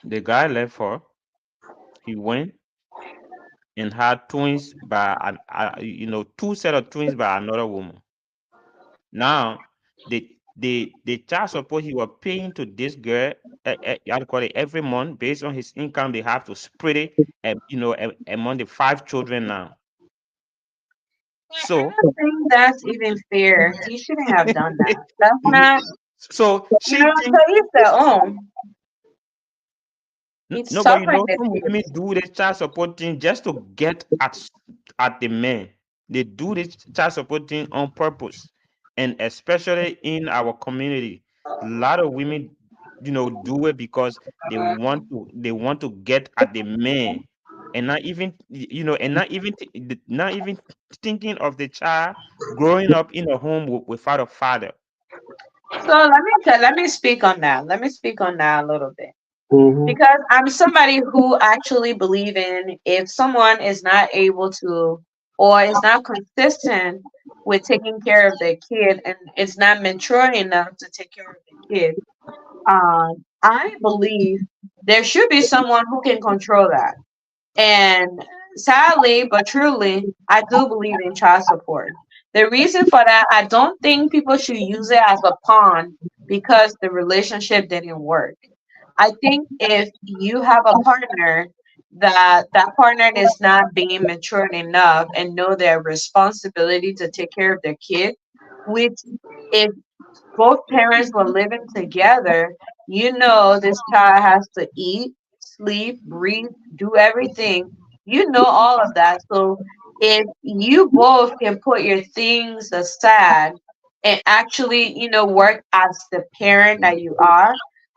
The guy left her. He went and had twins by two set of twins by another woman. Now, the child support he was paying to this girl, how to call it, every month based on his income, they have to split it, among the five children now. I So, don't think that's even fair. He shouldn't have done that. That's not, so she think. so each their own. He's No, but suffering the some women kids. do this child support thing just to get at the men. They do this child support thing on purpose, and especially in our community, a lot of women, do it because they want to get at the men, and not even not even thinking of the child growing up in a home without a father. So let me speak on that. Let me speak on that a little bit. Mm-hmm. Because I'm somebody who actually believe in if someone is not able to or is not consistent with taking care of their kid and is not mature enough to take care of the kid, I believe there should be someone who can control that. And sadly, but truly, I do believe in child support. The reason for that, I don't think people should use it as a pawn because the relationship didn't work. I think if you have a partner that partner is not being mature enough and know their responsibility to take care of their kid, which if both parents were living together, you know this child has to eat, sleep, breathe, do everything. You know all of that. So if you both can put your things aside and actually, work as the parent that you are,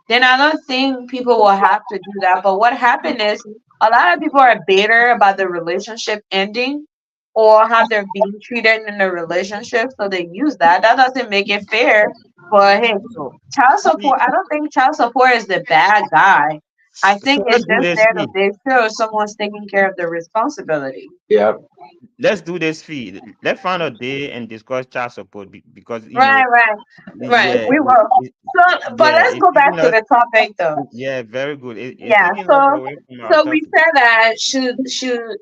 then I don't think people will have to do that. But what happened is a lot of people are bitter about the relationship ending or how they're being treated in the relationship. So they use that. That doesn't make it fair. But hey, So, child see, support, I don't think child support is the bad guy. I think so it's let's do just this. there to make sure someone's taking care of the responsibility. Yeah. Let's do this fee. Let's find a day and discuss child support because Right, right, right. yeah, We will. So, but yeah, let's it's go back taking to us. the topic though. Yeah, very good. It's Yeah. taking us So, away from our so we topic. said that should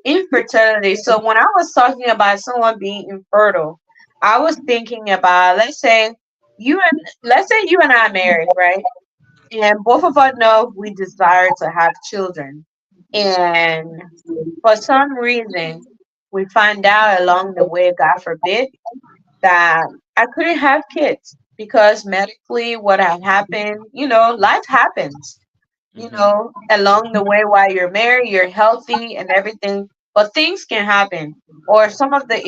infertility. So when I was talking about someone being infertile, I was thinking about let's say you and let's say you and I are married, right? And both of us know we desire to have children. And for some reason, we find out along the way, God forbid, that I couldn't have kids because medically what had happened, life happens, Mm-hmm. along the way while you're married, you're healthy and everything, but things can happen. Or some of the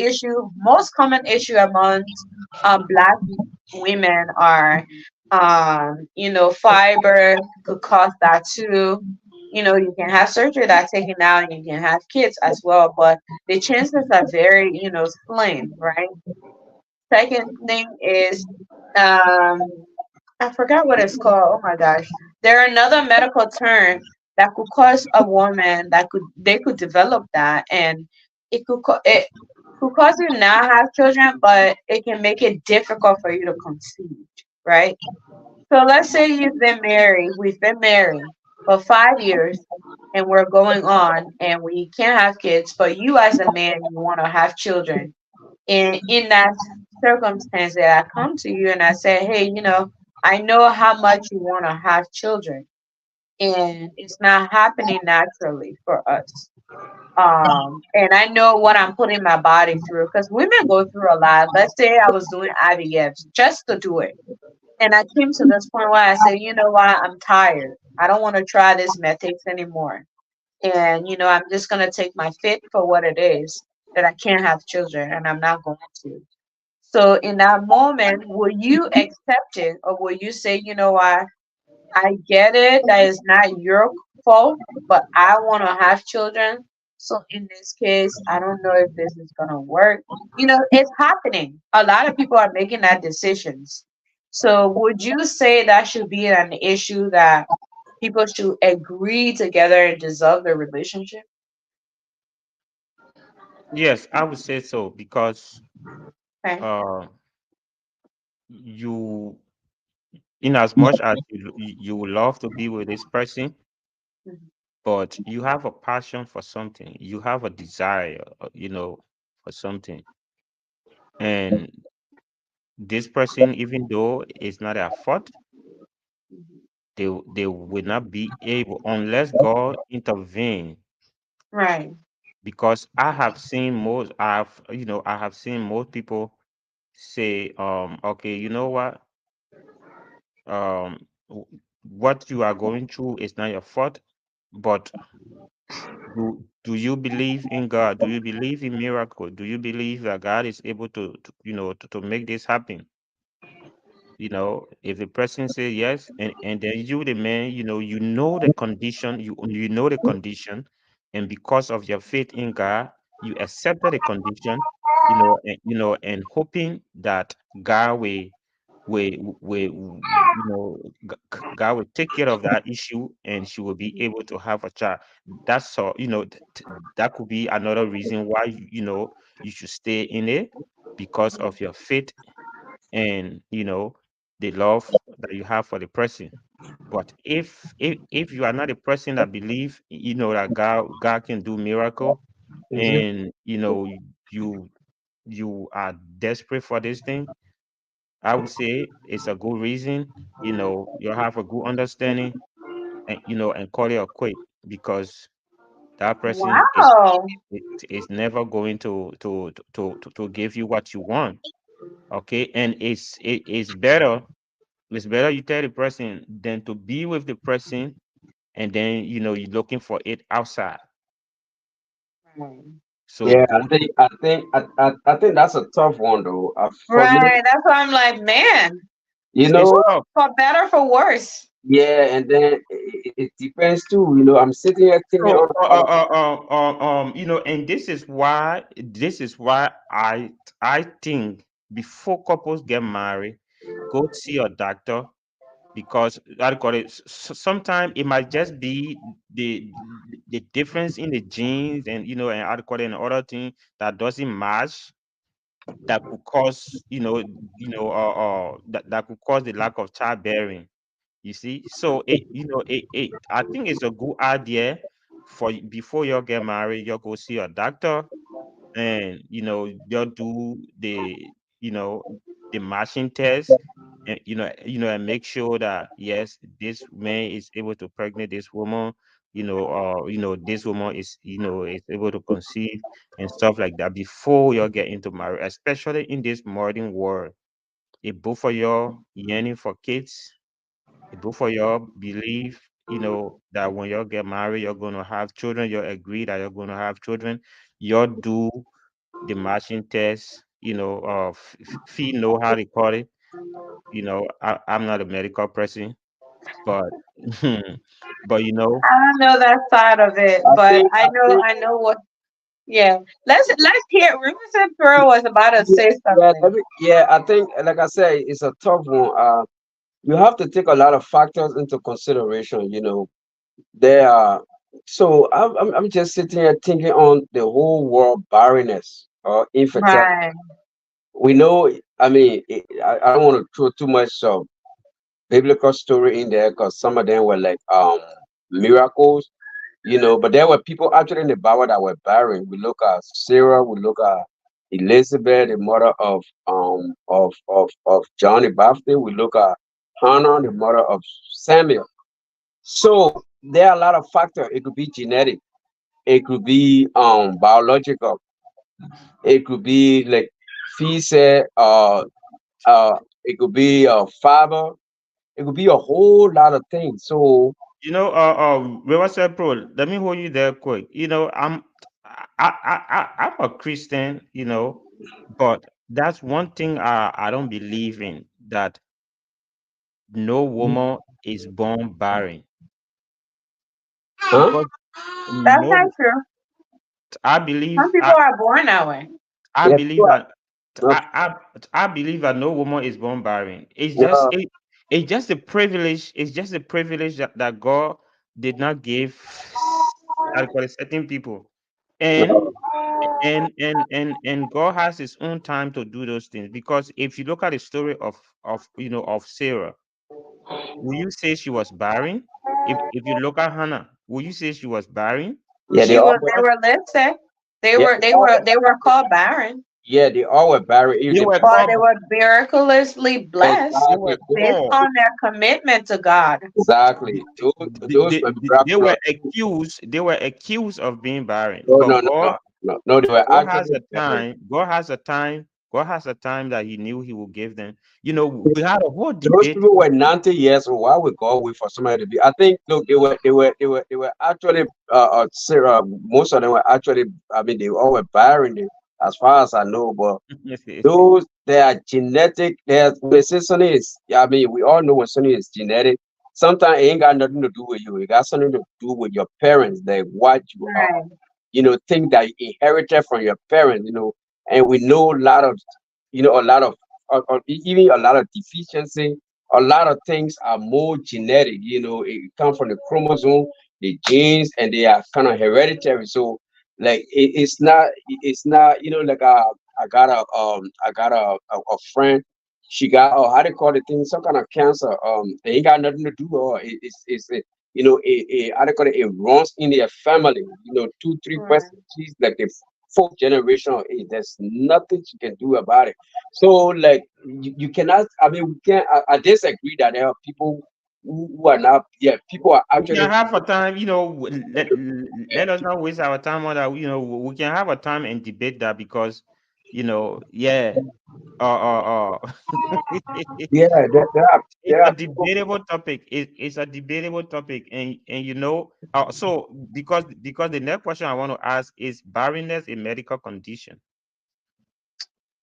most common issue amongst Black women are, fiber could cause that too. You can have surgery that's taken out and you can have kids as well, but the chances are very, slim, right? Second thing is, um, I forgot what it's called. Oh my gosh. There are another medical term that could cause a woman they could develop that, and it could cause you not have children, but it can make it difficult for you to conceive, right? So let's say we've been married for 5 years and we're going on and we can't have kids, but you as a man you want to have children. And in that circumstance that I come to you and I say, hey, I know how much you want to have children, and it's not happening naturally for us. And I know what I'm putting my body through because women go through a lot. Let's say I was doing IVFs just to do it. And I came to this point where I said, you know what, I'm tired. I don't want to try this methods anymore. And, I'm just going to take my fit for what it is that I can't have children and I'm not going to. So in that moment, will you accept it or will you say, you know what, I get it, that is not your fault, but I want to have children. So in this case, I don't know if this is gonna work. It's happening. A lot of people are making that decisions. So would you say that should be an issue that people should agree together and dissolve their relationship? Yes, I would say so because Okay. uh, you, in as much as you would love to be with this person, Mhm. but you have a passion for something, you have a desire, for something, and this person, even though it's not their fault, Mhm. they will not be able unless God intervene. Right. Because I have seen most people say, okay, you know what, what you are going through is not your fault, but do you believe in God? Do you believe in miracle? Do you believe that God is able to make this happen? If the person say yes, and then you, the man, you know the condition, and because of your faith in God, you accepted the condition, and hoping that God God will take care of that issue, and she will be able to have a child. That's all. That could be another reason why you should stay in it, because of your faith, and the love that you have for the person. But if you are not a person that believe, that God can do miracle, Mhm. and you you are desperate for this thing, I would say it's a good reason. You have a good understanding, and call it a quit, because that person Wow. is never going to give you what you want. Okay, and it's better you tell the person than to be with the person, and then you're looking for it outside. Right. Yeah, So I think that's a tough one though. For me, Right. That's why I'm like, man, you it's know, tough. for better, for worse. yeah, and then it depends too. I'm sitting here thinking So and this is why I think before couples get married, go see your doctor, because I call it, sometimes it might just be the difference in the genes, and and I call it, and other thing that doesn't match, that could cause that could cause the lack of childbearing. You see, so I think it's a good idea for before you get married, you go see your doctor, and you'll do the you know the matching test, and and make sure that yes, this man is able to pregnant this woman, or this woman is is able to conceive and stuff like that before you get into marriage, especially in this modern world. If both of y'all yearning for kids, if both of y'all believe, that when y'all get married, you're gonna have children, you agree that you're gonna have children, y'all do the matching test, of fee know how they call it. I'm not a medical person, but but I don't know that side of it, I but think, I know what. Yeah, let's hear. Riverside Pearl was about to yeah, say yeah, something. yeah, I think, like I said, it's a tough one. You have to take a lot of factors into consideration. There are. So I'm just sitting here thinking on the whole world barrenness or infertility. Right, We know. I mean, I don't want to throw too much biblical story in there because some of them were like miracles. But there were people actually in the Bible that were barren. We look at Sarah, we look at Elizabeth, the mother of John the Baptist, we look at Hannah, the mother of Samuel. So there are a lot of factors. It could be genetic, it could be biological, it could be like Fee said, it could be fiber, it could be a whole lot of things. So Riverside Pro, let me hold you there quick. I'm a Christian, but that's one thing I don't believe in, that no woman is born barren. huh? Because that's not no, true. I Some believe people are born that way. I Yeah, believe that no, I believe that no woman is born barren. no, It's just a privilege. It's just a privilege that God did not give, I call it, certain people, and no. and God has His own time to do those things. Because if you look at the story of Sarah, will you say she was barren? If you look at Hannah, will you say she was barren? Yeah, they all were, They Because were listed. yeah, They were called barren, yeah, they all were barren. It they were but they called were miraculously blessed they were exactly, based called on their commitment to God. exactly. Those were miraculous. they were accused of being barren, No, but no, no, no, no, no. They were actually barren. God has a time that He knew He would give them. We had a whole Those debate. people were 90 years old. Why would God wait for somebody to be? I think. Look, they were actually. Sarah, most of them were actually. I mean, they all were barren, as far as I know. But those they are genetic. When they say something is, I mean, we all know when something is genetic. Sometimes it ain't got nothing to do with you. It got something to do with your parents. Like what you Right, things that you inherited from your parents. And we know a lot of, a lot of, even a lot of deficiency. A lot of things are more genetic. It comes from the chromosome, the genes, and they are kind of hereditary. So, like, it's not, like I got a friend. She got, how they call the thing, some kind of cancer. It ain't got nothing to do, or how they call it, it runs in their family. Two, three right. persons. She's like the fourth generation of age. There's nothing you can do about it. So, like, you cannot. I mean, we can't. I disagree that there are people who are not. Yeah, people are We actually. can have a time, let us not waste our time on that. We can have a time and debate that, because, yeah, Yeah, it's there a are people. debatable topic. It's a debatable topic, and so because the next question I want to ask is barrenness a medical condition?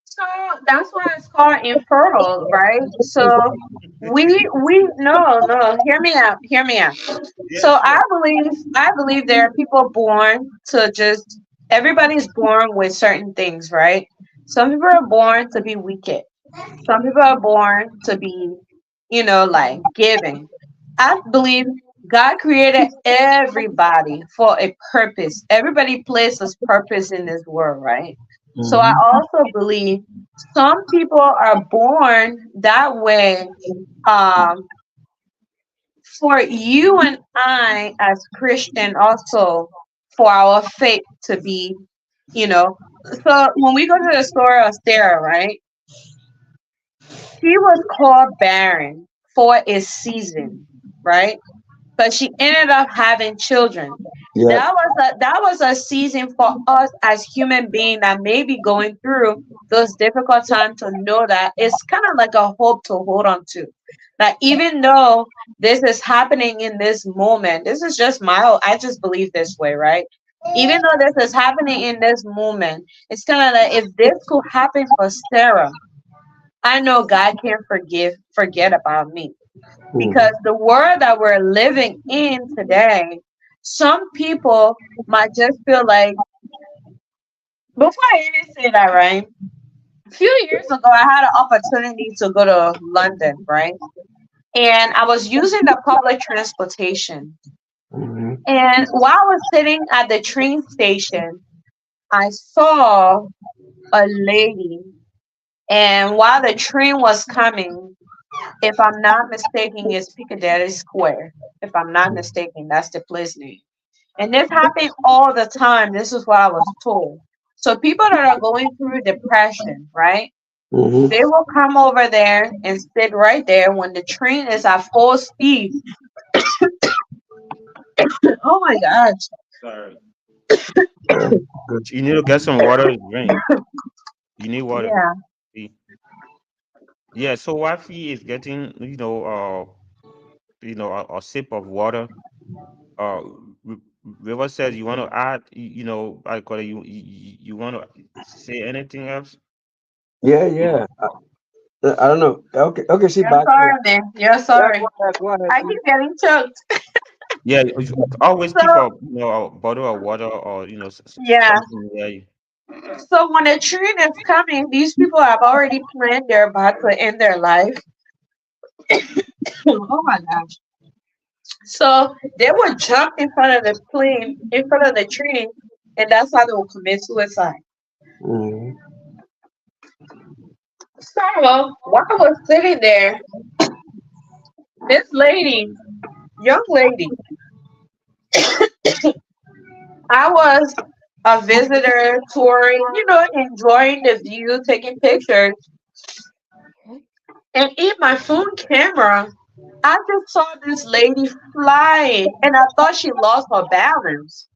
So that's why it's called infertile, right? So we no, hear me out, hear me out. Yeah, So sure. I believe there are people born to just everybody's born with certain things, right? Some people are born to be wicked. Some people are born to be, like giving. I believe God created everybody for a purpose. Everybody places purpose in this world, right? So I Mhm. also believe some people are born that way um, for you and I as Christian also for our faith to be, you know. So when we go to the story of Sarah, right? she was called barren for a season, right? But she ended up having children. Yeah. That was a season for us as human beings that may be going through those difficult times to know that it's kind of like a hope to hold on to. That even though this is happening in this moment, this is just I just believe this way, right? Even though this is happening in this moment, it's kind of like if this could happen for Sarah, I know God can't forget about me Mm. because the world that we're living in today, some people might just feel like, before I even say that, right? A few years ago, I had an opportunity to go to London, right? And I was using the public transportation. Mhm. And while I was sitting at the train station, I saw a lady. And while the train was coming, if I'm not mistaken, it's Piccadilly Square. If I'm not mistaken, that's the place name. And this happened all the time. This is what I was told. So people that are going through depression, right? Mhm. They will come over there and sit right there when the train is at full speed. Oh my gosh. Sorry. Yeah. Good. You need to get some water to drink. You need water. Yeah. See? Yeah, so wifey is getting, a sip of water. Uh, River says you want to add, I call it, you want to say anything else? Yeah, yeah. I don't know. Okay, okay. She You're back. sorry, man. You're Yeah, sorry. go ahead, I sis. keep getting choked. Yeah, you always So keep a bottle of water or yeah. something near you. So when the train is coming, these people have already planned they're about to end their life. Oh my gosh. So they would jump in front of the plane, in front of the train, and that's how they will commit suicide. Mhm. So while I was sitting there, this lady, young lady, I was a visitor touring, enjoying the view, taking pictures. And in my phone camera, I just saw this lady flying and I thought she lost her balance.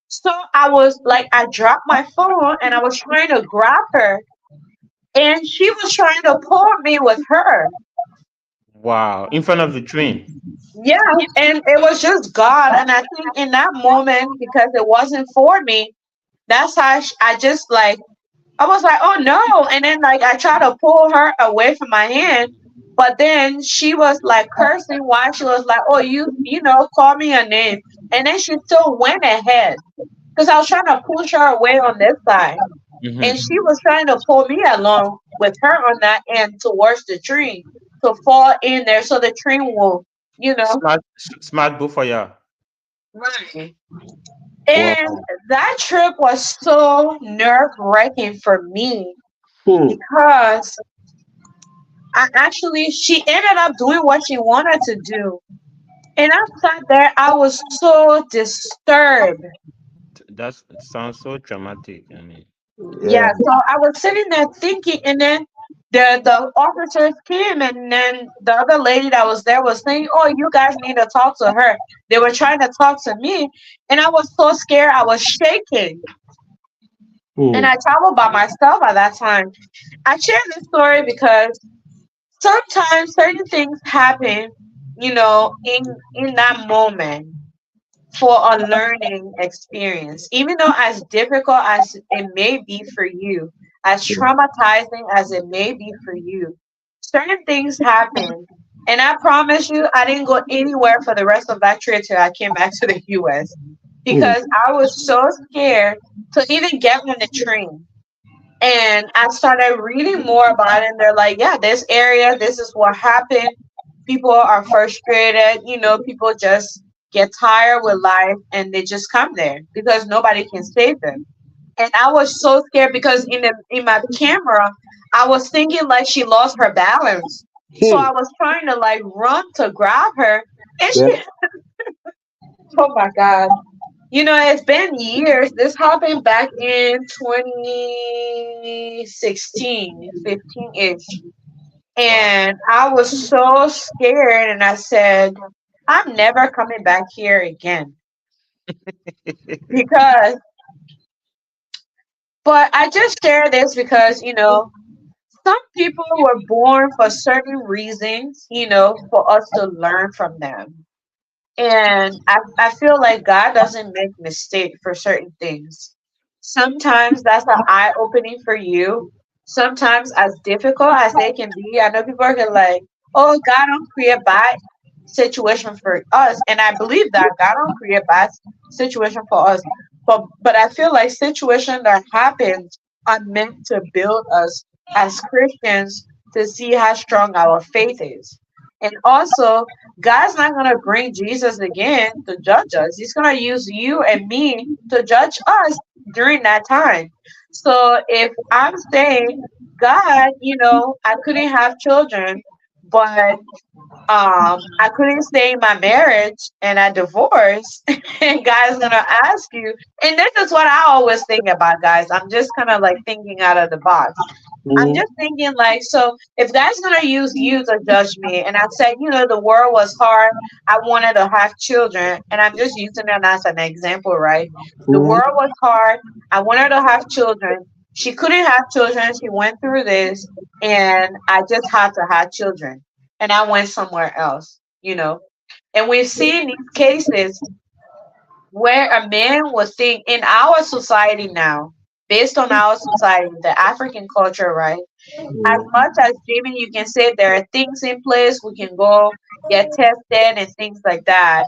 So I was like, I dropped my phone and I was trying to grab her and she was trying to pull me with her. Wow, in front of the train. Yeah, and it was just God. And I think in that moment, because it wasn't for me, that's how I just like, I was like, oh no. And then like I tried to pull her away from my hand, but then she was like cursing while she was like, oh, call me a name. And then she still went ahead because I was trying to push her away on this side. And Mm-hmm. she was trying to pull me along with her on that end towards the tree to fall in there so the tree will, you know. Smart both for ya. Right. Wow. And that trip was so nerve wracking for me Hmm. because she ended up doing what she wanted to do. And I sat there, I was so disturbed. That sounds so traumatic. I mean, Yeah, Yeah. so I was sitting there thinking, and then the officers came, and then the other lady that was there was saying, "Oh, you guys need to talk to her." They were trying to talk to me, and I was so scared, I was shaking. And Hmm. I traveled by myself at that time. I share this story because sometimes certain things happen, in that moment for a learning experience. Even though as difficult as it may be for you, as traumatizing as it may be for you, certain things happen. And I promise you, I didn't go anywhere for the rest of that trip till I came back to the US Hmm. because I was so scared to even get on the train. And I started reading more about it, and they're like, yeah, this area, this is what happened. People are frustrated, people just get tired with life and they just come there because nobody can save them. And I was so scared because in my camera, I was thinking like she lost her balance. So Hmm. I was trying to like run to grab her. And Yeah. she, oh my God. It's been years. This happened back in 2016, 15-ish. Wow. And I was so scared, and I said, I'm never coming back here again because, but I just share this because, some people were born for certain reasons, for us to learn from them. And I feel like God doesn't make mistakes for certain things. Sometimes that's an eye opening for you. Sometimes, as difficult as they can be, I know people are gonna like, oh, God don't create bad situation for us. And I believe that God don't create bad situation for us. But I feel like situations that happen are meant to build us as Christians to see how strong our faith is. And also, God's not going to bring Jesus again to judge us. He's going to use you and me to judge us during that time. So if I'm saying, God, I couldn't have children, but I couldn't stay in my marriage and I divorced, and God's gonna ask you, and this is what I always think about, guys. I'm just kind of like thinking out of the box. I'm Mhm. just thinking like, so if God's gonna use you to judge me, and I said, the world was hard, I wanted to have children, and I'm just using it as an example, right? The Mhm. world was hard. I wanted to have children. She couldn't have children. She went through this, and I just had to have children, and I went somewhere else. And we've seen these cases where a man was think in our society now, based on our society, the African culture, right? As much as Jamie, you can say there are things in place, we can go get tested and things like that.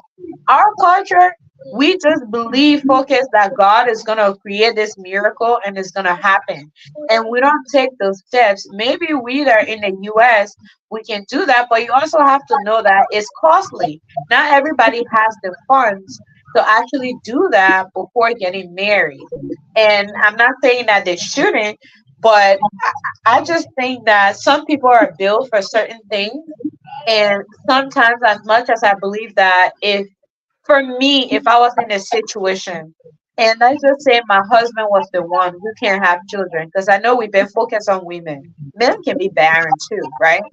Our culture, we just believe, focus that God is gonna create this miracle and it's gonna happen. And we don't take those steps. Maybe we that are in the US, we can do that, but you also have to know that it's costly. Not everybody has the funds to actually do that before getting married. And I'm not saying that they shouldn't, but I just think that some people are built for certain things. And sometimes, as much as I believe that, if for me, if I was in a situation, and let's just say my husband was the one who can't have children, because I know we've been focused on women, men can be barren too, right?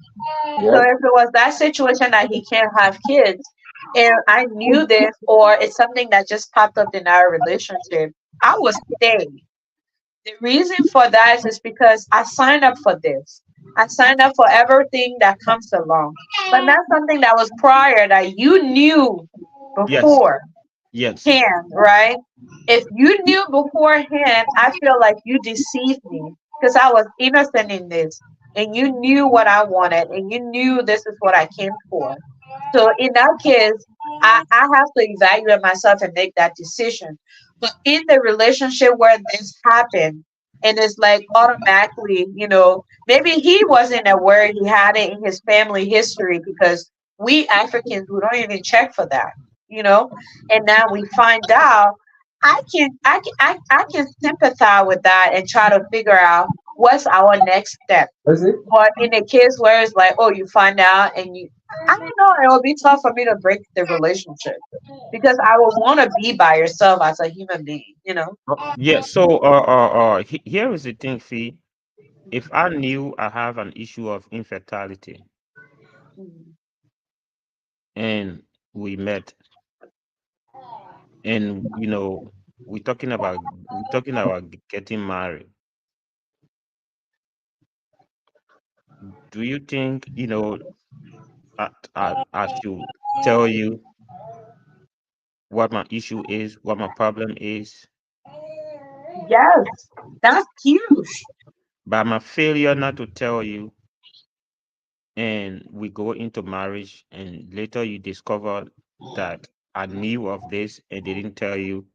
So Yep. if it was that situation that he can't have kids, and I knew this, or it's something that just popped up in our relationship, I would stay. The reason for that is because I signed up for this. I signed up for everything that comes along. But not something that was prior that you knew Yes, beforehand, yes. right? If you knew beforehand, I feel like you deceived me because I was innocent in this. And you knew what I wanted and you knew this is what I came for. So in that case, I have to evaluate myself and make that decision. But in the relationship where this happened, and it's like automatically, maybe he wasn't aware he had it in his family history because we Africans, we don't even check for that, you know, and now we find out. I can sympathize with that and try to figure out what's our next step. That's it. But in a case where it's like, oh, you find out and I don't know, it will be tough for me to break the relationship because I would want to be by yourself as a human being. Yeah, so here is the thing, Fee. If I knew I have an issue of infertility Mm. and we met and we're talking about getting married, do you think I should tell you what my issue is, what my problem is, Yes, that's huge. but my failure not to tell you, and we go into marriage, and later you discover that I knew of this and they didn't tell you?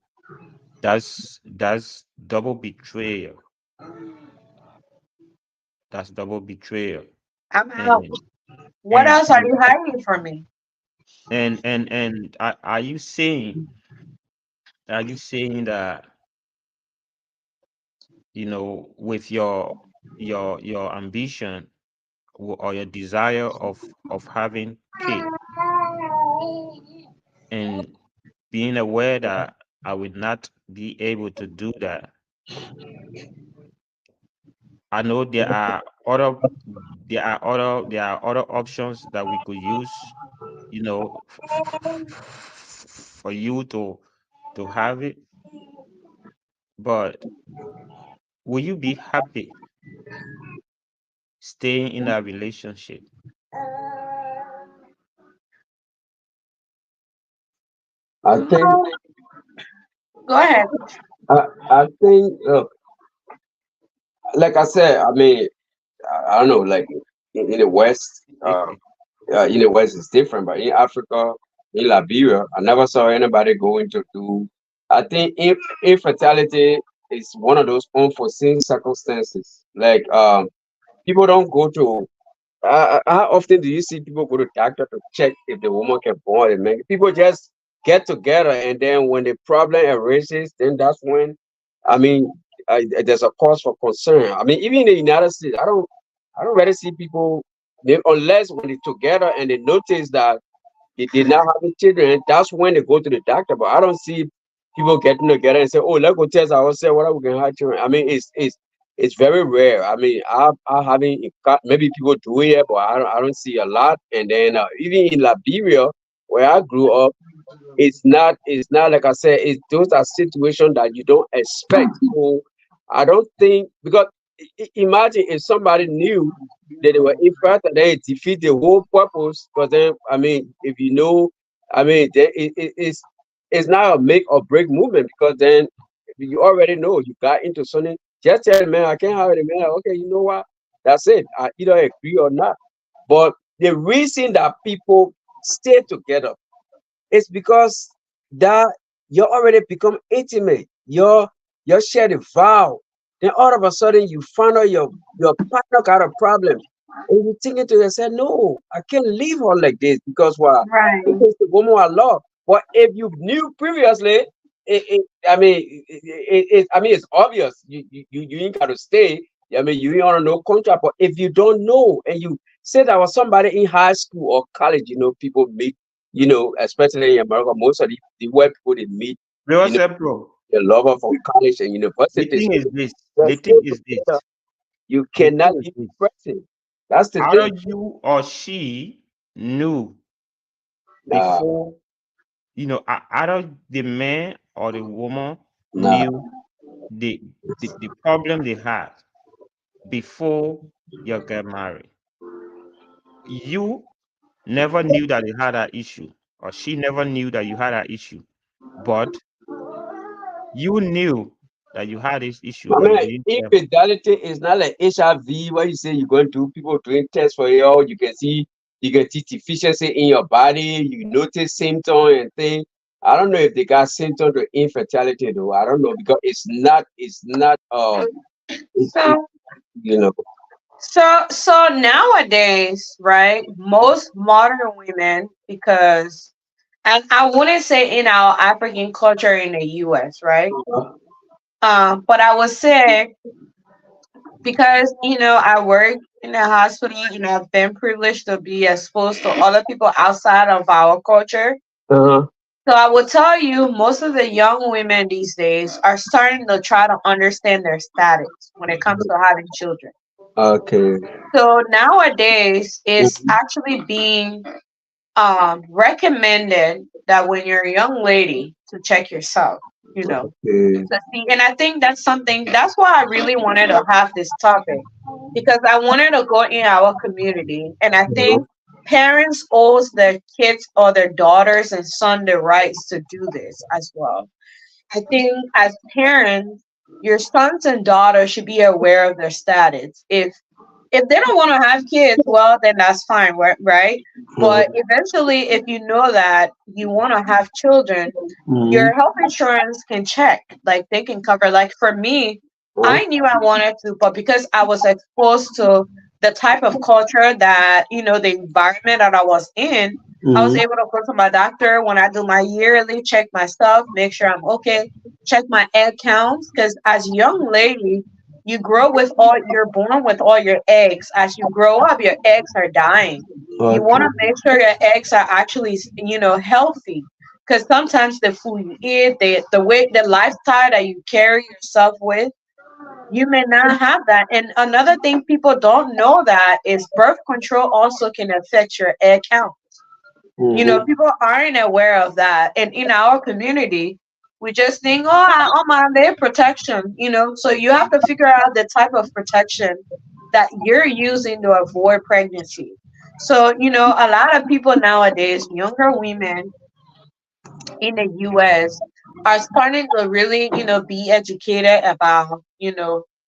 That's double betrayal. That's double betrayal. I'm out. And What and else are you hiding from me? are you saying that with your ambition or your desire of having kid, and being aware that I would not be able to do that? I know there are other there are other options that we could use, for you to have it. But will you be happy staying in that relationship? I think, Go ahead. I think, like I said, I mean, I don't know, like in the West, in the West it's different, but in Africa, in Liberia, I never saw anybody going to do. I think infertility is one of those unforeseen circumstances. Like people don't go to. How often do you see people go to doctor to check if the woman can born? And man, people just get together, and then when the problem arises, then that's when, I mean, there's a cause for concern. I mean, even in the United States, I don't really see people unless when they're together and they notice that they did not have the children. That's when they go to the doctor. But I don't see people getting together and say, "Oh, let's go test ourselves whether we can have children." I mean, it's very rare. I mean, I haven't maybe people do it, but I don't see a lot. And then even in Liberia, where I grew up, it's not like I said, it's those are situations that you don't expect. So I don't think, because imagine if somebody knew that they were infertile, then it defeat the whole purpose. Because then, I mean, if you know, I mean, then it's not a make or break movement, because then you already know you got into something. Just tell the man, I can't have it. The man, like, okay, you know what? That's it. I either agree or not. But the reason that people stay together, it's because that you already become intimate. You share the vow. Then all of a sudden you find out your partner got a problem. And you thinking to yourself, no, I can't leave her like this because what? This Right. is the woman I love. But if you knew previously, I mean, I mean, it's obvious. You ain't got to stay. I mean, you ain't on no contract. But if you don't know, and you say that was somebody in high school or college, people meet, especially in America, most of the white people they meet, Bro, you know, bro, the lover from college and the university. thing So is this. they're The still thing is this. together. You The cannot thing is leave this. the person. That's the Either thing. you or she knew Nah, before, either the man or the woman nah. knew the the problem they had before you get married. You never knew that you had that issue, or she never knew that you had that issue, but you knew that you had this issue, I but you mean, didn't tell her. infidelity is not like HIV, where you say you're going to people doing tests for you. You can see deficiency in your body. You notice symptoms and things. I don't know if they got symptoms of infertility though. I don't know, because it's not it, So you know. so nowadays, right? Most modern women, because and I wouldn't say in our African culture in the US, right? But I would say because I work in a hospital and I've been privileged to be exposed to other people outside of our culture. Uh-huh. So I would tell you most of the young women these days are starting to try to understand their status when it comes to having children. Okay. So nowadays it's actually being recommended that when you're a young lady to check yourself, Okay. to see. And I think that's something, that's why I really wanted to have this topic, because I wanted to go in our community. And I think parents owes their kids or their daughters and son the rights to do this as well. I think as parents, your sons and daughters should be aware of their status. If they don't want to have kids, well, then that's fine, right? But eventually, if you know that you want to have children, Mm-hmm. your health insurance can check, like they can cover. Like for me, I knew I wanted to, but because I was exposed to the type of culture that, the environment that I was in, I was Mm-hmm. able to go to my doctor when I do my yearly, check myself, make sure I'm okay, check my egg counts. Because as a young lady, you're born with all your eggs. As you grow up, your eggs are dying. You want Okay. to make sure your eggs are actually, healthy, because sometimes the food you eat, the way, the lifestyle that you carry yourself with, you may not have that. And another thing people don't know that is birth control also can affect your egg count. Mm-hmm. People aren't aware of that. And in our community, we just think, oh, I'm on their protection, So you have to figure out the type of protection that you're using to avoid pregnancy. So, a lot of people nowadays, younger women in the US are starting to really, be educated about,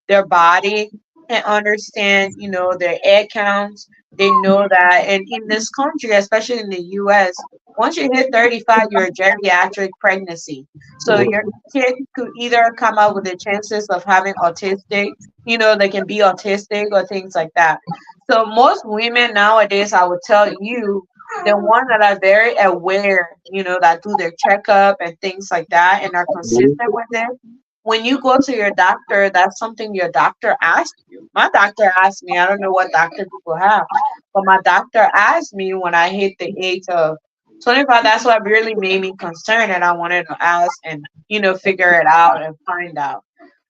their body and understand, their egg counts. They know that. And in this country, especially in the US, once you hit 35, you're a geriatric pregnancy. So your kid could either come out with the chances of having autistic, they can be autistic or things like that. So most women nowadays, I would tell you, the one that are very aware, that do their checkup and things like that and are consistent with it. When you go to your doctor, that's something your doctor asked you. My doctor asked me, I don't know what doctor people have, but my doctor asked me when I hit the age of 25. That's what really made me concerned, and I wanted to ask and, figure it out and find out.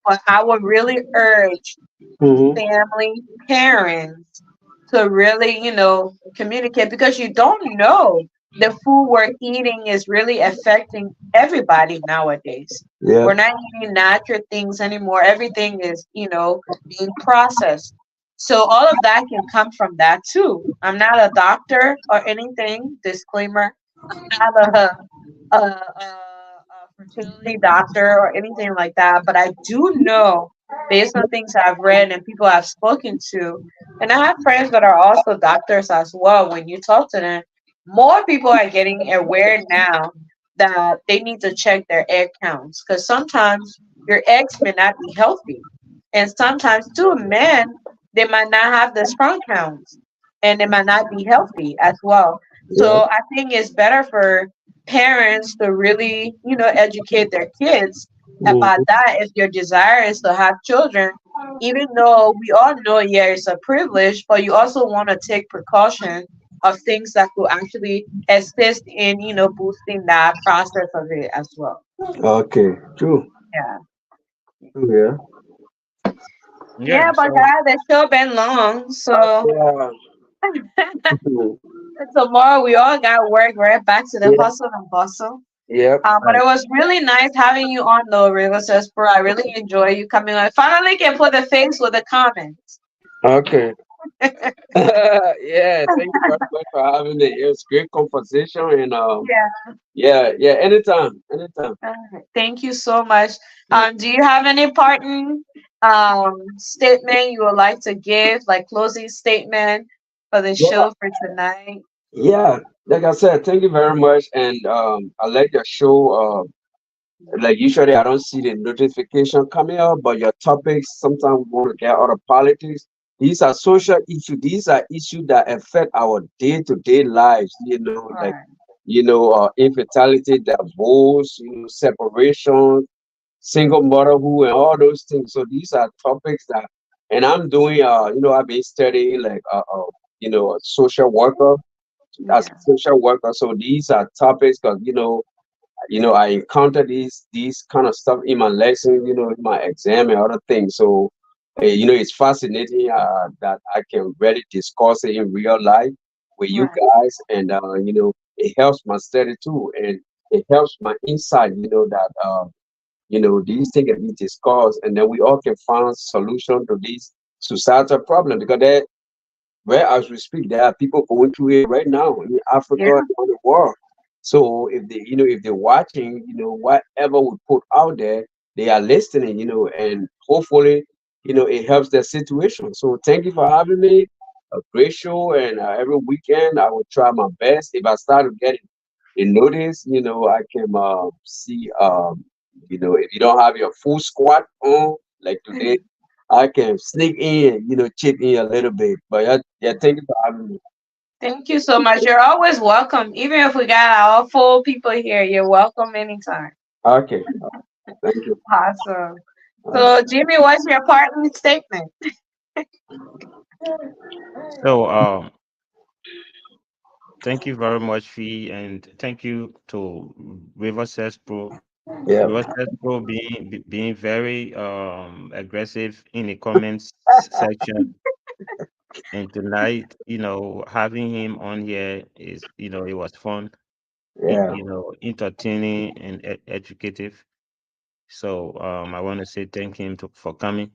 But I would really urge Mm-hmm. family, parents to really, communicate because you don't know the food we're eating is really affecting everybody nowadays. Yep. We're not eating natural things anymore. Everything is, being processed. So all of that can come from that too. I'm not a doctor or anything, disclaimer. I'm not a fertility doctor or anything like that, but I do know based on things I've read and people I've spoken to, and I have friends that are also doctors as well. When you talk to them, more people are getting aware now that they need to check their egg counts because sometimes your eggs may not be healthy, and sometimes too men they might not have the sperm counts and they might not be healthy as well. Yep. So I think it's better for parents to really, educate their kids about Mm-hmm. that if your desire is to have children, even though we all know, yeah, it's a privilege, but you also want to take precaution of things that could actually assist in, boosting that process of it as well. Okay. True. Yeah. True. Yeah. Yeah, Yeah. but So God, the show been long, so Yeah. Mhm. tomorrow we all got work right back to the Yeah. hustle and bustle. Yep. But right. it was really nice having you on though, River Says Pro. I really enjoy you coming on. Finally can put the face with the comments. Okay. Yeah. Thank you very much for having me. It was great conversation and Yeah. yeah, yeah. Anytime. Anytime. Thank you so much. Yeah. Do you have any parting statement you would like to give, like closing statement for the Yeah. show for tonight? Yeah. Like I said, thank you very much. And I like your show. Like usually I don't see the notification coming up, but your topics sometimes we want to get out of politics. These are social issues. These are issues that affect our day-to-day lives, like Right. infertility, divorce, separation, single motherhood, and all those things. So these are topics that, and I'm doing, I've been studying like, a social worker as a Yeah. social worker. So these are topics because I encounter these kind of stuff in my lesson, in my exam and other things. So, it's fascinating that I can really discuss it in real life with you Right. guys, and it helps my study too, and it helps my insight. That these things can be discussed, and then we all can find solution to these societal problem because where as we speak, there are people going through it right now in Africa Yeah. and all the world. So if they're watching, whatever we put out there, they are listening, and hopefully, it helps their situation. So thank you for having me. A great show, and every weekend I will try my best. If I start getting a notice, I can see, if you don't have your full squad on, like today, I can sneak in, chip in a little bit. But yeah, yeah, thank you for having me. Thank you so much. You're always welcome. Even if we got our full people here, you're welcome anytime. Okay, thank you. Awesome. Uh, So, Jimmy, what's your parting statement? So thank you very much, Fee, and thank you to River Says Pro Yeah. You also being very aggressive in the comments section. And tonight, having him on here is, it was fun, Yeah. entertaining and educative. So I want to say thank him for coming,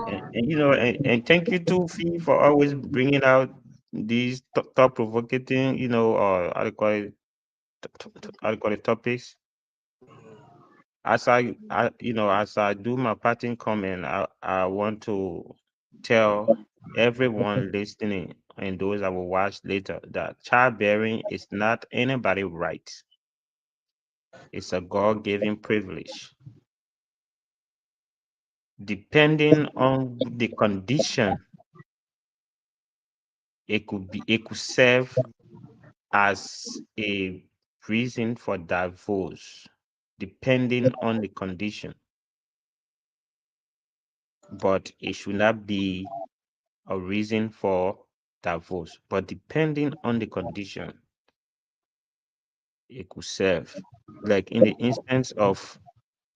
and thank you too, Fee, for always bringing out these thought provoking, or how do you call it, how do you call it, topics. As I do my parting comment, I want to tell everyone listening and those that will watch later that childbearing is not anybody's right. It's a God-given privilege. Depending on the condition, it could serve as a reason for divorce, depending on the condition, but it should not be a reason for divorce. But depending on the condition, it could serve. Like in the instance of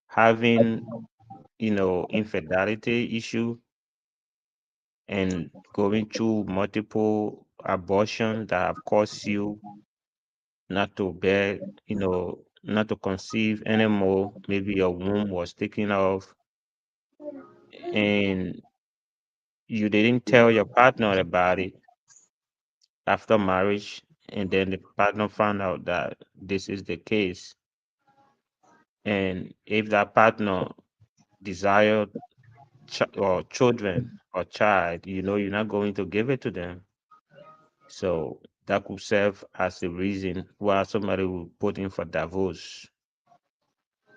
having, infidelity issue and going through multiple abortions that have caused you not to bear, not to conceive anymore. Maybe your womb was taken off and you didn't tell your partner about it after marriage, and then the partner found out that this is the case. And if that partner desired or children or child, you're not going to give it to them. So that could serve as a reason why somebody will put in for divorce.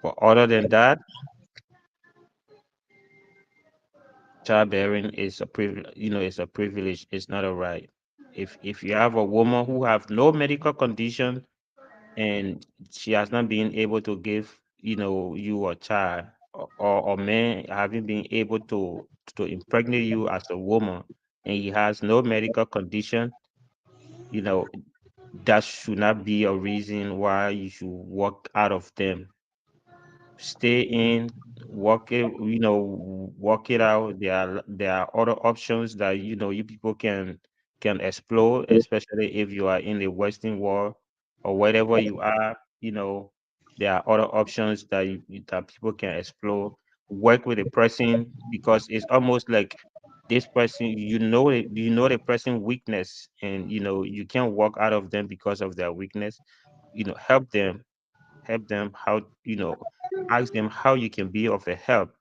But other than that, childbearing is a privilege. It's a privilege. It's not a right. If you have a woman who have no medical condition and she has not been able to give, you a child, or man having been able to impregnate you as a woman, and he has no medical condition, you know, that should not be a reason why you should walk out of them. Stay in, work it out. There are other options that you people can explore, especially if you are in the Western world or wherever you are. There are other options that people can explore. Work with a person because it's almost like this person, the person weakness, and you can't walk out of them because of their weakness. Help them, how ask them how you can be of a help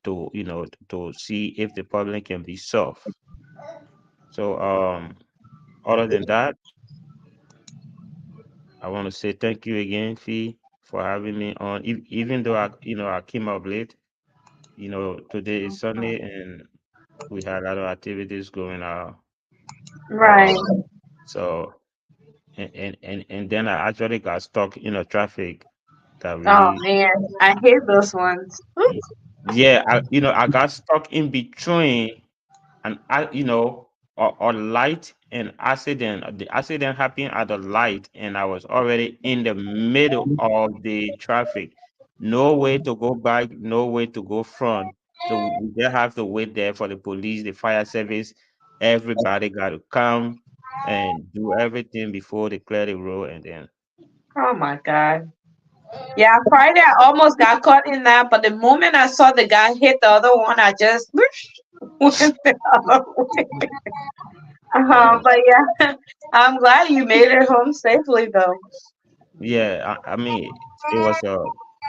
to see if the problem can be solved. So other than that, I want to say thank you again, Fee, for having me on. Even though I came up late, today is Sunday and we had a lot of activities going on. Right. um so and then I actually got stuck in a traffic that Oh really. man, I hate those ones. Yeah, I got stuck in between and a light and accident. The accident happened at the light, and I was already in the middle of the traffic. No way to go back, no way to go front. So we just have to wait there for the police, the fire service. Everybody got to come and do everything before they clear the road, and then Oh my God. Yeah, Friday I almost got caught in that, but the moment I saw the guy hit the other one, I just went the other way. yeah, But yeah, I'm glad you made it home safely though. yeah. I mean, it was a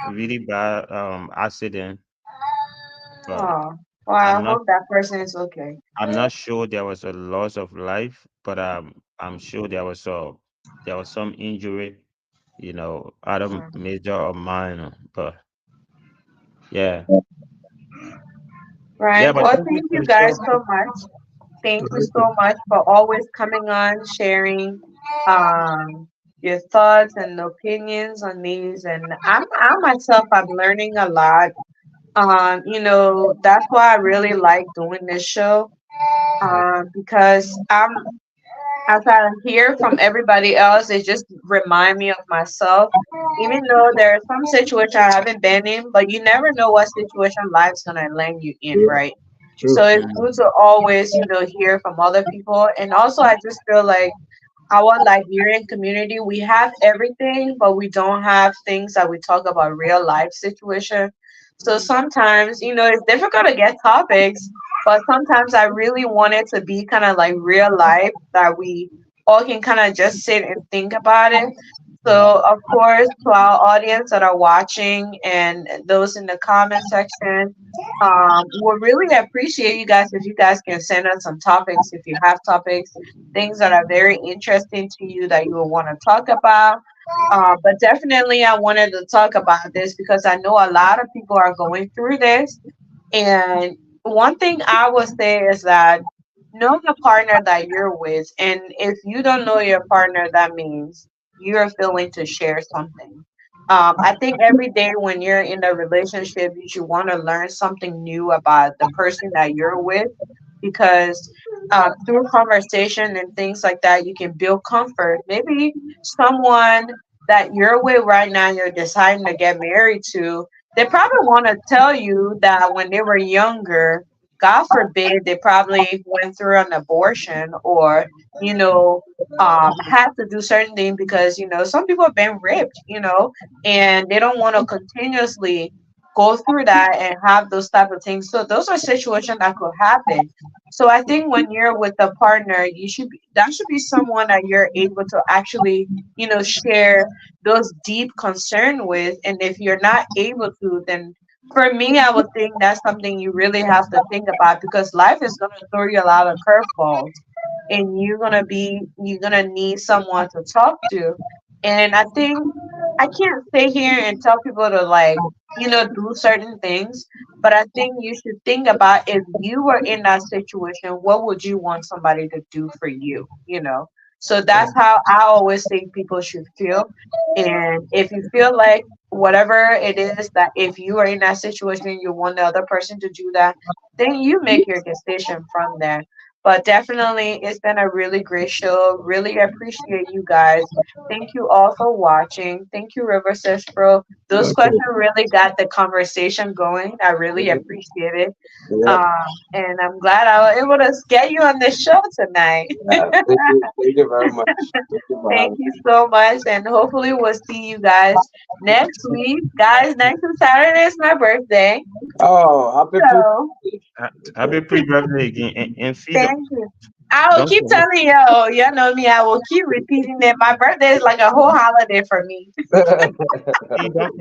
really bad accident, but Oh, well, I I'm not hope that person is okay. I'm not sure there was a loss of life, but I'm sure there was some injury, either Mm. major or minor. But yeah, Right. yeah. But Well, thank you thank for you the guys show. so much. Thank you so much for always coming on, sharing um your thoughts and opinions on these. And I myself, I'm learning a lot. That's why I really like doing this show. Because as I hear from everybody else, it just remind me of myself. Even though there are some situations I haven't been in, but you never know what situation life's gonna land you in, Yeah, right? true. So it's Mm, good to always, hear from other people. And also, I just feel like our Liberian community, we have everything, but we don't have things that we talk about real life situation. So sometimes, it's difficult to get topics, but sometimes I really want it to be kind of like real life that we all can kind of just sit and think about it. So, of course, to our audience that are watching and those in the comment section, we'll really appreciate you guys if you guys can send us some topics if you have topics, things that are very interesting to you that you will want to talk about. But definitely, I wanted to talk about this because I know a lot of people are going through this. And one thing I would say is that know the partner that you're with. And if you don't know your partner, that means you're willing to share something. I think every day when you're in a relationship, you should want to learn something new about the person that you're with because through conversation and things like that, you can build comfort. Maybe someone that you're with right now, you're deciding to get married to, they probably want to tell you that when they were younger, God forbid, they probably went through an abortion or, had to do certain things because, some people have been raped, and they don't want to continuously go through that and have those type of things. So those are situations that could happen. So I think when you're with a partner, that should be someone that you're able to actually, share those deep concern with. And if you're not able to, then for me, I would think that's something you really have to think about because life is gonna throw you a lot of curveballs and you're gonna need someone to talk to. And I think I can't stay here and tell people to like, do certain things, but I think you should think about if you were in that situation, what would you want somebody to do for you, So that's how I always think people should feel. And if you feel like whatever it is that if you are in that situation, you want the other person to do that, then you make your decision from there. But definitely, it's been a really great show. Really appreciate you guys. Thank you all for watching. Thank you, River Sis Bro. Those questions Okay. really got the conversation going. I really appreciate it. Yeah. And I'm glad I was able to get you on the show tonight. Thank you very much. Thank you for Thank having you so much. And hopefully, we'll see you guys next week. Guys, next Saturday is my birthday. me. Oh, happy So, happy pre-birthday again, and Fido. thank you. I will Don't keep forget, telling you know me, I will keep repeating that my birthday is like a whole holiday for me. see, don't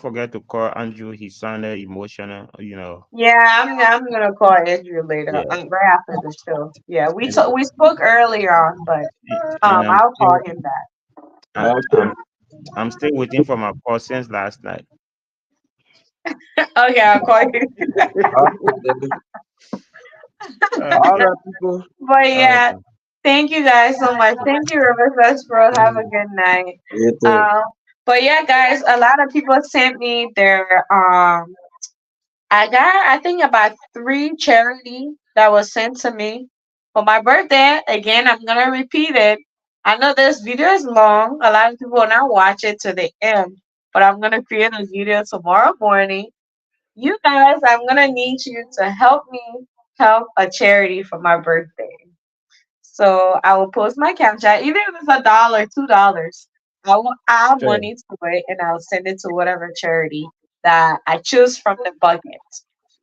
forget to call Andrew. He sounded emotional. Yeah, I'm gonna call Andrew later, Yeah, right after the show. Yeah, yeah. we spoke earlier on, but And I'll call him back. I, Okay. I'm I'm still waiting for my call since last night. Okay, I'll call you. Okay, then. All Okay, right, people. But yeah, okay. thank you guys so much. Thank you, River Fest Bro. Have a good night. You too. Um, but yeah, guys, a lot of people sent me their I got I think about three charity that was sent to me for my birthday. Again, I'm gonna repeat it. I know this video is long. A lot of people will not watch it to the end, but I'm gonna create a video tomorrow morning. You guys, I'm gonna need you to help me help a charity for my birthday. So I will post my Cash App, even if it's $1, $2. I will add Sure, money to it and I'll send it to whatever charity that I choose from the bucket,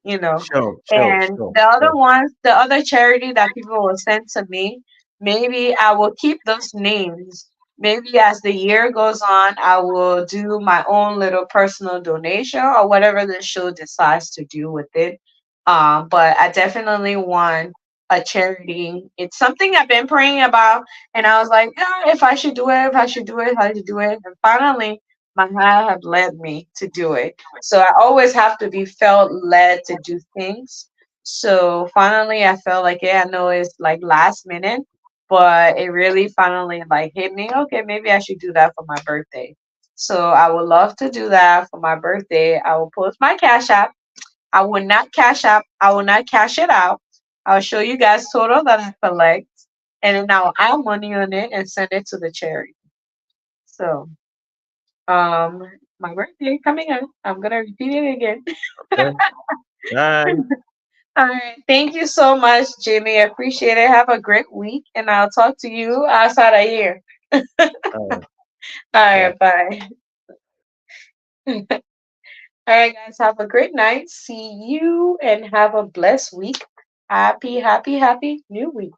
you know. sure, sure, And sure, the other sure. ones, the other charity that people will send to me, maybe I will keep those names. Maybe as the year goes on, I will do my own little personal donation or whatever the show decides to do with it. But I definitely want a charity. It's something I've been praying about, and I was like, yeah, if I should do it, if I should do it, if I should do it. And finally, my heart have led me to do it. So I always have to be felt led to do things. So finally, I felt like, yeah, I know it's like last minute, but it really finally like hit me. Okay, maybe I should do that for my birthday. So I would love to do that for my birthday. I will post my Cash App. I will not cash up. I will not cash it out. I'll show you guys total that I collect. and then I'll add money on it and send it to the charity. So, um, my birthday coming up. I'm gonna repeat it again. Okay. Bye. All right. Thank you so much, Jimmy. I appreciate it. Have a great week, and I'll talk to you outside of here. Bye. All Bye. right. Bye. All right, guys. Have a great night. See you and have a blessed week. Happy, happy, happy new week.